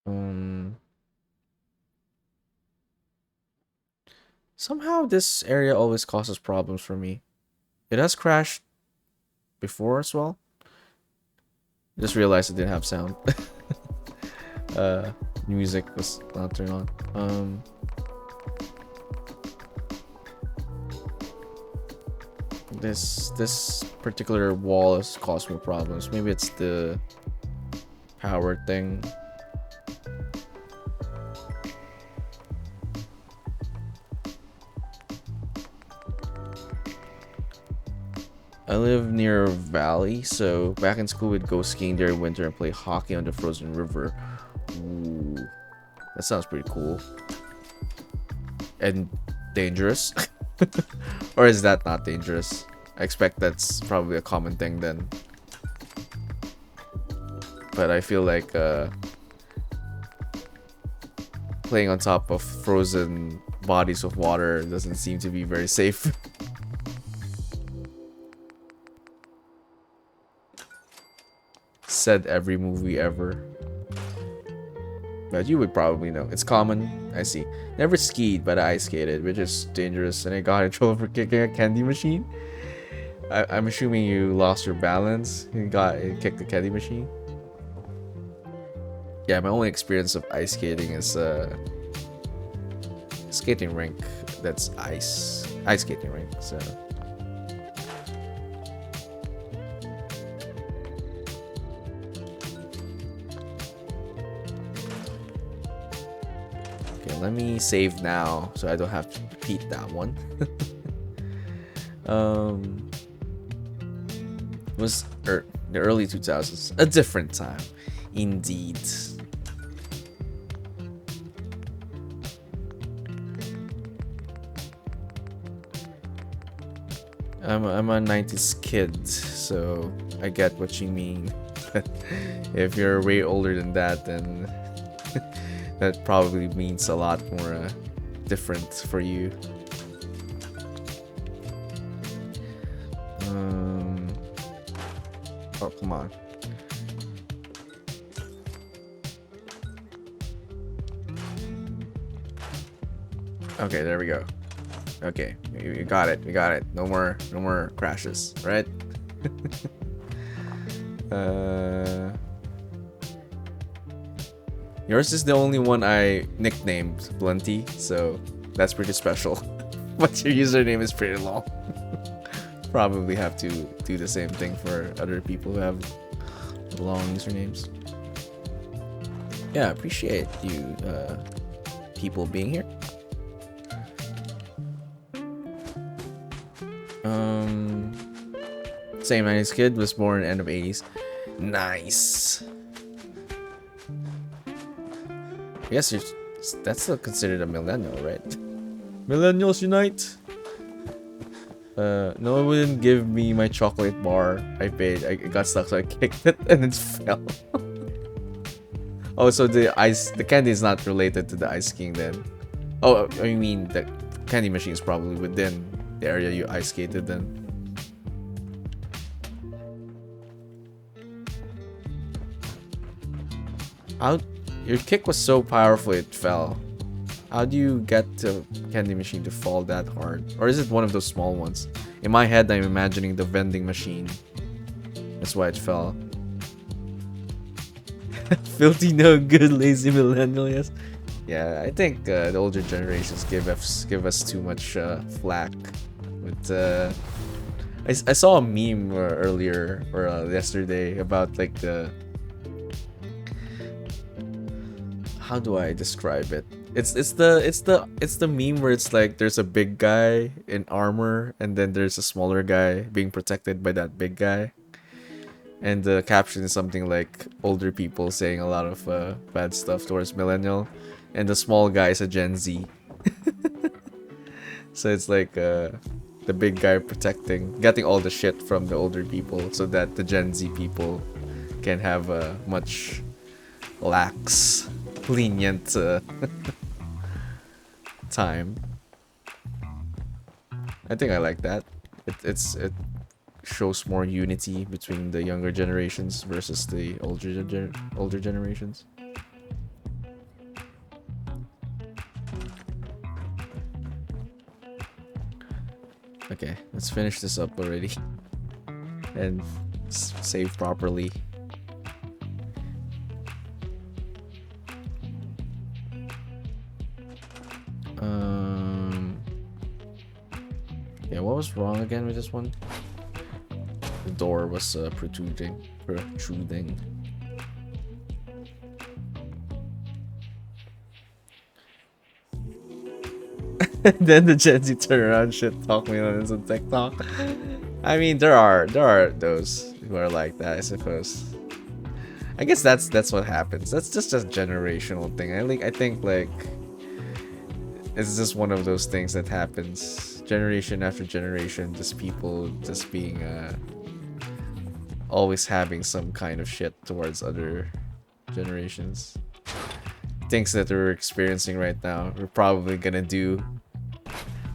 Um, Somehow this area always causes problems for me. It has crashed before as well. Just realized it didn't have sound. Music was not turned on. This particular wall has caused me problems. Maybe it's the power thing. I live near a valley, so back in school we'd go skiing during winter and play hockey on the frozen river. Ooh, that sounds pretty cool. And dangerous? Or is that not dangerous? I expect that's probably a common thing then. But I feel like playing on top of frozen bodies of water doesn't seem to be very safe. Said every movie ever. But you would probably know. It's common. I see. Never skied, but I skated, which is dangerous, and I got in trouble for kicking a candy machine. I'm assuming you lost your balance and kicked the candy machine. Yeah, my only experience of ice skating is skating rink. That's ice skating rink. So. Let me save now so I don't have to repeat that one. Was the early 2000s, a different time indeed. I'm a 90s kid, so I get what you mean. If you're way older than that, then that probably means a lot more different for you. Oh, come on. Okay, there we go. Okay, we got it. We got it. No more crashes, right? Yours is the only one I nicknamed Blunty, so that's pretty special. But your username is pretty long. Probably have to do the same thing for other people who have long usernames. Yeah, I appreciate you people being here. Same 90s kid, was born end of 80s. Nice. Yes, that's still considered a millennial, right? Millennials unite. No one wouldn't give me my chocolate bar. I got stuck, so I kicked it and it fell. Oh, so the candy is not related to the ice king then. Oh, I mean the candy machine is probably within the area you ice skated then. Your kick was so powerful it fell. How do you get the candy machine to fall that hard? Or is it one of those small ones? In my head, I'm imagining the vending machine. That's why it fell. Filthy, no good, lazy millennial, yes. Yeah, I think the older generations give us too much flack. But I saw a meme earlier or yesterday about like the. How do I describe it? It's the meme where it's like there's a big guy in armor and then there's a smaller guy being protected by that big guy. And the caption is something like older people saying a lot of bad stuff towards millennial, and the small guy is a Gen Z. So it's like the big guy getting all the shit from the older people so that the Gen Z people can have a much lax, lenient time. I think I like that. It shows more unity between the younger generations versus the older generations. Okay, let's finish this up already and save properly. Yeah, what was wrong again with this one? The door was protruding. Then the Gen Z turn around shit talk me on some TikTok. I mean, there are those who are like that, I suppose. I guess that's what happens. That's just a generational thing. I think like it's just one of those things that happens generation after generation. Just people just being always having some kind of shit towards other generations. Things that we're experiencing right now, we're probably gonna do.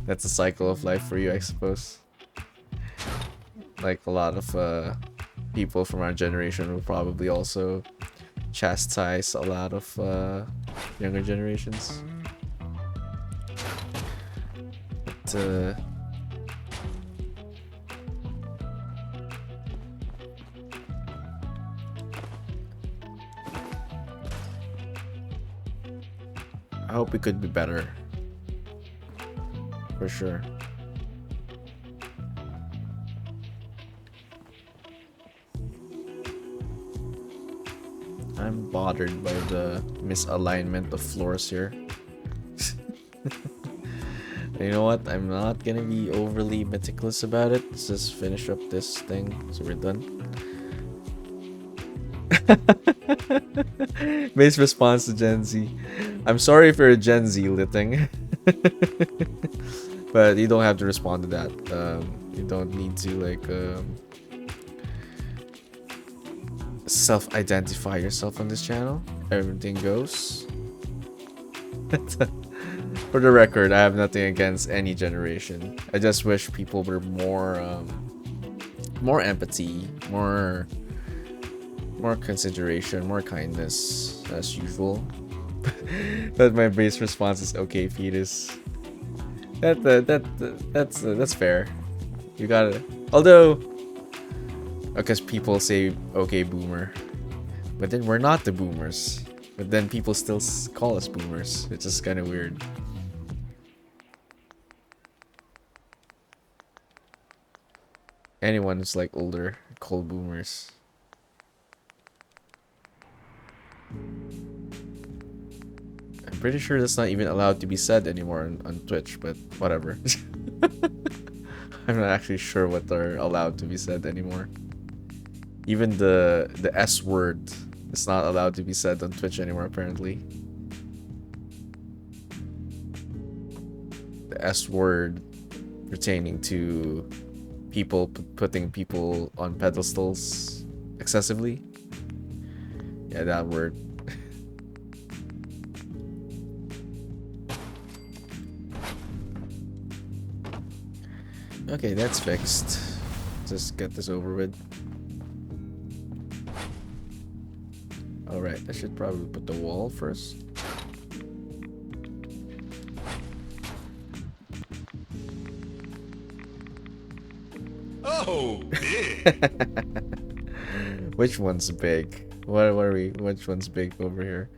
That's a cycle of life for you, I suppose. Like a lot of people from our generation will probably also chastise a lot of younger generations. But I hope we could be better. For sure. I'm bothered by the misalignment of floors here. You know what? I'm not gonna be overly meticulous about it. Let's just finish up this thing so we're done. Base response to Gen Z. I'm sorry if you're a Gen Z litting. But you don't have to respond to that. You don't need to like self-identify yourself on this channel. Everything goes. For the record, I have nothing against any generation. I just wish people were more empathy, more consideration, more kindness as usual. But my base response is okay, fetus. That's fair. You gotta. Although, because people say okay, boomer, but then we're not the boomers. But then people still call us boomers. It's just kind of weird. Anyone who's like older, called boomers. I'm pretty sure that's not even allowed to be said anymore on Twitch, but whatever. I'm not actually sure what are allowed to be said anymore. Even the S word is not allowed to be said on Twitch anymore, apparently. The S word pertaining to people putting people on pedestals excessively. Yeah, that word. Okay, that's fixed. Just get this over with. Alright, I should probably put the wall first. Oh, big. Which one's big? What are we? Which one's big over here?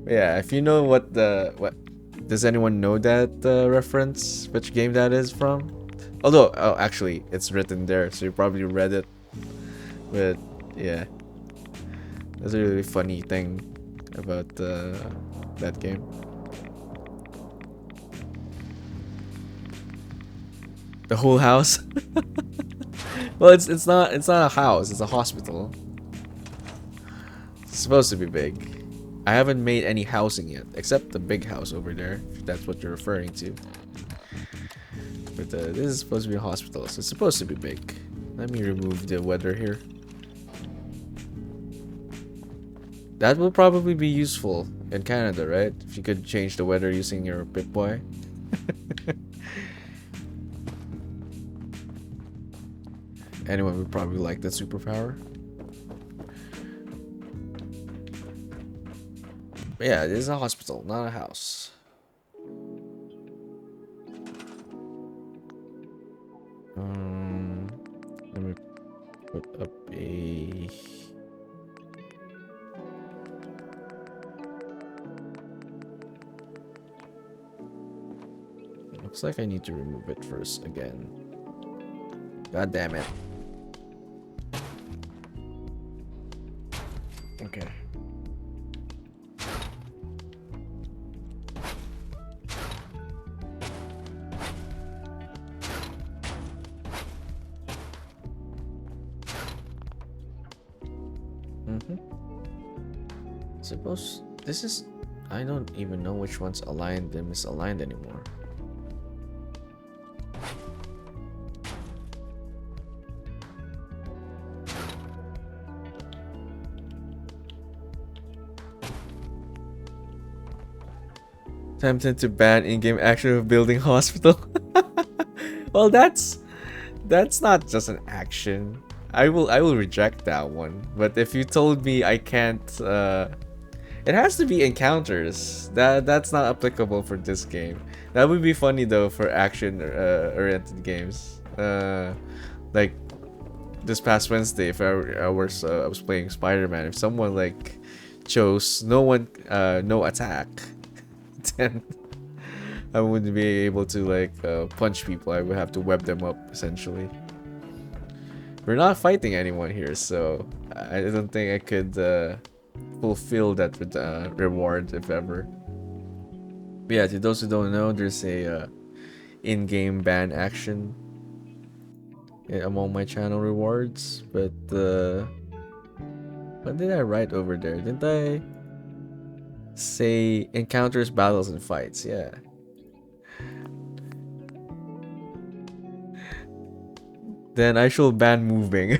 Yeah, if you know what does anyone know that reference? Which game that is from? Although, oh, actually, it's written there, so you probably read it. But yeah, that's a really funny thing about that game. The whole house. Well, it's not a house. It's a hospital. It's supposed to be big. I haven't made any housing yet, except the big house over there. If that's what you're referring to. But this is supposed to be a hospital, so it's supposed to be big. Let me remove the weather here. That will probably be useful in Canada, right? If you could change the weather using your Pip-Boy. Anyone would probably like that superpower. But yeah, it is a hospital, not a house. Let me put up a... Looks like I need to remove it first again. God damn it. Okay. Suppose this is. I don't even know which one's aligned and misaligned anymore. Tempted to ban in-game action of building hospital. Well, that's not just an action. I will reject that one. But if you told me I can't, it has to be encounters. That's not applicable for this game. That would be funny though for action oriented games. Like this past Wednesday, if I was playing Spider-Man, if someone like chose no attack, then I wouldn't be able to like punch people. I would have to web them up essentially. We're not fighting anyone here, so I don't think I could fulfill that reward if ever. But yeah, to those who don't know, there's a in-game ban action among my channel rewards. But what did I write over there? Didn't I say encounters, battles, and fights? Yeah. Then I shall ban moving.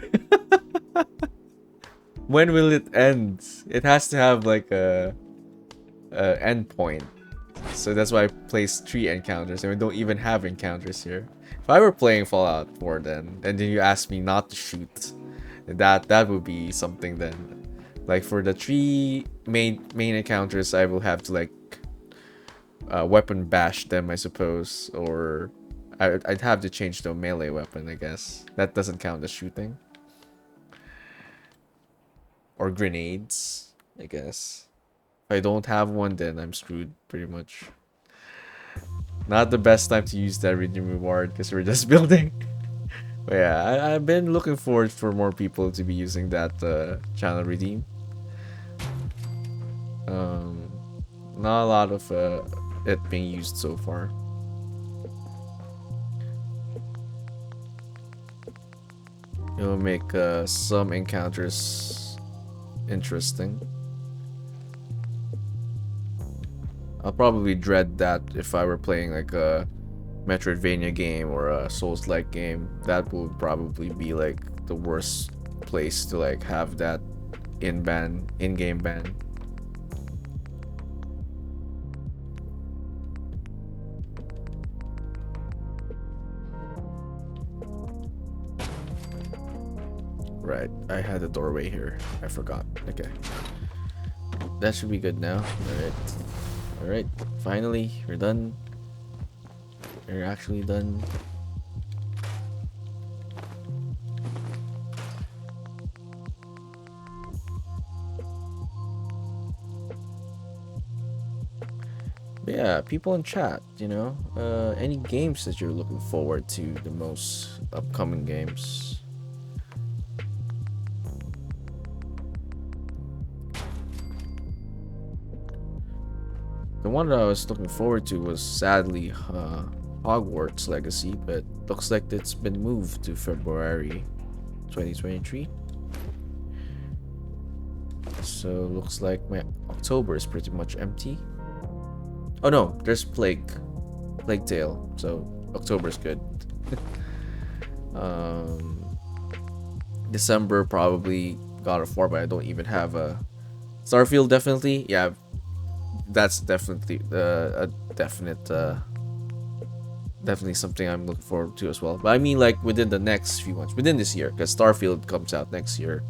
When will it end? It has to have like a end point. So that's why I placed 3 encounters, and we don't even have encounters here. If I were playing Fallout 4 then, and then you asked me not to shoot, that would be something then. Like for the 3 main encounters, I will have to like weapon bash them, I suppose, or I'd have to change to a melee weapon, I guess. That doesn't count as shooting. Or grenades, I guess. If I don't have one, then I'm screwed, pretty much. Not the best time to use that redeem reward, because we're just building. But yeah, I've been looking forward for more people to be using that channel redeem. Not a lot of it being used so far. It'll make some encounters interesting. I'll probably dread that if I were playing like a Metroidvania game or a Souls-like game. That would probably be like the worst place to like have that in-game ban. Right, I had a doorway here. I forgot. Okay. That should be good now. Alright. Alright, finally, we're done. We're actually done. But yeah, people in chat, you know, any games that you're looking forward to the most, upcoming games. The one that I was looking forward to was sadly Hogwarts Legacy, but looks like it's been moved to February 2023. So looks like my October is pretty much empty. Oh no, there's Plague Tale, so October's good. December probably God of War, but I don't even have a Starfield. Definitely, yeah. That's definitely a definitely something I'm looking forward to as well. But I mean, like within the next few months, within this year, because Starfield comes out next year.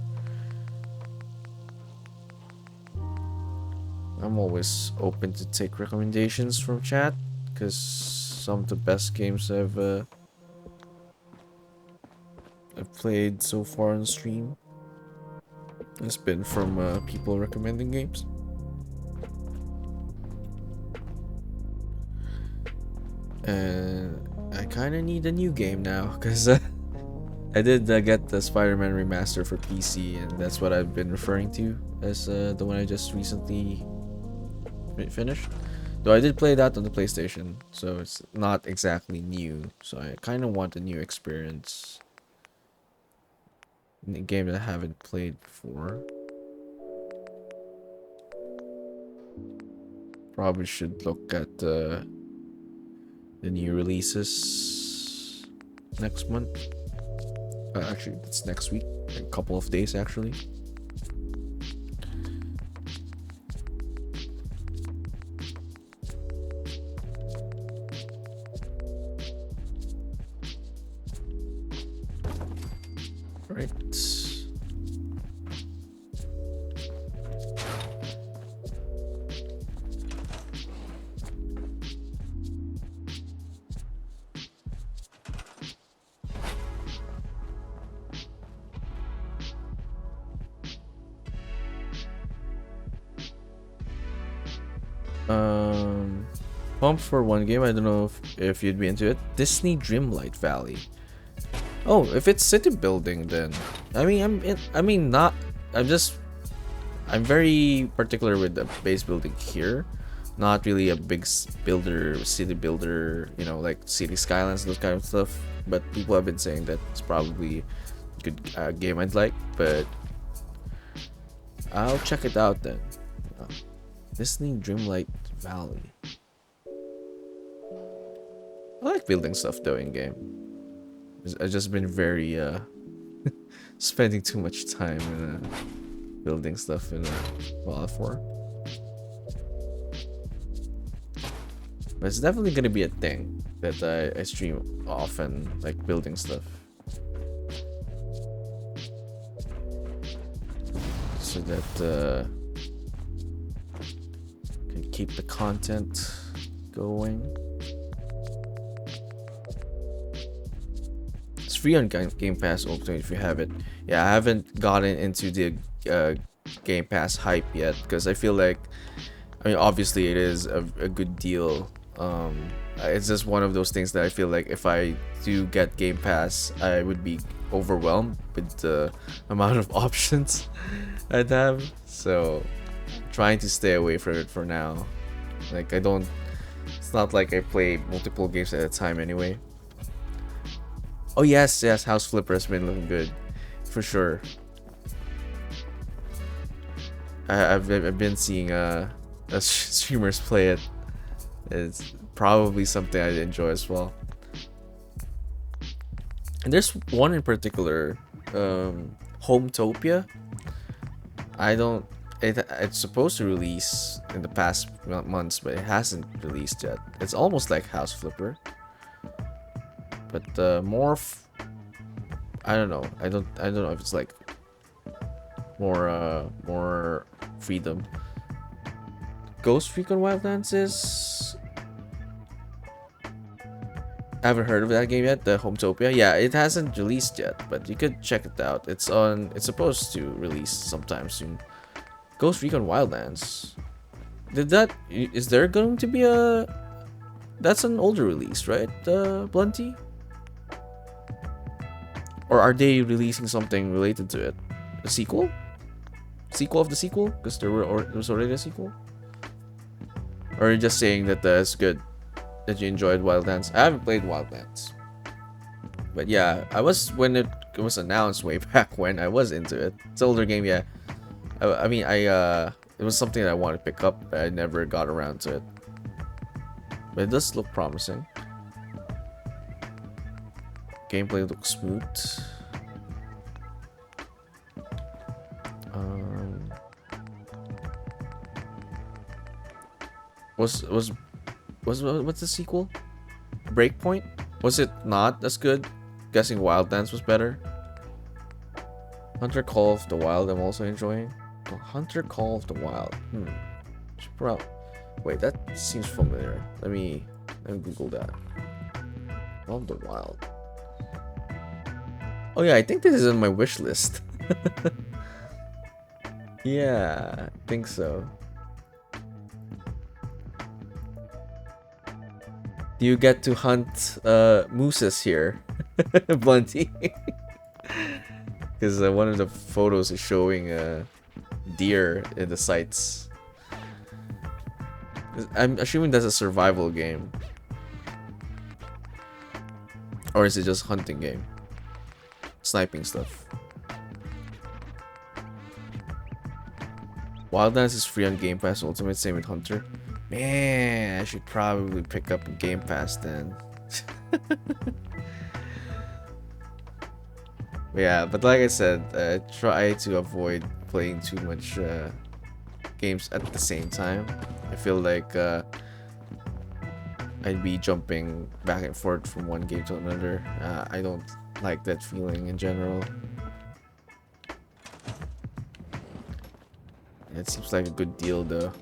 I'm always open to take recommendations from chat, because some of the best games I've played so far on stream has been from people recommending games. And I kind of need a new game now, because I did get the Spider-Man remaster for PC, and that's what I've been referring to as the one I just recently finished. Though I did play that on the PlayStation, so it's not exactly new. So I kind of want a new experience in a game that I haven't played before. Probably should look at the new releases next month. Actually, it's next week. A couple of days, actually. Right. Pumped for one game. I don't know if you'd be into it. Disney Dreamlight Valley. Oh, if it's city building, then I mean, I'm very particular with the base building here. Not really a big city builder, you know, like city skylines, those kind of stuff. But people have been saying that it's probably a good game I'd like, but I'll check it out then. Disney Dreamlight Valley. I like building stuff though in game. I've just been very spending too much time in building stuff in Fallout 4. But it's definitely gonna be a thing that I stream often, like building stuff. So that can keep the content going. It's free on Game Pass Ultimate if you have it. Yeah, I haven't gotten into the Game Pass hype yet because I feel like, I mean, obviously it is a good deal. It's just one of those things that I feel like if I do get Game Pass, I would be overwhelmed with the amount of options I'd have. So, trying to stay away from it for now. Like, it's not like I play multiple games at a time anyway. Oh yes, House Flipper has been looking good, for sure. I've been seeing streamers play it. It's probably something I'd enjoy as well. And there's one in particular, Hometopia. It's supposed to release in the past months, but it hasn't released yet. It's almost like House Flipper, but I don't know. I don't know if it's like more freedom. Ghost Recon Wildlands is. I haven't heard of that game yet. The Hometopia. Yeah, it hasn't released yet, but you could check it out. It's supposed to release sometime soon. Ghost Recon Wildlands. Is there going to be that's an older release, right? Blunty? Or are they releasing something related to it? A sequel? Sequel of the sequel? Because there was already a sequel? Or are you just saying that it's good? That you enjoyed Wildlands? I haven't played Wildlands. But yeah, I was, when it was announced way back when, I was into it. It's an older game, yeah. I mean, it was something that I wanted to pick up, but I never got around to it. But it does look promising. Gameplay looks smooth. What's the sequel? Breakpoint? Was it not as good? Guessing Wildlands was better. Hunter Call of the Wild I'm also enjoying. Hunter Call of the Wild. Wait, that seems familiar. Let me Google that. Call of the Wild. Oh yeah, I think this is on my wish list. Yeah, I think so. Do you get to hunt mooses here, Blunty? Because one of the photos is showing a deer in the sights. I'm assuming that's a survival game. Or is it just hunting game? Sniping stuff. Wildlands is free on Game Pass Ultimate, same with Hunter. Man, I should probably pick up Game Pass then. Yeah, but like I said, try to avoid playing too much games at the same time. I feel like I'd be jumping back and forth from one game to another. I don't like that feeling in general. It seems like a good deal though.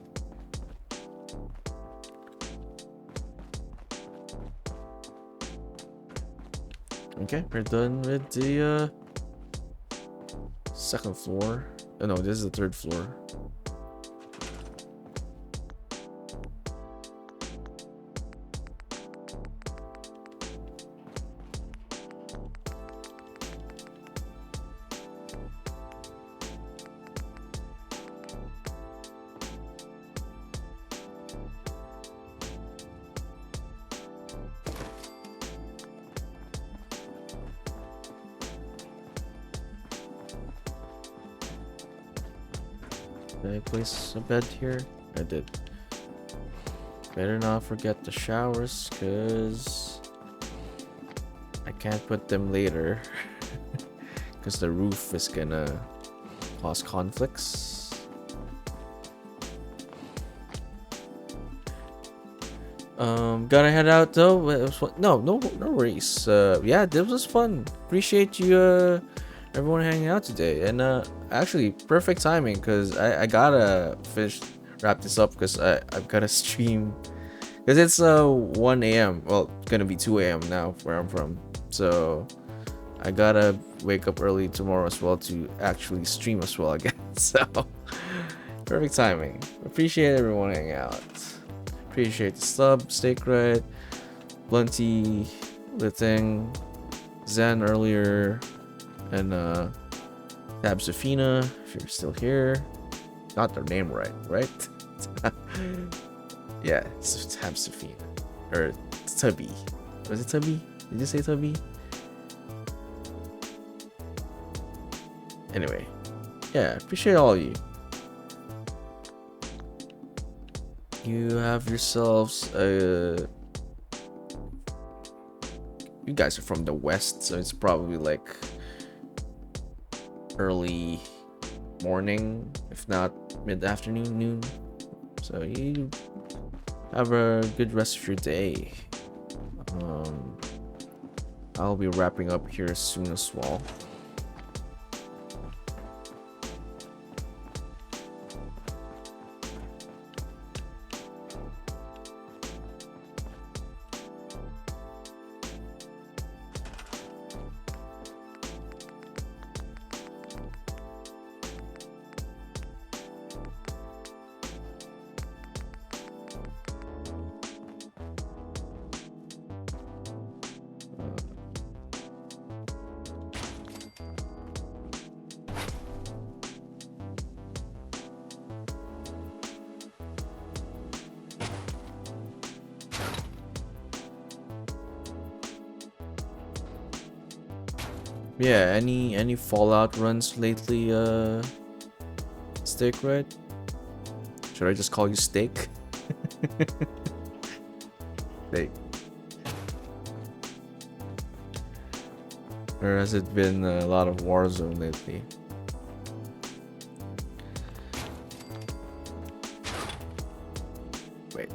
Okay, we're done with the second floor. Oh no, this is the third floor. Did I place a bed here? I did. Better not forget the showers, cause I can't put them later. Cause the roof is gonna cause conflicts. Gotta head out though. It was fun. No worries. Yeah, this was fun. Appreciate you everyone hanging out today, and actually perfect timing because I gotta wrap this up because I've gotta stream because it's 1 a.m. well, it's gonna be 2 a.m. now where I'm from, so I gotta wake up early tomorrow as well to actually stream as well again. So perfect timing. Appreciate everyone hanging out. Appreciate the sub, Steak Red, Blunty, Litting, Zen earlier, and Tab Safina, if you're still here. Got their name right? Yeah, it's Tab Safina. Or Tubby. Was it Tubby? Did you say Tubby? Anyway. Yeah, appreciate all of you. You have yourselves you guys are from the west, so it's probably like early morning, if not mid-afternoon, noon. So you have a good rest of your day. I'll be wrapping up here soon as well. Yeah, any Fallout runs lately, Steak, right? Should I just call you Steak? Steak. Or has it been a lot of Warzone lately? Wait,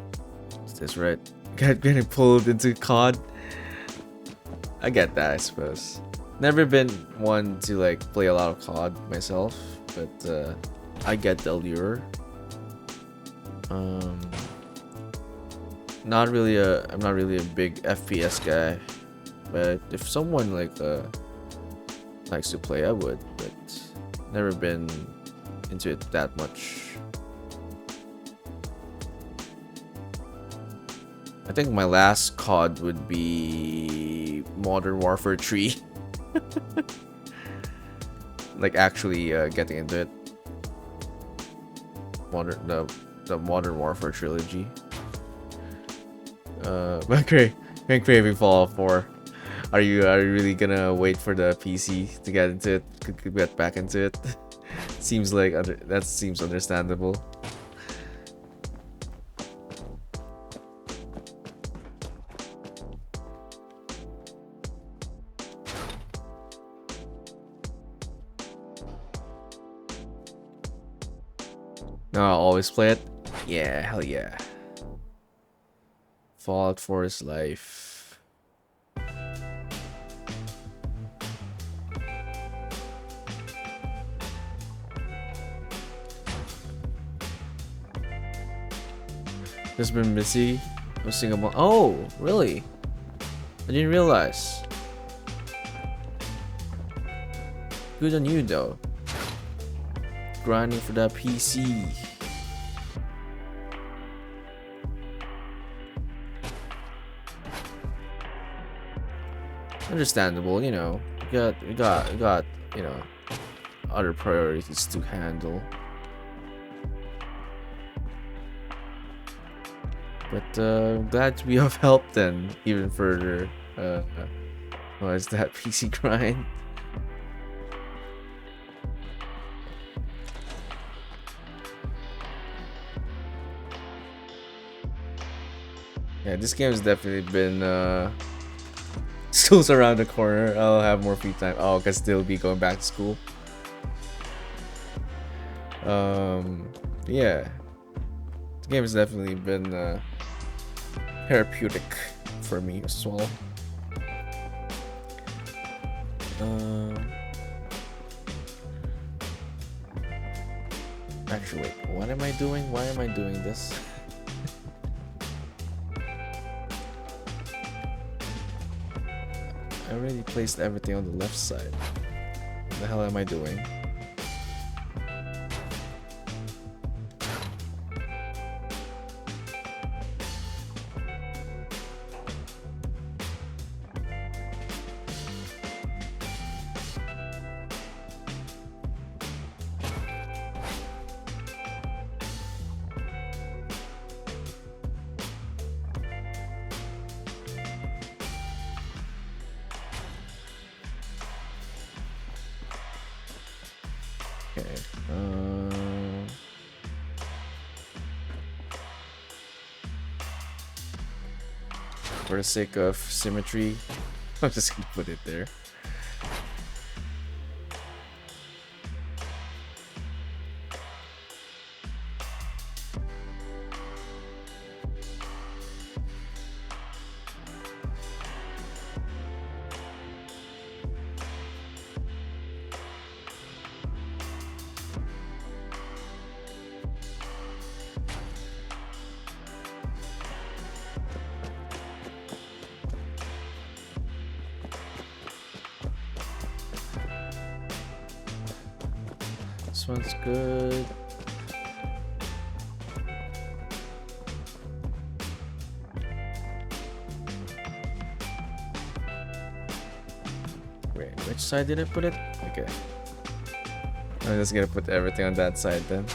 is this right? Getting pulled into COD? I get that, I suppose. Never been one to like play a lot of COD myself, but I get the allure. I'm not really a big FPS guy, but if someone like likes to play, I would, but never been into it that much. I think my last COD would be Modern Warfare 3. like actually getting into it. The Modern Warfare trilogy. But been craving Fallout 4. Are you really gonna wait for the PC to get into it? Could get back into it? Seems like that seems understandable. No, I'll always play it. Yeah, hell yeah. Fallout 4 is life. Just been busy hosting a oh, really? I didn't realize. Good on you though. Grinding for that PC. Understandable, you know. We got, you know, other priorities to handle. But glad to be of help then, even further. What is that PC grind? Yeah, this game has definitely been school's around the corner. I'll have more free time. Oh, I can still be going back to school. Yeah. The game has definitely been therapeutic for me as well. Actually, wait, what am I doing? Why am I doing this? I already placed everything on the left side. What the hell am I doing? Okay. For the sake of symmetry, I'm just gonna put it there. This one's good. Wait, which side did I put it? Okay. I'm just gonna put everything on that side then.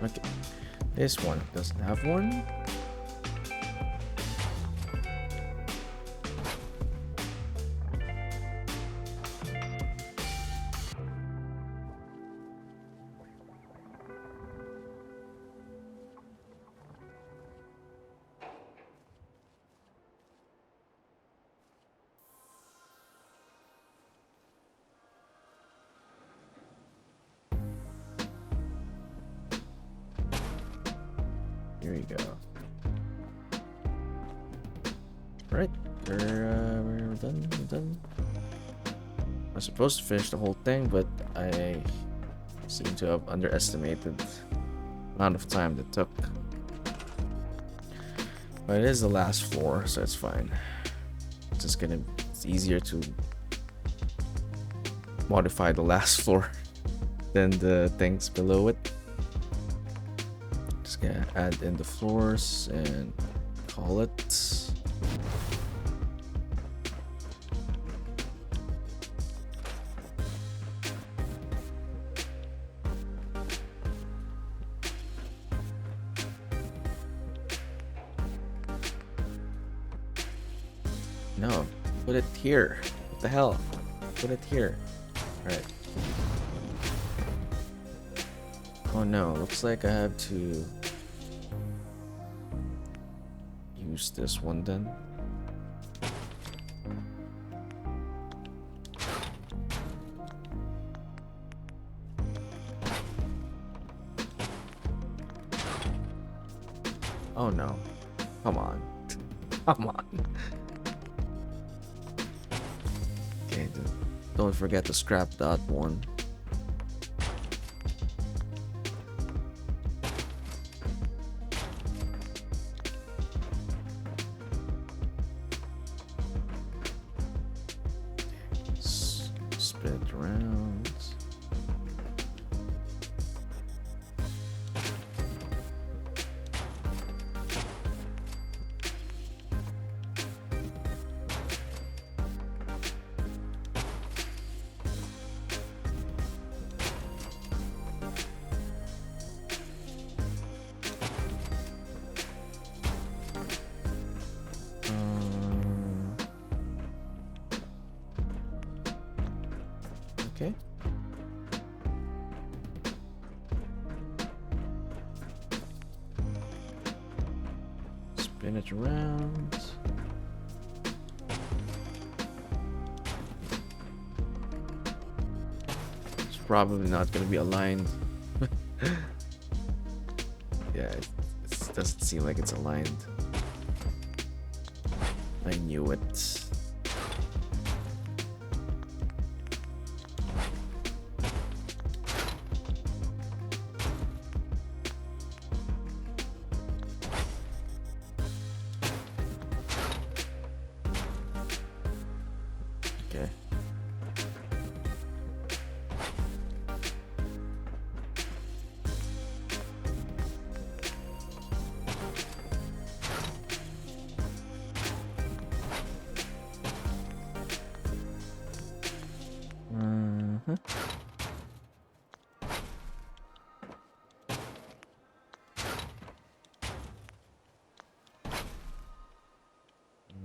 Okay, this one doesn't have one. Here we go. Right, we're done. We're done. I was supposed to finish the whole thing, but I seem to have underestimated the amount of time that took. But it is the last floor, so it's fine. It's easier to modify the last floor than the things below it. Just gonna add in the floors and call it. No, put it here. What the hell? Put it here. Alright. Oh no, looks like I have to use this one then. Oh no. Come on. Come on. Okay, don't forget to scrap that one. Spin it around. Okay. Spin it around. It's probably not going to be aligned. Yeah, it doesn't seem like it's aligned. I knew it. Okay.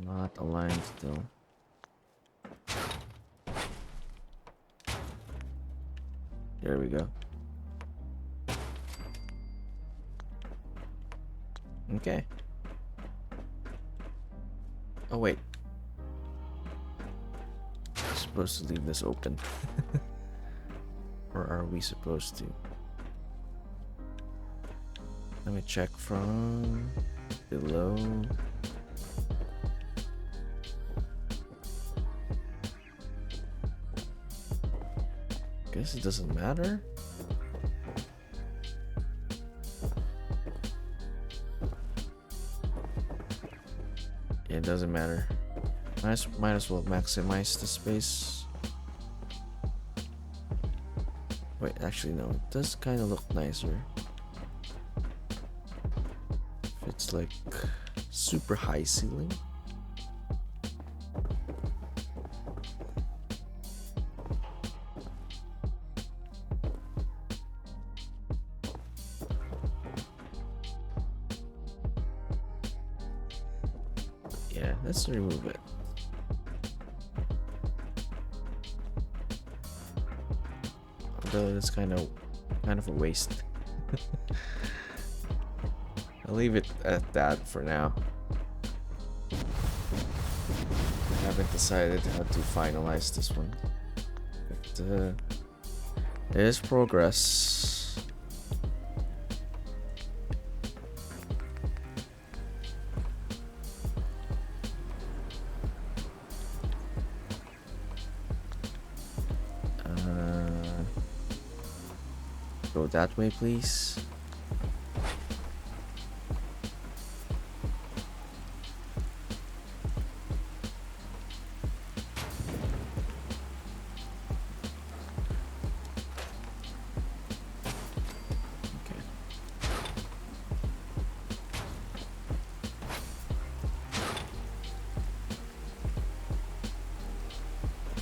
Not aligned still. There we go. Okay. Oh wait. I'm supposed to leave this open. Or are we supposed to? Let me check from below. Guess it doesn't matter. Yeah, it doesn't matter. Might as well maximize the space. Wait, actually no, it does kind of look nicer. If it's like super high ceiling. Yeah, let's remove it. Although it's kind of a waste. I'll leave it at that for now. I haven't decided how to finalize this one. But there's progress. Go that way, please.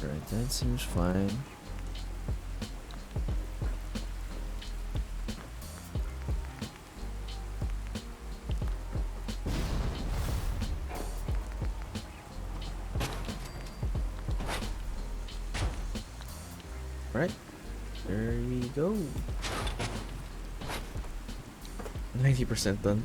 Right, that seems fine. Right, there we go. 90% done.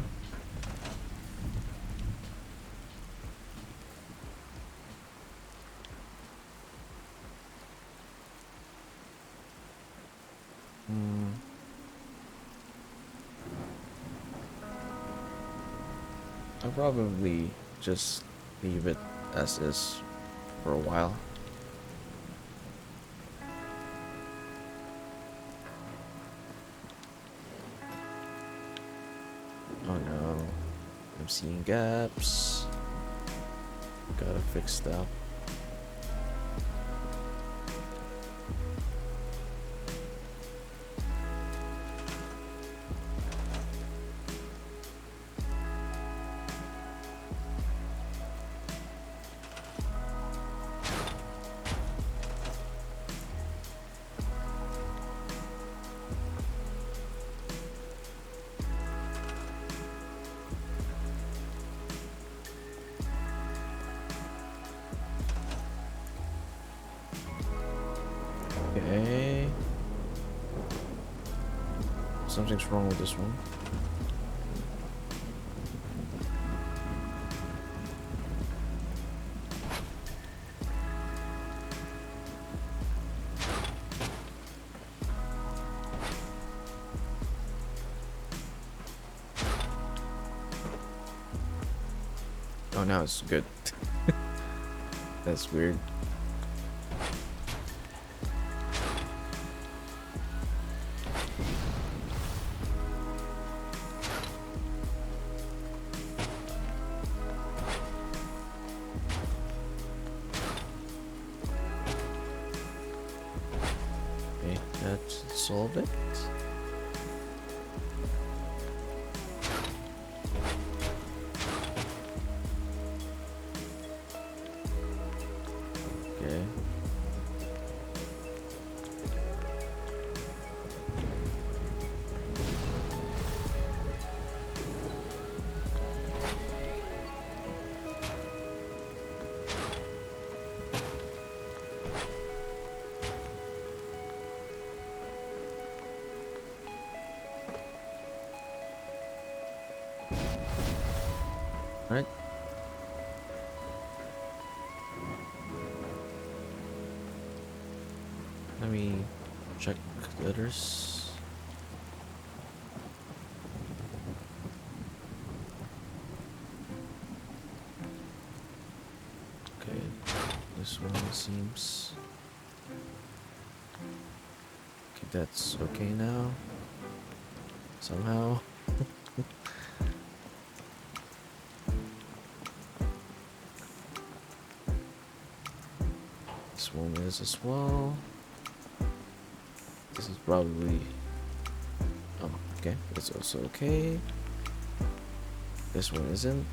I'll probably just leave it as is for a while. Oh no, I'm seeing gaps. Gotta fix that. Okay. Something's wrong with this one. Oh, now it's good. That's weird. Okay, that should solve it. Okay. Right. Let me check the others. Okay, this one seems okay. That's okay now. Somehow. This one is as well. This is probably. Oh, okay. It's also okay. This one isn't.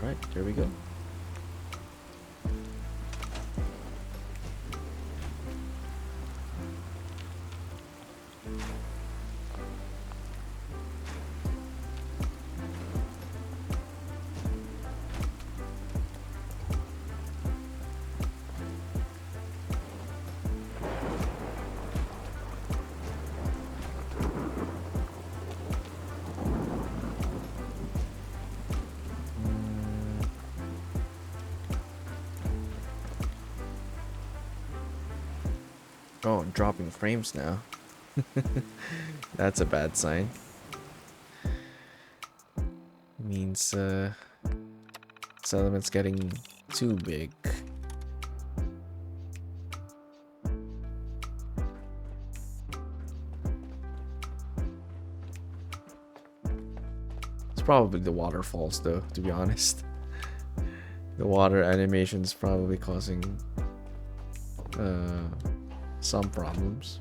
Alright, there we go. Oh, dropping frames now. That's a bad sign. Means this element's getting too big. It's probably the waterfalls though, to be honest. The water animation is probably causing some problems.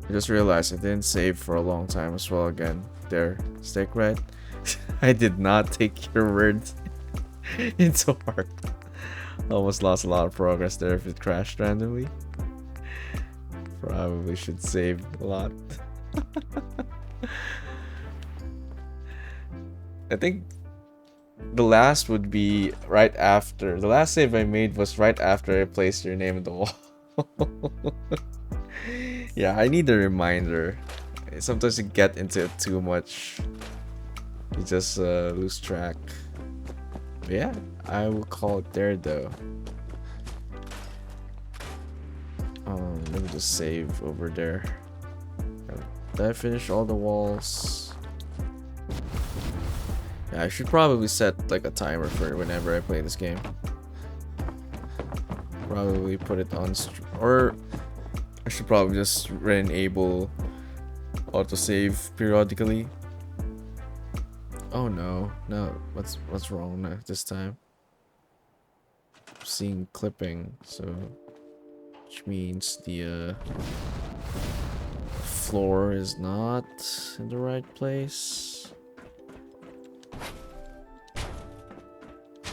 I just realized I didn't save for a long time as well again. There, Steak Red. I did not take your words into heart. Almost lost a lot of progress there if it crashed randomly. Probably should save a lot. I think the last would be right after. The last save I made was right after I placed your name in the wall. Yeah, I need a reminder. Sometimes you get into it too much. You just lose track. But yeah, I will call it there though. Let me just save over there. Did I finish all the walls? Yeah, I should probably set like a timer for whenever I play this game. Probably put it on or I should probably just enable autosave periodically. Oh no, what's wrong this time? I'm seeing clipping, so which means the floor is not in the right place.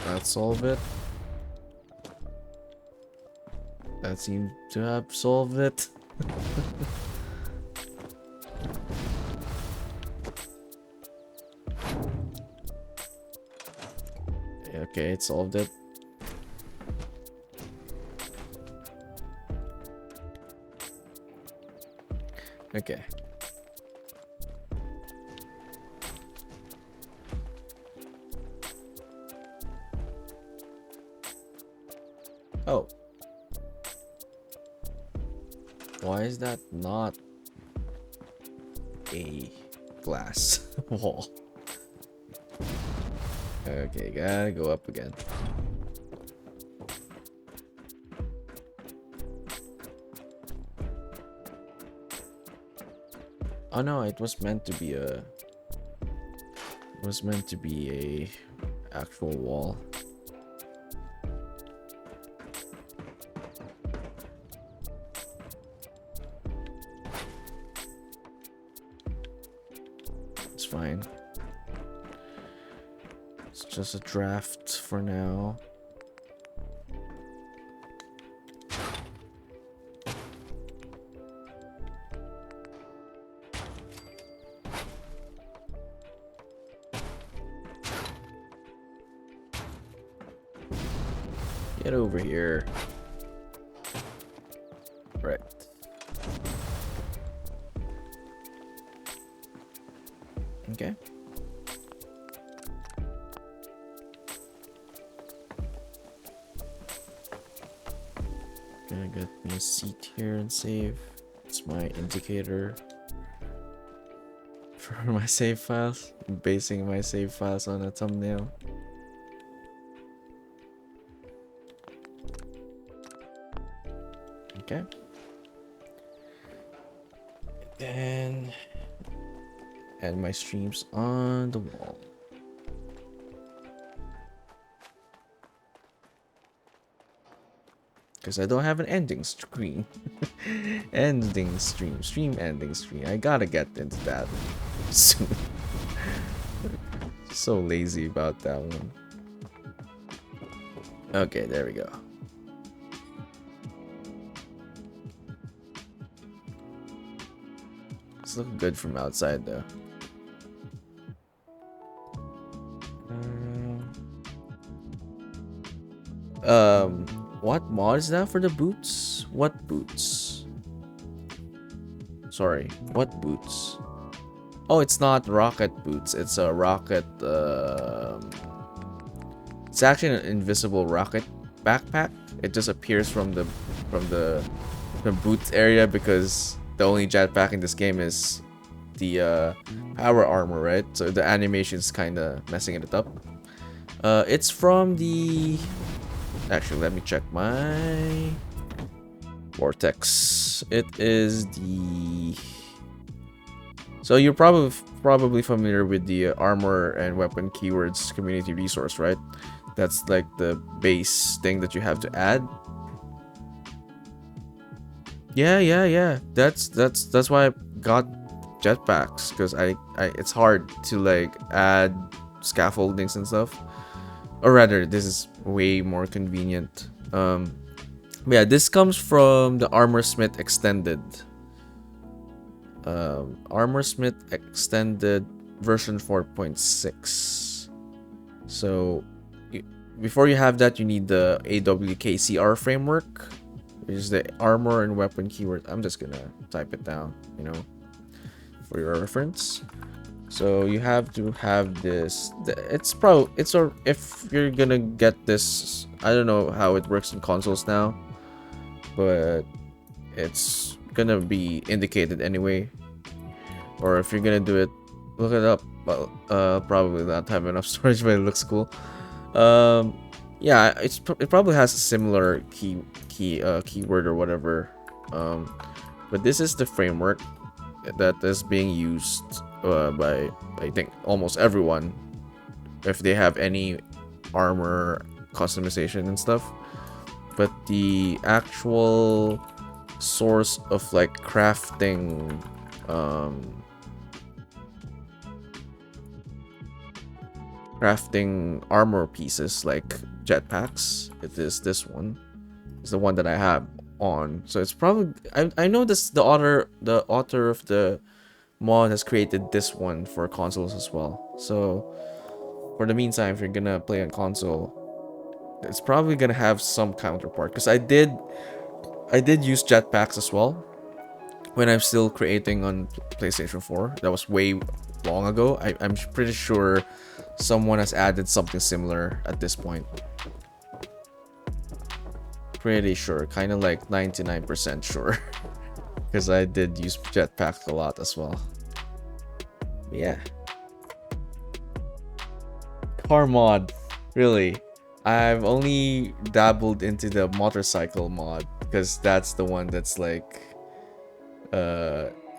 That solved it. That seemed to have solved it. Okay, it solved it. Okay. Oh. Why is that not a glass wall? Okay, gotta go up again. Oh no, it was meant to be a actual wall. It's fine. It's just a draft for now. Get over here. Right. Okay. Gonna get me a seat here and save. It's my indicator for my save files. I'm basing my save files on a thumbnail. Okay. Then add my streams on the wall. Because I don't have an ending screen. Ending stream. Stream ending screen. I gotta get into that soon. So lazy about that one. Okay, there we go. It's looking good from outside though. What mod is that for the boots? What boots? Sorry, what boots? Oh, it's not rocket boots. It's a rocket. It's actually an invisible rocket backpack. It just appears from the boots area because the only jetpack in this game is the power armor, right? So the animation's kind of messing it up. It's from the... Actually, let me check my Vortex. It is the... So you're probably familiar with the armor and weapon keywords community resource, right? That's like the base thing that you have to add. Yeah. That's why I got jetpacks, because I it's hard to like add scaffoldings and stuff. Or rather, this is way more convenient. Yeah, this comes from the Armorsmith Extended. Armorsmith Extended version 4.6. So before you have that, you need the AWKCR framework, which is the armor and weapon keyword. I'm just gonna type it down, you know, for your reference. So you have to have this. If you're gonna get this, I don't know how it works in consoles now, but it's gonna be indicated anyway. Or if you're gonna do it, look it up. Well, probably not have enough storage, but it looks cool. Yeah, it probably has a similar keyword or whatever. But this is the framework that is being used by, I think, almost everyone if they have any armor customization and stuff. But the actual source of like crafting armor pieces like jetpacks, it is this one. It's the one that I have on. So it's probably, I know this, the author of the mod has created this one for consoles as well. So for the meantime, if you're gonna play on console, it's probably gonna have some counterpart, because I did use jetpacks as well when I'm still creating on PlayStation 4. That was way long ago. I'm pretty sure someone has added something similar at this point. Pretty sure, kind of like 99% sure. Because I did use jetpacks a lot as well. Yeah. Car mod. Really. I've only dabbled into the motorcycle mod, because that's the one that's like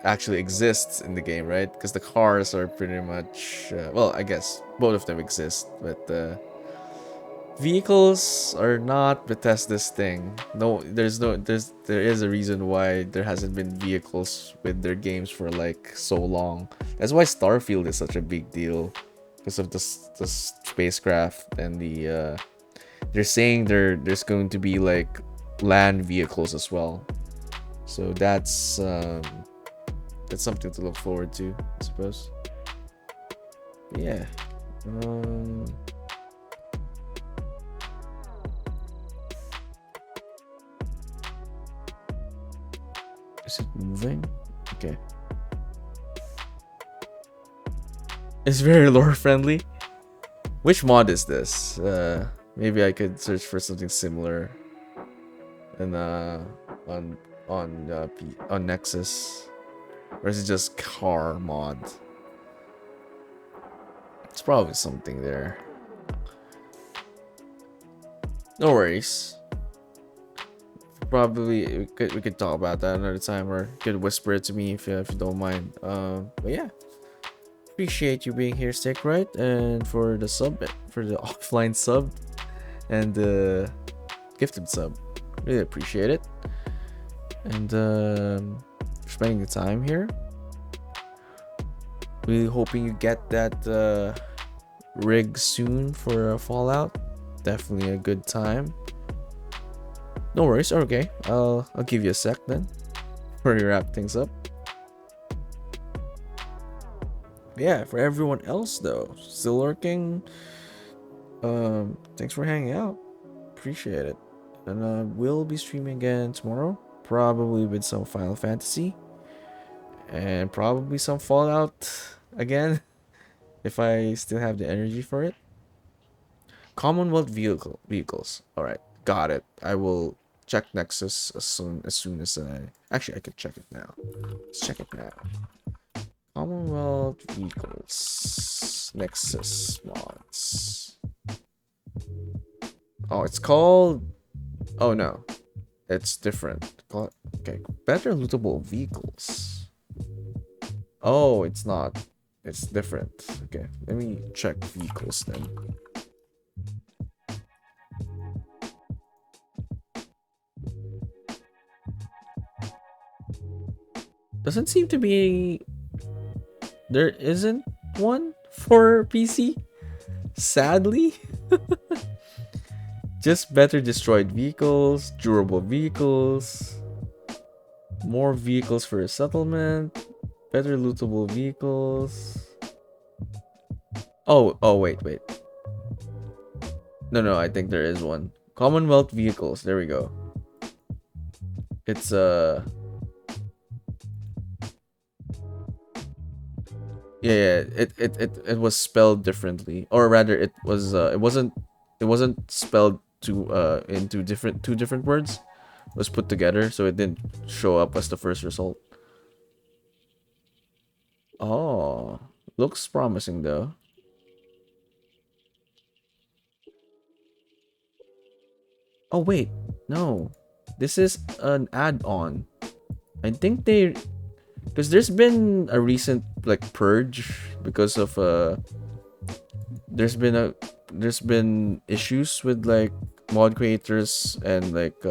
actually exists in the game, right? Because the cars are pretty much well, I guess both of them exist, but vehicles are not Bethesda's thing. No, there is a reason why there hasn't been vehicles with their games for like so long. That's why Starfield is such a big deal, because of the spacecraft and the they're saying there's going to be like land vehicles as well. So that's something to look forward to, I suppose. Yeah. Is it moving? Okay. It's very lore friendly. Which mod is this? Maybe I could search for something similar. And on Nexus, or is it just car mod? It's probably something there. No worries. Probably we could talk about that another time, or you could whisper it to me if you don't mind. But yeah, appreciate you being here, Stick Right, and for the sub, for the offline sub, and the gifted sub. Really appreciate it. And spending the time here. Really hoping you get that rig soon for Fallout. Definitely a good time. No worries. Okay, I'll give you a sec then before we wrap things up. Yeah, for everyone else though, still lurking. Thanks for hanging out. Appreciate it. And we'll be streaming again tomorrow. Probably with some Final Fantasy. And probably some Fallout again. If I still have the energy for it. Commonwealth vehicles. Alright, got it. I will check Nexus as soon as I... Actually, I can check it now. Let's check it now. Commonwealth vehicles. Nexus mods. Oh, it's called... Oh, no. It's different. Okay, better lootable vehicles. Oh, it's not. It's different. Okay, let me check vehicles then. Doesn't seem to be... There isn't one for PC? Sadly? Just better destroyed vehicles, durable vehicles, more vehicles for a settlement, better lootable vehicles. Oh, wait. No, I think there is one. Commonwealth vehicles, there we go. It's yeah, it was spelled differently, or rather, it wasn't spelled into two different words. It was put together, so it didn't show up as the first result. Oh, looks promising though. Oh wait, no, this is an add-on. I think because there's been a recent like purge because of there's been issues with like mod creators and like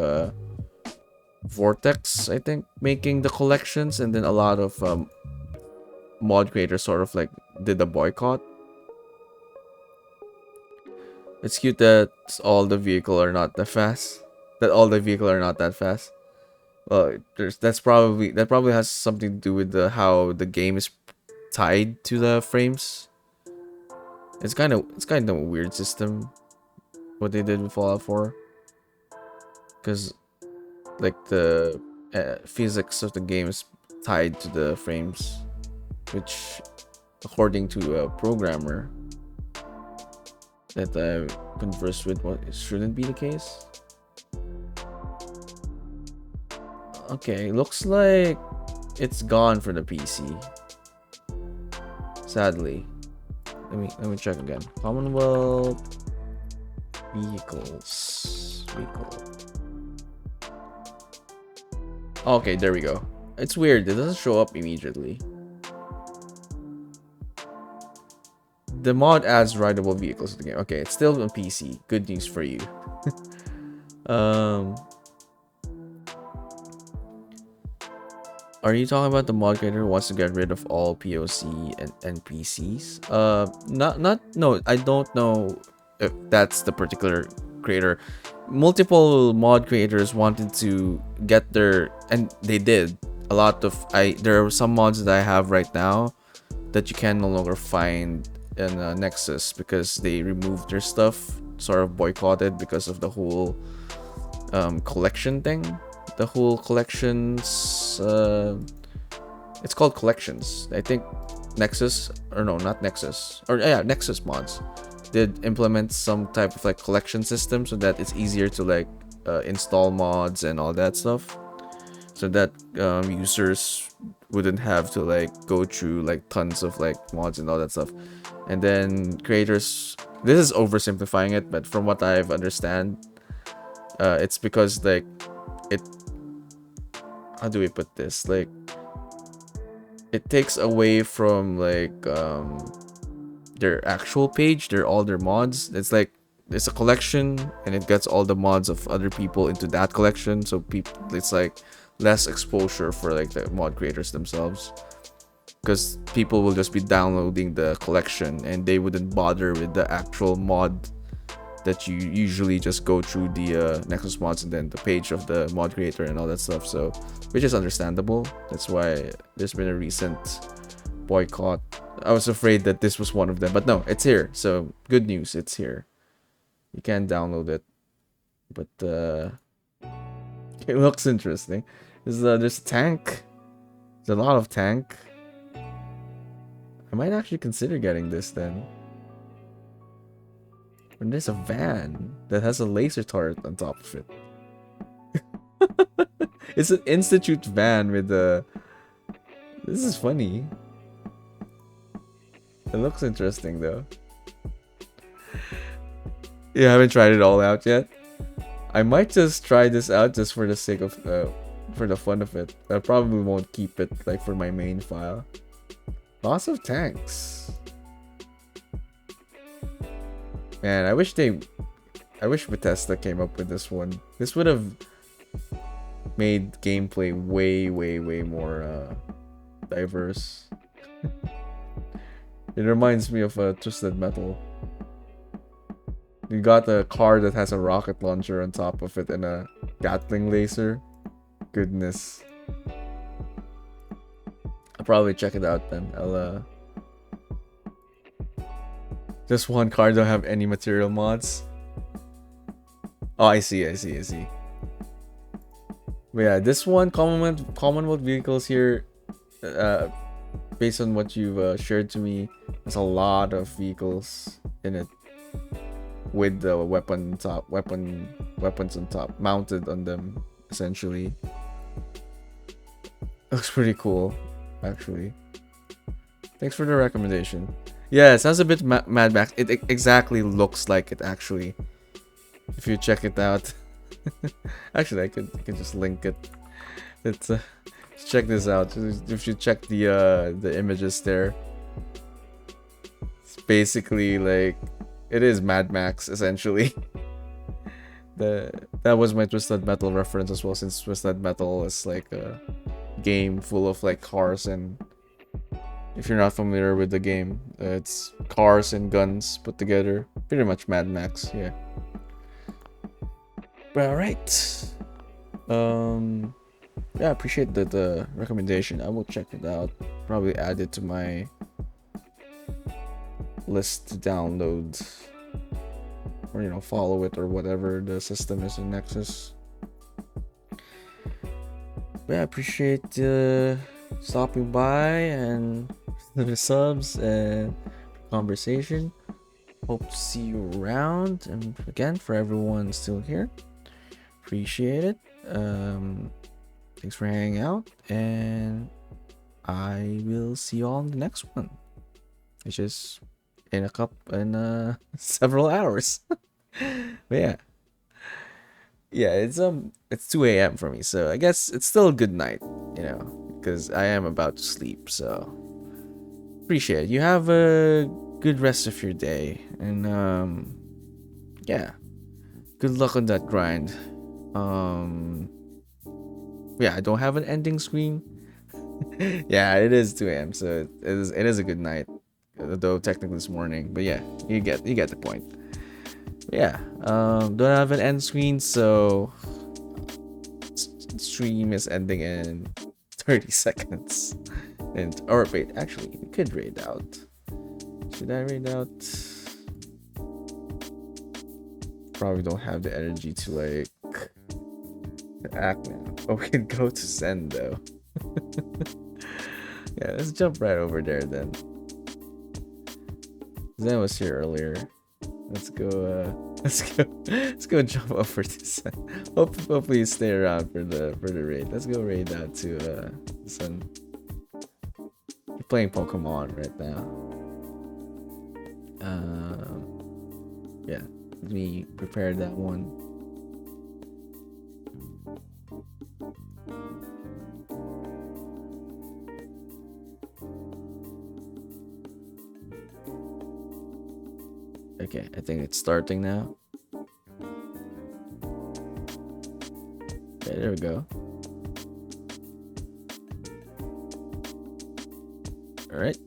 Vortex, I think, making the collections, and then a lot of mod creators sort of like did a boycott. It's cute that all the vehicle are not that fast. That all the vehicle are not that fast. Well, that probably has something to do with how the game is tied to the frames. It's kind of a weird system what they did with Fallout 4, because like the physics of the game is tied to the frames, which according to a programmer that I conversed with, what it shouldn't be the case. Okay, looks like it's gone for the PC. Sadly. Let me check again. Commonwealth vehicles. Okay, there we go. It's weird. It doesn't show up immediately. The mod adds rideable vehicles to the game. Okay, it's still on PC. Good news for you. Are you talking about the mod creator who wants to get rid of all POC and NPCs? No, I don't know if that's the particular creator. Multiple mod creators wanted to get their, and they did. A lot of, there are some mods that I have right now that you can no longer find in Nexus because they removed their stuff, sort of boycotted because of the whole collection thing. The whole collections, it's called collections. I think Nexus, or no, not Nexus, or yeah, Nexus mods did implement some type of like collection system so that it's easier to like install mods and all that stuff, so that users wouldn't have to like go through like tons of like mods and all that stuff. And then creators, this is oversimplifying it, but from what I've understand, it's because like it, how do we put this, like it takes away from like their actual page, all their mods. It's like it's a collection and it gets all the mods of other people into that collection, so people, it's like less exposure for like the mod creators themselves, because people will just be downloading the collection and they wouldn't bother with the actual mod that you usually just go through the Nexus mods and then the page of the mod creator and all that stuff. So, which is understandable. That's why there's been a recent boycott. I was afraid that this was one of them, but no, it's here. So good news, it's here. You can download it, but it looks interesting. There's a tank. There's a lot of tank. I might actually consider getting this then. And there's a van that has a laser turret on top of it. It's an Institute van with a... This is funny. It looks interesting though. You haven't tried it all out yet? I might just try this out just for the sake of for the fun of it. I probably won't keep it like for my main file. Lots of tanks. Man, I wish Bethesda came up with this one. This would have made gameplay way more diverse. It reminds me of Twisted Metal. You got a car that has a rocket launcher on top of it and a Gatling laser. Goodness. I'll probably check it out then. I'll This one car don't have any material mods. Oh, I see. But yeah, this one Commonwealth vehicles here, based on what you've shared to me, there's a lot of vehicles in it with the weapons on top mounted on them, essentially. Looks pretty cool, actually. Thanks for the recommendation. Yeah, it sounds a bit Mad Max. It exactly looks like it, actually. If you check it out. Actually, I could just link it. It's check this out. If you check the images there, it's basically like it is Mad Max essentially. That was my Twisted Metal reference as well, since Twisted Metal is like a game full of like cars, and if you're not familiar with the game, it's cars and guns put together. Pretty much Mad Max, yeah. Alright. Yeah, I appreciate the recommendation. I will check it out. Probably add it to my list to download. Or, you know, follow it or whatever the system is in Nexus. But yeah, I appreciate stopping by and the subs and conversation. Hope to see you around. And again, for everyone still here, appreciate it. Thanks for hanging out, and I will see you all in the next one, which is in several hours. But yeah, it's 2 a.m. for me, so I guess it's still a good night, you know, because I am about to sleep. So appreciate it. You have a good rest of your day, and yeah, good luck on that grind. Yeah, I don't have an ending screen. Yeah, it is 2 a.m. so it is a good night, though technically it's morning. But yeah, you get the point. But yeah, don't have an end screen, so stream is ending in 30 seconds. Or wait, actually, we could raid out. Should I raid out? Probably don't have the energy to like act now. Oh, we can go to send though. Yeah, let's jump right over there then. Zen was here earlier. Let's go jump over to Sen. Hopefully you stay around for the raid. Let's go raid out to Sen. You're playing Pokemon right now. Yeah, let me prepare that one. Okay, I think it's starting now. Okay, there we go. Alright.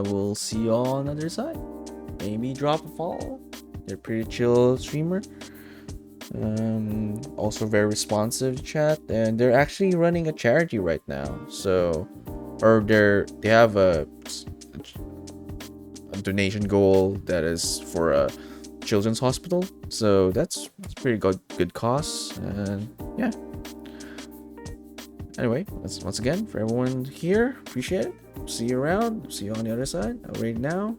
We'll see you all on the other side. Maybe drop a follow. They're pretty chill streamer. Also very responsive chat, and they're actually running a charity right now. So, or they have a donation goal that is for a children's hospital, so that's pretty good cause. And yeah, anyway, that's once again for everyone here, appreciate it. See you around, see you on the other side. Right now,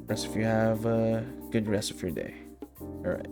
rest of you have a good rest of your day. All right.